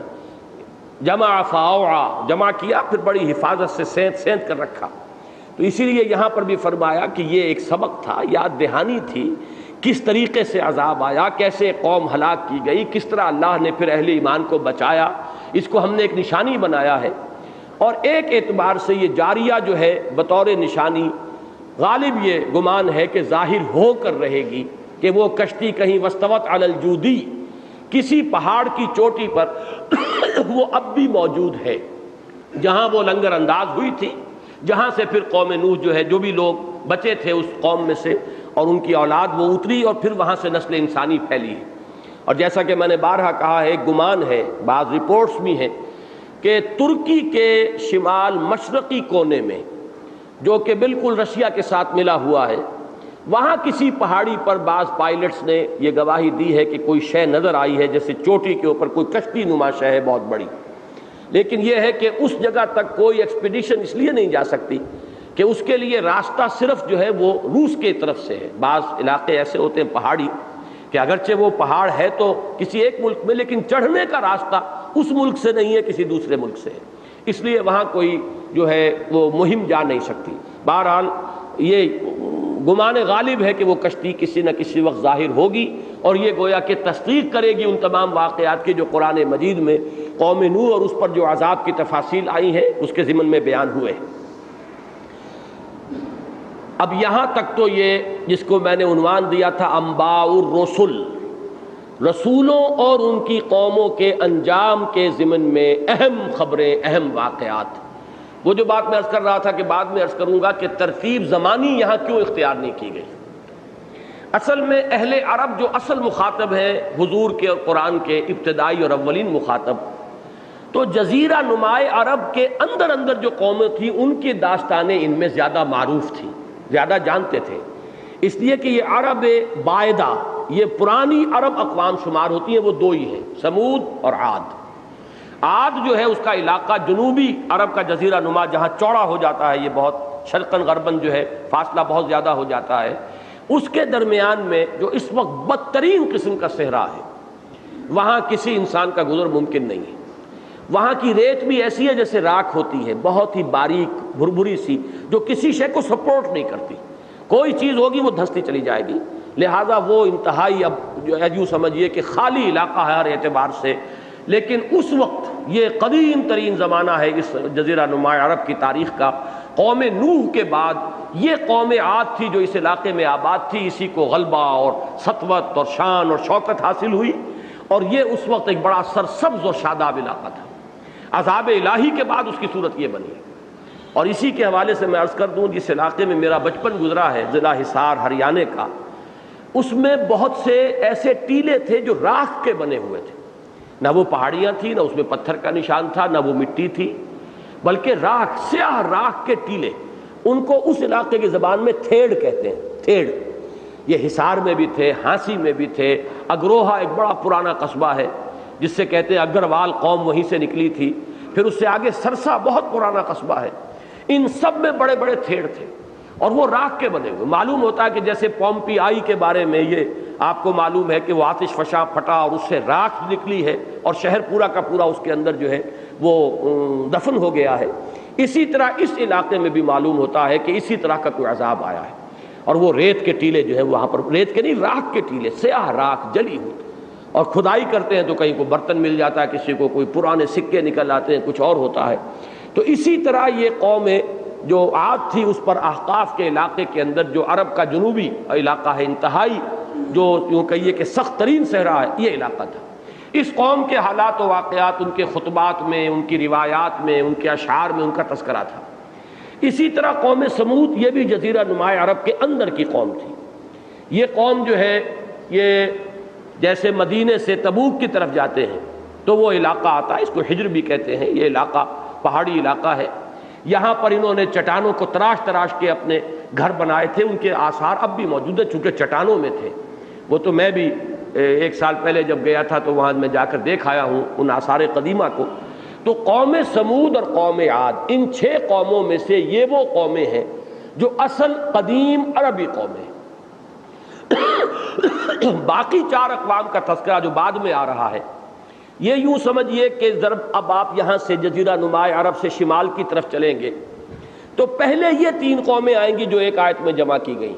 جمع فاوعا، جمع کیا پھر بڑی حفاظت سے سینت کر رکھا، تو اسی لیے یہاں پر بھی فرمایا کہ یہ ایک سبق تھا، یاد دہانی تھی، کس طریقے سے عذاب آیا، کیسے قوم ہلاک کی گئی، کس طرح اللہ نے پھر اہل ایمان کو بچایا، اس کو ہم نے ایک نشانی بنایا ہے۔ اور ایک اعتبار سے یہ جاریہ جو ہے بطور نشانی، غالب یہ گمان ہے کہ ظاہر ہو کر رہے گی کہ وہ کشتی کہیں واستوت علی الجودی، کسی پہاڑ کی چوٹی پر وہ اب بھی موجود ہے، جہاں وہ لنگر انداز ہوئی تھی، جہاں سے پھر قوم نوح جو ہے، جو بھی لوگ بچے تھے اس قوم میں سے اور ان کی اولاد، وہ اتری اور پھر وہاں سے نسل انسانی پھیلی ہے۔ اور جیسا کہ میں نے بارہا کہا ہے، گمان ہے، بعض رپورٹس بھی ہیں کہ ترکی کے شمال مشرقی کونے میں، جو کہ بالکل رشیا کے ساتھ ملا ہوا ہے، وہاں کسی پہاڑی پر بعض پائلٹس نے یہ گواہی دی ہے کہ کوئی شے نظر آئی ہے، جیسے چوٹی کے اوپر کوئی کشتی نما شے ہے بہت بڑی، لیکن یہ ہے کہ اس جگہ تک کوئی ایکسپیڈیشن اس لیے نہیں جا سکتی کہ اس کے لیے راستہ صرف جو ہے وہ روس کے طرف سے ہے۔ بعض علاقے ایسے ہوتے ہیں پہاڑی کہ اگرچہ وہ پہاڑ ہے تو کسی ایک ملک میں، لیکن چڑھنے کا راستہ اس ملک سے نہیں ہے، کسی دوسرے ملک سے ہے، اس لیے وہاں کوئی جو ہے وہ مہم جا نہیں سکتی۔ بہرحال یہ گمان غالب ہے کہ وہ کشتی کسی نہ کسی وقت ظاہر ہوگی، اور یہ گویا کہ تصدیق کرے گی ان تمام واقعات کی جو قرآن مجید میں قوم نوح اور اس پر جو عذاب کی تفاصیل آئی ہیں اس کے ضمن میں بیان ہوئے۔ اب یہاں تک تو یہ جس کو میں نے عنوان دیا تھا انباء الرسل، رسولوں اور ان کی قوموں کے انجام کے ضمن میں اہم خبریں، اہم واقعات۔ وہ جو بات میں عرض کر رہا تھا کہ بعد میں عرض کروں گا کہ ترتیب زمانی یہاں کیوں اختیار نہیں کی گئی۔ اصل میں اہل عرب جو اصل مخاطب ہیں حضور کے اور قرآن کے ابتدائی اور اولین مخاطب، تو جزیرہ نمائے عرب کے اندر اندر جو قومیں تھیں ان کی داستانیں ان میں زیادہ معروف تھیں، زیادہ جانتے تھے، اس لیے کہ یہ عرب بائدہ، یہ پرانی عرب اقوام شمار ہوتی ہیں، وہ دو ہی ہیں، سمود اور عاد۔ عاد جو ہے اس کا علاقہ جنوبی عرب کا جزیرہ نما جہاں چوڑا ہو جاتا ہے، یہ بہت شرقاً غرباً جو ہے فاصلہ بہت زیادہ ہو جاتا ہے، اس کے درمیان میں جو اس وقت بدترین قسم کا صحرا ہے، وہاں کسی انسان کا گزر ممکن نہیں ہے۔ وہاں کی ریت بھی ایسی ہے جیسے راکھ ہوتی ہے، بہت ہی باریک بھربھری سی، جو کسی شے کو سپورٹ نہیں کرتی، کوئی چیز ہوگی وہ دھنستی چلی جائے گی، لہذا وہ انتہائی اب یوں سمجھیے کہ خالی علاقہ ہے ہر اعتبار سے۔ لیکن اس وقت یہ قدیم ترین زمانہ ہے اس جزیرہ نما عرب کی تاریخ کا، قوم نوح کے بعد یہ قوم عاد تھی جو اس علاقے میں آباد تھی، اسی کو غلبہ اور سطوت اور شان اور شوکت حاصل ہوئی، اور یہ اس وقت ایک بڑا سرسبز اور شاداب علاقہ تھا۔ عذاب الہی کے بعد اس کی صورت یہ بنی، اور اسی کے حوالے سے میں عرض کر دوں جس علاقے میں میرا بچپن گزرا ہے، ضلع حصار ہریانہ کا، اس میں بہت سے ایسے ٹیلے تھے جو راکھ کے بنے ہوئے تھے، نہ وہ پہاڑیاں تھیں، نہ اس میں پتھر کا نشان تھا، نہ وہ مٹی تھی، بلکہ راکھ، سیاہ راکھ کے ٹیلے، ان کو اس علاقے کی زبان میں تھیڑ کہتے ہیں، تھیڑ۔ یہ حصار میں بھی تھے، ہانسی میں بھی تھے، اگروہا ایک بڑا پرانا قصبہ ہے جس سے کہتے ہیں اگروال قوم وہیں سے نکلی تھی، پھر اس سے آگے سرسا بہت پرانا قصبہ ہے، ان سب میں بڑے بڑے تھیڑ تھے اور وہ راکھ کے بنے ہوئے۔ معلوم ہوتا ہے کہ جیسے پومپی آئی کے بارے میں یہ آپ کو معلوم ہے کہ وہ آتش فشاں پھٹا اور اس سے راکھ نکلی ہے اور شہر پورا کا پورا اس کے اندر جو ہے وہ دفن ہو گیا ہے، اسی طرح اس علاقے میں بھی معلوم ہوتا ہے کہ اسی طرح کا کوئی عذاب آیا ہے، اور وہ ریت کے ٹیلے جو ہے وہاں پر، ریت کے نہیں، راکھ کے ٹیلے، سیاہ راکھ جلی ہوئی، اور کھدائی کرتے ہیں تو کہیں کو برتن مل جاتا ہے، کسی کو کوئی پرانے سکے نکل آتے ہیں، کچھ اور ہوتا ہے۔ تو اسی طرح یہ قوم جو عاد تھی اس پر احقاف کے علاقے کے اندر جو عرب کا جنوبی علاقہ ہے، انتہائی جو یوں کہیے کہ سخت ترین صحرا ہے، یہ علاقہ تھا۔ اس قوم کے حالات و واقعات ان کے خطبات میں، ان کی روایات میں، ان کے اشعار میں ان کا تذکرہ تھا۔ اسی طرح قوم سمود یہ بھی جزیرہ نما عرب کے اندر کی قوم تھی۔ یہ قوم جو ہے یہ جیسے مدینے سے تبوک کی طرف جاتے ہیں تو وہ علاقہ آتا ہے، اس کو حجر بھی کہتے ہیں، یہ علاقہ پہاڑی علاقہ ہے، یہاں پر انہوں نے چٹانوں کو تراش تراش کے اپنے گھر بنائے تھے، ان کے آثار اب بھی موجود ہیں چونکہ چٹانوں میں تھے، وہ تو میں بھی ایک سال پہلے جب گیا تھا تو وہاں میں جا کر دیکھ آیا ہوں ان آثار قدیمہ کو۔ تو قوم سمود اور قوم عاد، ان 6 قوموں میں سے یہ وہ قومیں ہیں جو اصل قدیم عربی قومیں ہیں۔ باقی 4 اقوام کا تذکرہ جو بعد میں آ رہا ہے، یہ یوں سمجھیے کہ ضرب اب آپ یہاں سے جزیرہ نما عرب سے شمال کی طرف چلیں گے تو پہلے یہ 3 قومیں آئیں گی جو ایک آیت میں جمع کی گئی،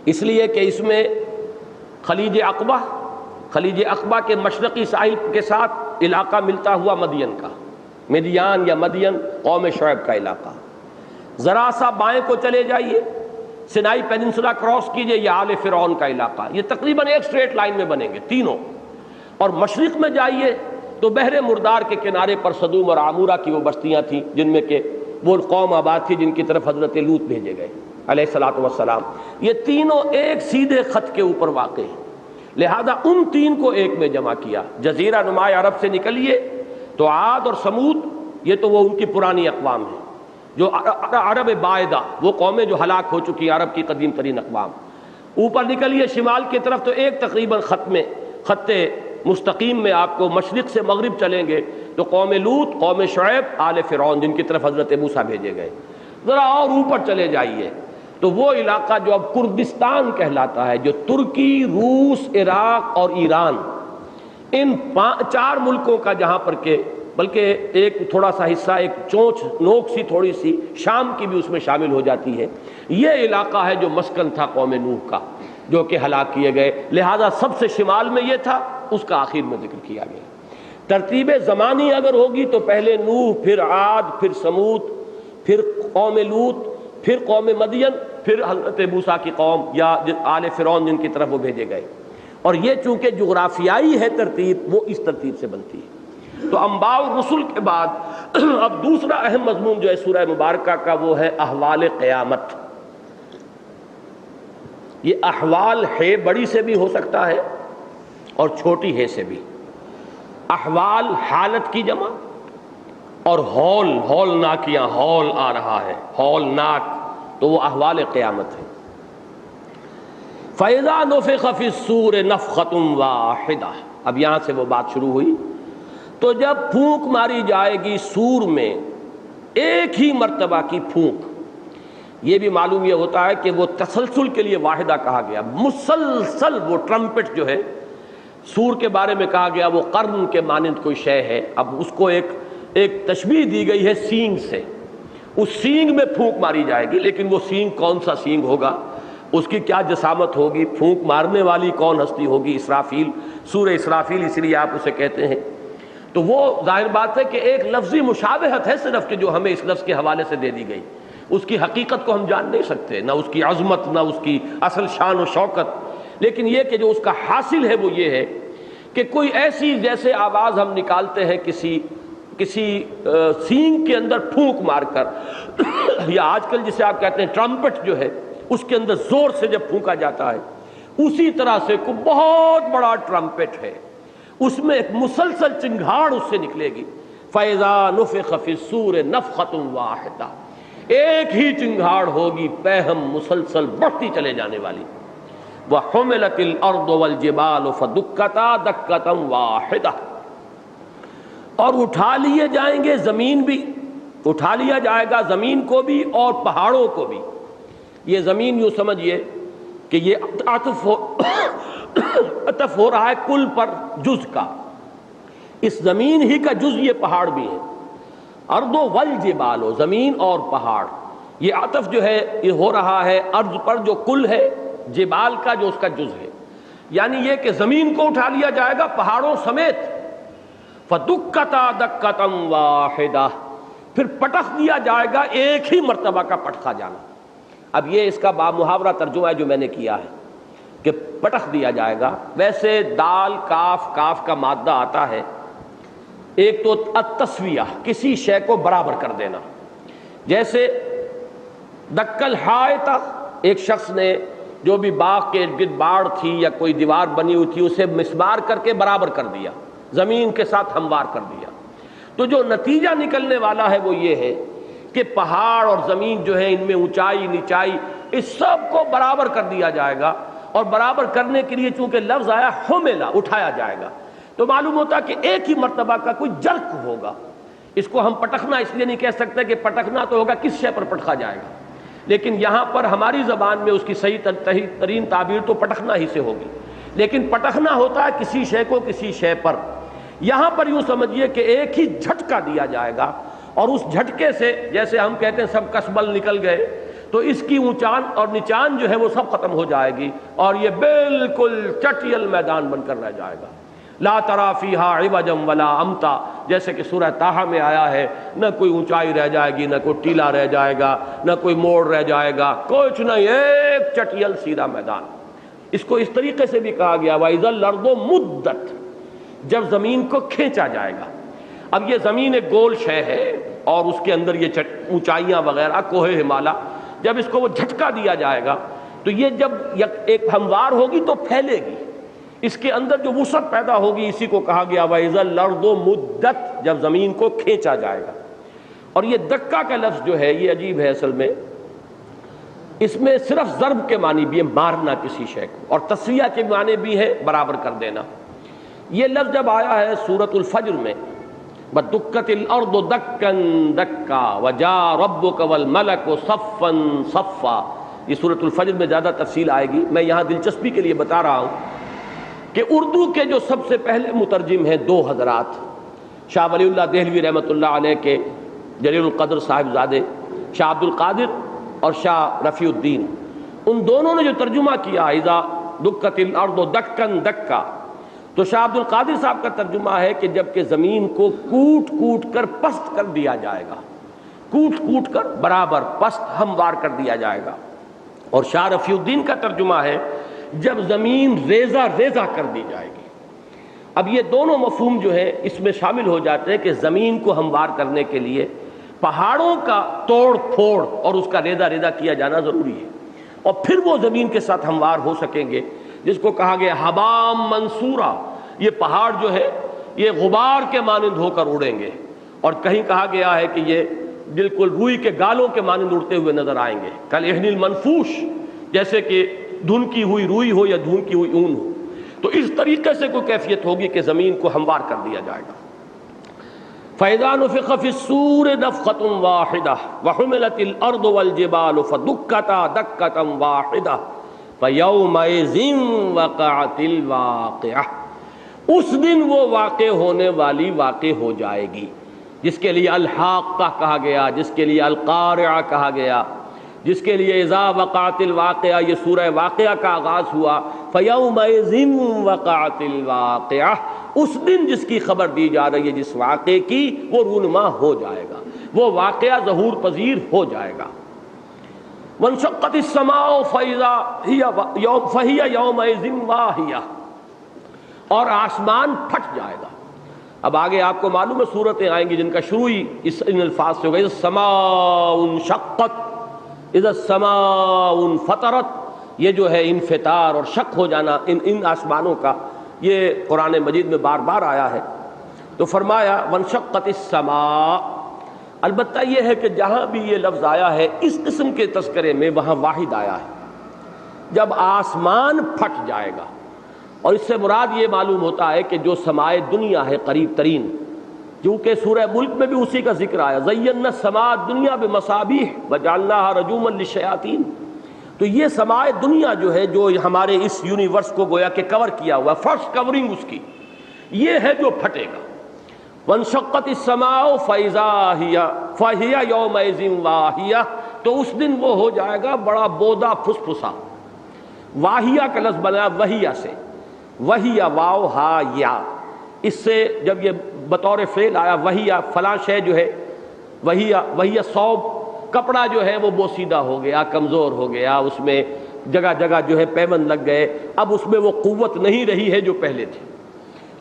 اس لیے کہ اس میں خلیج عقبہ کے مشرقی ساحل کے ساتھ علاقہ ملتا ہوا مدین کا، مدیان یا مدین قوم شعیب کا علاقہ، ذرا سا بائیں کو چلے جائیے، سینائی پیننسولا کراس کیجئے، یہ آل فرعون کا علاقہ، یہ تقریباً ایک سٹریٹ لائن میں بنیں گے تینوں، اور مشرق میں جائیے تو بحر مردار کے کنارے پر صدوم اور عمورہ کی وہ بستیاں تھیں جن میں کہ وہ قوم آباد تھی جن کی طرف حضرت لوط بھیجے گئے علیہ الصلوۃ والسلام۔ یہ تینوں ایک سیدھے خط کے اوپر واقع ہیں، لہذا ان 3 کو ایک میں جمع کیا۔ جزیرہ نما عرب سے نکلیے تو عاد اور سمود یہ تو وہ ان کی پرانی اقوام ہیں جو عرب باعدہ، وہ قومیں جو ہلاک ہو چکی عرب کی قدیم ترین اقوام۔ اوپر نکلیے شمال کی طرف تو ایک تقریباً خط مستقیم میں آپ کو مشرق سے مغرب چلیں گے تو قوم لوط، قوم شعیب، آل فرعون جن کی طرف حضرت موسیٰ بھیجے گئے۔ ذرا اور اوپر چلے جائیے تو وہ علاقہ جو اب کردستان کہلاتا ہے، جو ترکی، روس، عراق اور ایران، ان 4 ملکوں کا جہاں پر کہ بلکہ ایک تھوڑا سا حصہ، ایک چونچ نوک سی تھوڑی سی شام کی بھی اس میں شامل ہو جاتی ہے، یہ علاقہ ہے جو مسکن تھا قوم نوح کا جو کہ ہلاک کیے گئے، لہذا سب سے شمال میں یہ تھا، اس کا آخر میں ذکر کیا گیا۔ ترتیب زمانی اگر ہوگی تو پہلے نوح، پھر عاد، پھر سمود، پھر قوم لوط، پھر قوم مدین، پھر حضرت موسیٰ کی قوم یا آل فرعون جن کی طرف وہ بھیجے گئے، اور یہ چونکہ جغرافیائی ہے ترتیب، وہ اس ترتیب سے بنتی ہے۔ تو انباء الرسل کے بعد اب دوسرا اہم مضمون جو ہے سورہ مبارکہ کا وہ ہے احوال قیامت۔ یہ احوال ہے بڑی سے بھی ہو سکتا ہے اور چھوٹی ہے سے بھی۔ احوال حالت کی جمع، اور ہولناکیاں، ہول آ رہا ہے، ہولناک، تو وہ احوال قیامت ہے۔ فَإِذَا نُفِخَ فِي الصُّورِ نَفْخَةٌ وَاحِدَةٌ، اب یہاں سے وہ بات شروع ہوئی، تو جب پھونک ماری جائے گی سور میں، ایک ہی مرتبہ کی پھونک، یہ بھی معلوم یہ ہوتا ہے کہ وہ تسلسل کے لیے واحدہ کہا گیا، مسلسل وہ ٹرمپٹ جو ہے سور کے بارے میں کہا گیا وہ قرن کے مانند کوئی شے ہے. اب اس کو ایک تشبیہ دی گئی ہے سینگ سے. اس سینگ میں پھونک ماری جائے گی، لیکن وہ سینگ کون سا سینگ ہوگا، اس کی کیا جسامت ہوگی، پھونک مارنے والی کون ہستی ہوگی؟ اسرافیل، سورہ اسرافیل اس لیے آپ اسے کہتے ہیں. تو وہ ظاہر بات ہے کہ ایک لفظی مشابہت ہے صرف کہ جو ہمیں اس لفظ کے حوالے سے دے دی گئی. اس کی حقیقت کو ہم جان نہیں سکتے، نہ اس کی عظمت، نہ اس کی اصل شان و شوکت. لیکن یہ کہ جو اس کا حاصل ہے وہ یہ ہے کہ کوئی ایسی جیسے آواز ہم نکالتے ہیں کسی سینگ کے اندر پھونک مار کر یا آج کل جسے آپ کہتے ہیں ٹرمپٹ جو ہے، اس کے اندر زور سے جب پھونکا جاتا ہے، اسی طرح سے کوئی بہت بڑا ٹرمپٹ ہے، اس میں ایک مسلسل چنگھاڑ اس سے نکلے گی. فَإِذَا نُفِخَ فِي الصُّورِ نَفْخَةٌ وَاحِدَةٌ، ایک ہی چنگھاڑ ہوگی پیہم مسلسل بڑھتی چلے جانے والی. وَحُمِلَتِ الْأَرْضُ وَالْجِبَالُ فَدُكَّتَا دَكَّةً وَاحِدَةً، اور اٹھا لیے جائیں گے زمین بھی، اٹھا لیا جائے گا زمین کو بھی اور پہاڑوں کو بھی. یہ زمین یوں سمجھیے کہ یہ عطف ہو رہا ہے کل پر جز کا. اس زمین ہی کا جز یہ پہاڑ بھی ہے. ارض والجبال، زمین اور پہاڑ، یہ عطف جو ہے یہ ہو رہا ہے ارض پر جو کل ہے، جبال کا جو اس کا جز ہے. یعنی یہ کہ زمین کو اٹھا لیا جائے گا پہاڑوں سمیت. فَدُكَّتَا دَكَّةً وَاحِدَةً، پھر پٹخ دیا جائے گا ایک ہی مرتبہ کا پٹخا جانا. اب یہ اس کا بامحاورہ ترجمہ ہے جو میں نے کیا ہے کہ پٹخ دیا جائے گا. ویسے دال کاف کا مادہ آتا ہے، ایک تو التسویہ، کسی شے کو برابر کر دینا. جیسے دکل حائط، ایک شخص نے جو بھی باغ کے ارد گرد باڑ تھی یا کوئی دیوار بنی ہوئی تھی اسے مسمار کر کے برابر کر دیا، زمین کے ساتھ ہموار کر دیا. تو جو نتیجہ نکلنے والا ہے وہ یہ ہے کہ پہاڑ اور زمین جو ہے ان میں اونچائی نیچائی اس سب کو برابر کر دیا جائے گا. اور برابر کرنے کے لیے چونکہ لفظ آیا حملا، اٹھایا جائے گا، تو معلوم ہوتا کہ ایک ہی مرتبہ کا کوئی جرک ہوگا. اس کو ہم پٹخنا اس لیے نہیں کہہ سکتے کہ پٹخنا تو ہوگا کس شے پر پٹخا جائے گا، لیکن یہاں پر ہماری زبان میں اس کی صحیح ترین تعبیر تو پٹخنا ہی سے ہوگی. لیکن پٹخنا ہوتا ہے کسی شے کو کسی شے پر. یہاں پر یوں سمجھیے کہ ایک ہی جھٹکا دیا جائے گا، اور اس جھٹکے سے جیسے ہم کہتے ہیں سب کسبل نکل گئے، تو اس کی اونچان اور نچان جو ہے وہ سب ختم ہو جائے گی، اور یہ بالکل چٹیل میدان بن کر رہ جائے گا. لا تری فیہا عوجا ولا امتا، جیسے کہ سورہ طٰہٰ میں آیا ہے، نہ کوئی اونچائی رہ جائے گی، نہ کوئی ٹیلا رہ جائے گا، نہ کوئی موڑ رہ جائے گا، کچھ نہیں، ایک چٹیل سیدھا میدان. اس کو اس طریقے سے بھی کہا گیا وَإِذَا الْأَرْضُ مُدَّتْ، جب زمین کو کھینچا جائے گا. اب یہ زمین ایک گول شے ہے اور اس کے اندر یہ اونچائیاں وغیرہ کوہ ہمالا، جب اس کو وہ جھٹکا دیا جائے گا تو یہ جب ایک ہموار ہوگی تو پھیلے گی، اس کے اندر جو وسعت پیدا ہوگی اسی کو کہا گیا وَإِذَا الْأَرْضُ مُدَّتْ، جب زمین کو کھینچا جائے گا. اور یہ دکا کا لفظ جو ہے یہ عجیب ہے، اصل میں اس میں صرف ضرب کے معنی بھی ہے، مارنا کسی شے کو، اور تسویہ کے معنی بھی ہے برابر کر دینا. یہ لفظ جب آیا ہے سورۃ الفجر میں وَدُكَّتِ الْأَرْضُ دَكًّا دَكًّا وَجَاءَ رَبُّكَ وَالْمَلَكُ صَفًّا صَفًّا، یہ سورۃ الفجر میں زیادہ تفصیل آئے گی. میں یہاں دلچسپی کے لیے بتا رہا ہوں کہ اردو کے جو سب سے پہلے مترجم ہیں دو حضرات، شاہ ولی اللہ دہلوی رحمۃ اللہ علیہ کے جلیل القدر صاحب زادے شاہ عبد القادر اور شاہ رفیع الدین، ان دونوں نے جو ترجمہ کیا اذا دکت الارض دکن دکا، تو شاہ عبد القادر صاحب کا ترجمہ ہے کہ جب کہ زمین کو کوٹ کوٹ کر پست کر دیا جائے گا، کوٹ کوٹ کر برابر پست ہموار کر دیا جائے گا. اور شاہ رفیع الدین کا ترجمہ ہے جب زمین ریزہ ریزہ کر دی جائے گی. اب یہ دونوں مفہوم جو ہے اس میں شامل ہو جاتے ہیں کہ زمین کو ہموار کرنے کے لیے پہاڑوں کا توڑ پھوڑ اور اس کا ریزہ ریزہ کیا جانا ضروری ہے، اور پھر وہ زمین کے ساتھ ہموار ہو سکیں گے، جس کو کہا گیا حبام منصورہ. یہ پہاڑ جو ہے یہ غبار کے مانند ہو کر اڑیں گے، اور کہیں کہا گیا ہے کہ یہ بالکل روئی کے گالوں کے مانند اڑتے ہوئے نظر آئیں گے، کالعہن المنفوش، جیسے کہ دھنکی ہوئی روئی ہو یا دھنکی ہوئی اون ہو. تو اس طریقے سے کوئی کیفیت ہوگی کہ زمین کو ہموار کر دیا جائے گا. فَإِذَا نُفِخَ فِي الصُّورِ نَفْخَةٌ وَاحِدَةٌ وَحُمِلَتِ الْأَرْضُ وَالْجِبَالُ فَدُكَّتَا دَكَّةً وَاحِدَةً فَيَوْمَئِذٍ وَقَعَتِ الْوَاقِعَةُ. اس دن وہ واقع ہونے والی واقع ہو جائے گی، جس کے لیے الحاقہ کہا گیا، جس کے لیے القارعہ کہا گیا، جس کے لیے اذا وقعت الواقعہ یہ سورہ واقعہ کا آغاز ہوا، فیومئذ وقعت الواقعہ، اس دن جس کی خبر دی جا رہی ہے، جس واقعے کی، وہ رونما ہو جائے گا، وہ واقعہ ظہور پذیر ہو جائے گا۔ وانشقت السماء فہی یومئذ واہیہ، اور آسمان پھٹ جائے گا۔ اب آگے آپ کو معلوم ہے صورتیں آئیں گی جن کا شروع ہی ان الفاظ سے ہوگا، اذا السماء انشقت، اذا السماء انفطرت، یہ جو ہے انفطار اور شق ہو جانا ان آسمانوں کا، یہ قرآن مجید میں بار بار آیا ہے۔ تو فرمایا وانشقت السماء، البتہ یہ ہے کہ جہاں بھی یہ لفظ آیا ہے اس قسم کے تذکرے میں وہاں واحد آیا ہے، جب آسمان پھٹ جائے گا، اور اس سے مراد یہ معلوم ہوتا ہے کہ جو سمائے دنیا ہے قریب ترین، کیونکہ سورہ ملک میں بھی اسی کا ذکر آیا، زینا السماء الدنیا بمصابیح وجعلناها رجوما للشیاطین، تو یہ سمائے دنیا جو ہے، جو ہمارے اس یونیورس کو گویا کہ کور کیا ہوا، فرسٹ کورنگ اس کی، یہ ہے جو پھٹے گا۔ وانشقت السماء فہی یومئذ واہیہ، تو اس دن وہ ہو جائے گا بڑا بودا پھسپھسا۔ واہیہ کا لفظ بنا وہیہ سے، وہیہ واو ہا یا، اس سے جب یہ بطور فعل آیا وہیہ فلاں شے جو ہے، وہیہ صوب، کپڑا جو ہے وہ بوسیدہ ہو گیا، کمزور ہو گیا، اس میں جگہ جگہ جو ہے پیوند لگ گئے، اب اس میں وہ قوت نہیں رہی ہے جو پہلے تھی۔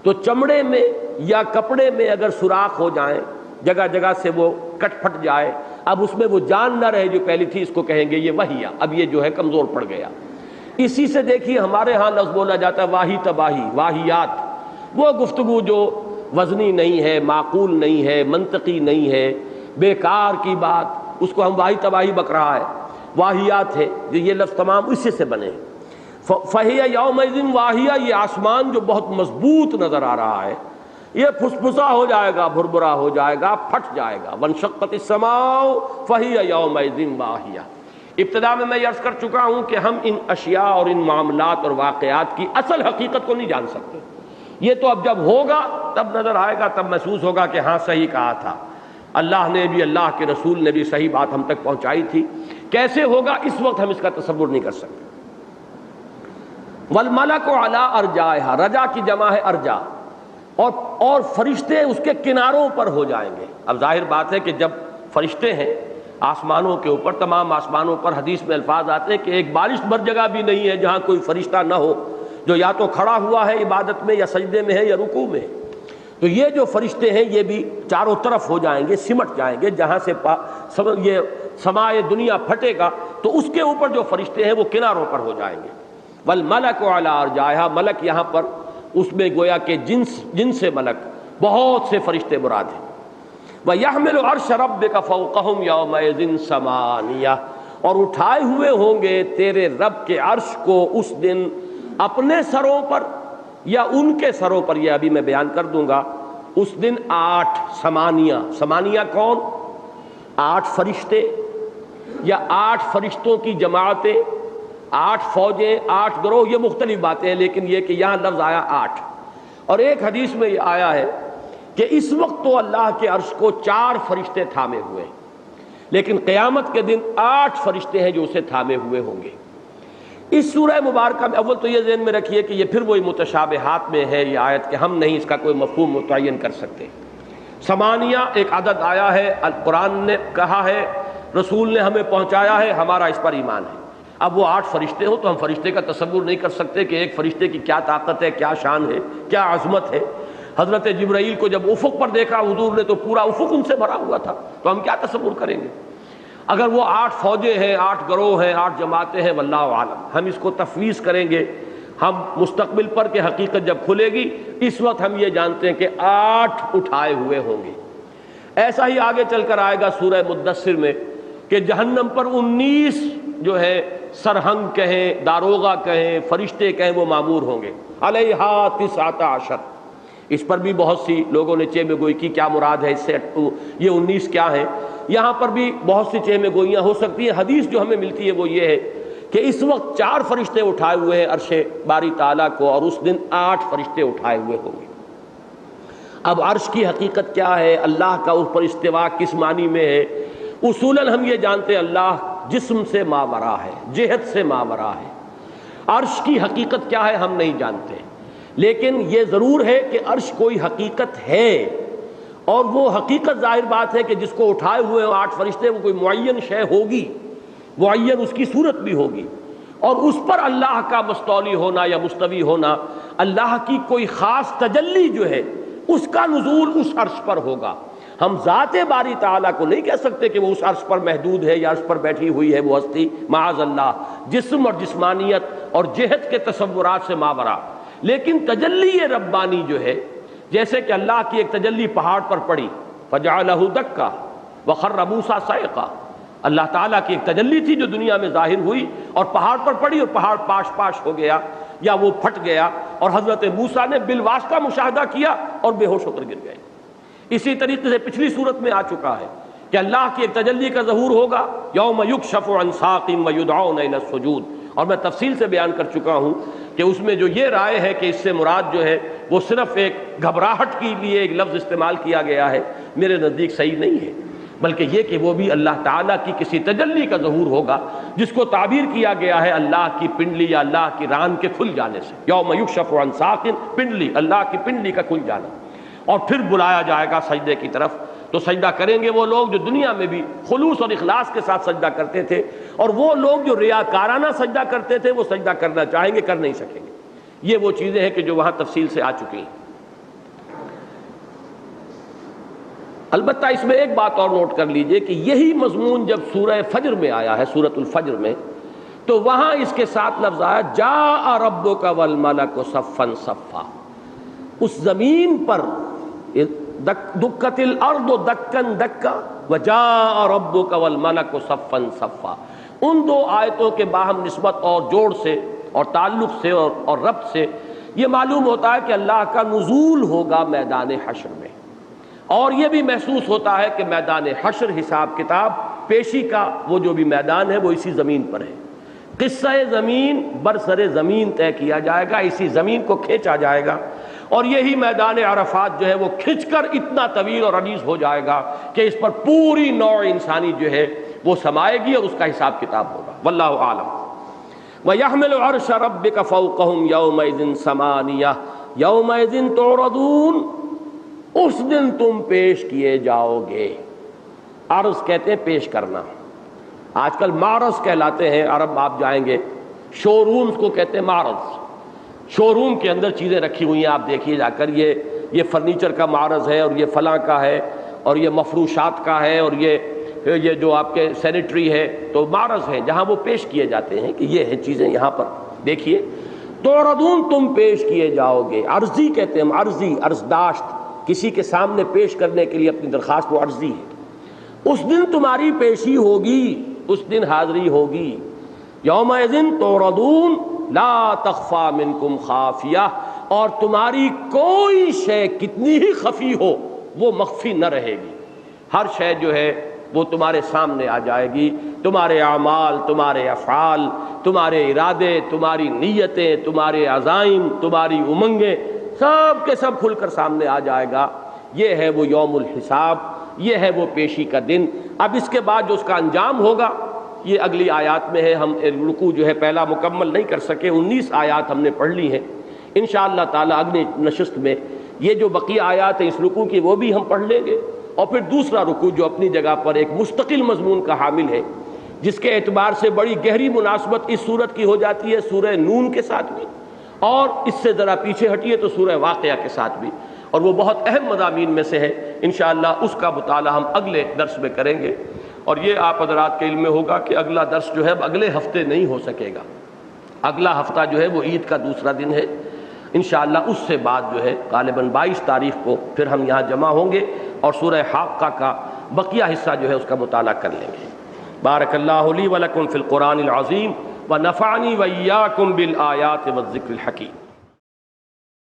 تو چمڑے میں یا کپڑے میں اگر سوراخ ہو جائیں، جگہ جگہ سے وہ کٹ پھٹ جائے، اب اس میں وہ جان نہ رہے جو پہلی تھی، اس کو کہیں گے یہ وہیہ، اب یہ جو ہے کمزور پڑ گیا۔ اسی سے دیکھیے ہمارے ہاں لفظ بولا جاتا ہے واہی تباہی، واہیات، وہ گفتگو جو وزنی نہیں ہے، معقول نہیں ہے، منطقی نہیں ہے، بیکار کی بات، اس کو ہم واہی تباہی بک رہا ہے، واہیات ہے، یہ لفظ تمام اسی سے بنے ہیں۔ فہی یومئذ واہیہ، یہ آسمان جو بہت مضبوط نظر آ رہا ہے، یہ پھسپھسا ہو جائے گا، بھربھرا ہو جائے گا، پھٹ جائے گا۔ وانشقت السماء فہی یومئذ واہیہ۔ ابتدا میں یہ عرض کر چکا ہوں کہ ہم ان اشیاء اور ان معاملات اور واقعات کی اصل حقیقت کو نہیں جان سکتے، یہ تو اب جب ہوگا تب نظر آئے گا، تب محسوس ہوگا کہ ہاں صحیح کہا تھا، اللہ نے بھی، اللہ کے رسول نے بھی صحیح بات ہم تک پہنچائی تھی۔ کیسے ہوگا اس وقت ہم اس کا تصور نہیں کر سکتے۔ والملک علی ارجائها، رجا کی جمع ہے ارجا، اور فرشتے اس کے کناروں پر ہو جائیں گے۔ اب ظاہر بات ہے کہ جب فرشتے ہیں آسمانوں کے اوپر، تمام آسمانوں پر، حدیث میں الفاظ آتے ہیں کہ ایک بارش بھر جگہ بھی نہیں ہے جہاں کوئی فرشتہ نہ ہو، جو یا تو کھڑا ہوا ہے عبادت میں، یا سجدے میں ہے، یا رکوع میں ہے۔ تو یہ جو فرشتے ہیں یہ بھی چاروں طرف ہو جائیں گے، سمٹ جائیں گے، جہاں سے یہ سمائے دنیا پھٹے گا تو اس کے اوپر جو فرشتے ہیں وہ کناروں پر ہو جائیں گے۔ والملک علی ارجائها، ملک یہاں پر اس میں گویا کہ جنس ملک، بہت سے فرشتے مراد ہیں۔ وَيَحْمِلُ عَرْشَ رَبِّكَ فَوْقَهُمْ يَوْمَئِذٍ ثَمَانِيَةٌ، اور اٹھائے ہوئے ہوں گے تیرے رب کے عرش کو اس دن اپنے سروں پر یا ان کے سروں پر، یہ ابھی میں بیان کر دوں گا۔ اس دن 8 ثمانیہ، ثمانیہ کون؟ 8 فرشتے یا 8 فرشتوں کی جماعتیں، 8 فوجیں، 8 گروہ، یہ مختلف باتیں ہیں، لیکن یہ کہ یہاں لفظ آیا 8۔ اور ایک حدیث میں یہ آیا ہے کہ اس وقت تو اللہ کے عرش کو 4 فرشتے تھامے ہوئے ہیں، لیکن قیامت کے دن 8 فرشتے ہیں جو اسے تھامے ہوئے ہوں گے۔ اس سورہ مبارکہ میں اول تو یہ ذہن میں رکھیے کہ یہ پھر وہی متشابہات میں ہے یہ آیت کہ ہم نہیں اس کا کوئی مفہوم متعین کر سکتے۔ ثمانیہ ایک عدد آیا ہے، القرآن نے کہا ہے، رسول نے ہمیں پہنچایا ہے، ہمارا اس پر ایمان ہے۔ اب وہ 8 فرشتے ہوں تو ہم فرشتے کا تصور نہیں کر سکتے کہ ایک فرشتے کی کیا طاقت ہے، کیا شان ہے، کیا عظمت ہے۔ حضرت جبرائیل کو جب افق پر دیکھا حضور نے تو پورا افق ان سے بھرا ہوا تھا، تو ہم کیا تصور کریں گے؟ اگر وہ 8 فوجیں ہیں، 8 گروہ ہیں، 8 جماعتیں ہیں، واللہ عالم، ہم اس کو تفویض کریں گے ہم مستقبل پر کہ حقیقت جب کھلے گی۔ اس وقت ہم یہ جانتے ہیں کہ 8 اٹھائے ہوئے ہوں گے۔ ایسا ہی آگے چل کر آئے گا سورہ مدثر میں کہ جہنم پر 19 جو ہے سرہنگ کہیں، داروغہ کہیں، فرشتے کہیں، وہ معمور ہوں گے۔ علیہا 19، اس پر بھی بہت سی لوگوں نے چہمہ گوئی کی، کیا مراد ہے اس سے، یہ 19 کیا ہیں؟ یہاں پر بھی بہت سی چہمہ گوئیاں ہو سکتی ہیں۔ حدیث جو ہمیں ملتی ہے وہ یہ ہے کہ اس وقت 4 فرشتے اٹھائے ہوئے ہیں عرش باری تعالیٰ کو، اور اس دن 8 فرشتے اٹھائے ہوئے ہوں گے۔ اب عرش کی حقیقت کیا ہے، اللہ کا اس پر استوا کس معنی میں ہے؟ اصولاً ہم یہ جانتے ہیں اللہ جسم سے ماورا ہے، جہت سے ماورا ہے۔ عرش کی حقیقت کیا ہے ہم نہیں جانتے، لیکن یہ ضرور ہے کہ عرش کوئی حقیقت ہے، اور وہ حقیقت ظاہر بات ہے کہ جس کو اٹھائے ہوئے 8 فرشتے وہ کوئی معین شے ہوگی، معین اس کی صورت بھی ہوگی، اور اس پر اللہ کا مستولی ہونا یا مستوی ہونا، اللہ کی کوئی خاص تجلی جو ہے اس کا نزول اس عرش پر ہوگا۔ ہم ذات باری تعالیٰ کو نہیں کہہ سکتے کہ وہ اس عرش پر محدود ہے یا عرش پر بیٹھی ہوئی ہے وہ ہستی، معاذ اللہ، جسم اور جسمانیت اور جہت کے تصورات سے ماورا۔ لیکن تجلی ربانی جو ہے، جیسے کہ اللہ کی ایک تجلی پہاڑ پر پڑی، فجعلہ دکا وخر موسیٰ صعقا، اللہ تعالیٰ کی ایک تجلی تھی جو دنیا میں ظاہر ہوئی اور پہاڑ پر پڑی اور پہاڑ پاش ہو گیا یا وہ پھٹ گیا، اور حضرت موسیٰ نے بالواسطہ مشاہدہ کیا اور بے ہوش ہو کر گر گئے۔ اسی طریقے سے پچھلی صورت میں آ چکا ہے کہ اللہ کی ایک تجلی کا ظہور ہوگا، یوم یکشف عن ساق ویدعون الی السجود، اور میں تفصیل سے بیان کر چکا ہوں کہ اس میں جو یہ رائے ہے کہ اس سے مراد جو ہے وہ صرف ایک گھبراہٹ کے لیے ایک لفظ استعمال کیا گیا ہے، میرے نزدیک صحیح نہیں ہے، بلکہ یہ کہ وہ بھی اللہ تعالیٰ کی کسی تجلی کا ظہور ہوگا جس کو تعبیر کیا گیا ہے اللہ کی پنڈلی یا اللہ کی ران کے کھل جانے سے۔ یوم یکشف عن ساق، پنڈلی، اللہ کی پنڈلی کا کھل جانا، اور پھر بلایا جائے گا سجدے کی طرف، تو سجدہ کریں گے وہ لوگ جو دنیا میں بھی خلوص اور اخلاص کے ساتھ سجدہ کرتے تھے، اور وہ لوگ جو ریاکارانہ سجدہ کرتے تھے وہ سجدہ کرنا چاہیں گے، کر نہیں سکیں گے۔ یہ وہ چیزیں ہیں کہ جو وہاں تفصیل سے آ چکی ہیں۔ البتہ اس میں ایک بات اور نوٹ کر لیجئے کہ یہی مضمون جب سورہ فجر میں آیا ہے، سورۃ الفجر میں، تو وہاں اس کے ساتھ لفظ آیا جاء ربک والملک صفا صفا، اس زمین پر دکت الارض دکن دکا وجاء ربک والملک صفا صفا، ان 2 آیتوں کے باہم نسبت اور جوڑ سے اور تعلق سے اور ربط سے یہ معلوم ہوتا ہے کہ اللہ کا نزول ہوگا میدان حشر میں، اور یہ بھی محسوس ہوتا ہے کہ میدان حشر، حساب کتاب، پیشی کا وہ جو بھی میدان ہے وہ اسی زمین پر ہے۔ قصہ زمین برسر زمین طے کیا جائے گا، اسی زمین کو کھینچا جائے گا، اور یہی میدان عرفات جو ہے وہ کھنچ کر اتنا طویل اور عریض ہو جائے گا کہ اس پر پوری نوع انسانی جو ہے وہ سمائے گی اور اس کا حساب کتاب ہوگا۔ واللہ عالم۔ وَيَحْمِلُ عَرْشَ رَبِّكَ فَوْقَهُمْ يَوْمَئِذٍ ثَمَانِيَةٌ يَوْمَئِذٍ تُعْرَضُونَ، اس دن تم پیش کیے جاؤ گے۔ عرض کہتے ہیں پیش کرنا، آج کل معرض کہلاتے ہیں، عرب آپ جائیں گے شو رومز کو کہتے ہیں معرض، شو روم کے اندر چیزیں رکھی ہوئی ہیں، آپ دیکھیے جا کر یہ فرنیچر کا معرض ہے، اور یہ فلاں کا ہے، اور یہ مفروشات کا ہے، اور یہ جو آپ کے سینیٹری ہے، تو معرض ہے جہاں وہ پیش کیے جاتے ہیں کہ یہ ہے چیزیں یہاں پر دیکھیے۔ تعرضون، تم پیش کیے جاؤ گے، عرضی کہتے ہیں، عرضی، عرضداشت، کسی کے سامنے پیش کرنے کے لیے اپنی درخواست وہ عرضی ہے۔ اس دن تمہاری پیشی ہوگی، اس دن حاضری ہوگی۔ یومئذ تعرضون لا تخفی منکم خافیہ، اور تمہاری کوئی شے کتنی ہی خفی ہو وہ مخفی نہ رہے گی، ہر شے جو ہے وہ تمہارے سامنے آ جائے گی، تمہارے اعمال، تمہارے افعال، تمہارے ارادے، تمہاری نیتیں، تمہارے عزائم، تمہاری امنگیں، سب کے سب کھل کر سامنے آ جائے گا۔ یہ ہے وہ یوم الحساب، یہ ہے وہ پیشی کا دن۔ اب اس کے بعد جو اس کا انجام ہوگا یہ اگلی آیات میں ہے، ہم رکوع جو ہے پہلا مکمل نہیں کر سکے، 19 آیات ہم نے پڑھ لی ہیں، انشاءاللہ تعالی اگلی نشست میں یہ جو بقیہ آیات ہیں اس رکوع کی وہ بھی ہم پڑھ لیں گے، اور پھر دوسرا رکوع جو اپنی جگہ پر ایک مستقل مضمون کا حامل ہے، جس کے اعتبار سے بڑی گہری مناسبت اس سورت کی ہو جاتی ہے سورہ نون کے ساتھ بھی، اور اس سے ذرا پیچھے ہٹیے تو سورہ واقعہ کے ساتھ بھی، اور وہ بہت اہم مضامین میں سے ہے، انشاءاللہ اس کا مطالعہ ہم اگلے درس میں کریں گے۔ اور یہ آپ حضرات کے علم میں ہوگا کہ اگلا درس جو ہے اگلے ہفتے نہیں ہو سکے گا، اگلا ہفتہ جو ہے وہ عید کا دوسرا دن ہے، انشاءاللہ اس سے بعد جو ہے غالباً 22 تاریخ کو پھر ہم یہاں جمع ہوں گے اور سورہ حاقہ کا بقیہ حصہ جو ہے اس کا مطالعہ کر لیں گے۔ بارک اللہ لی ولکم فی القرآن العظیم ونفعنی وإیاکم بالآیات والذکر الحکیم۔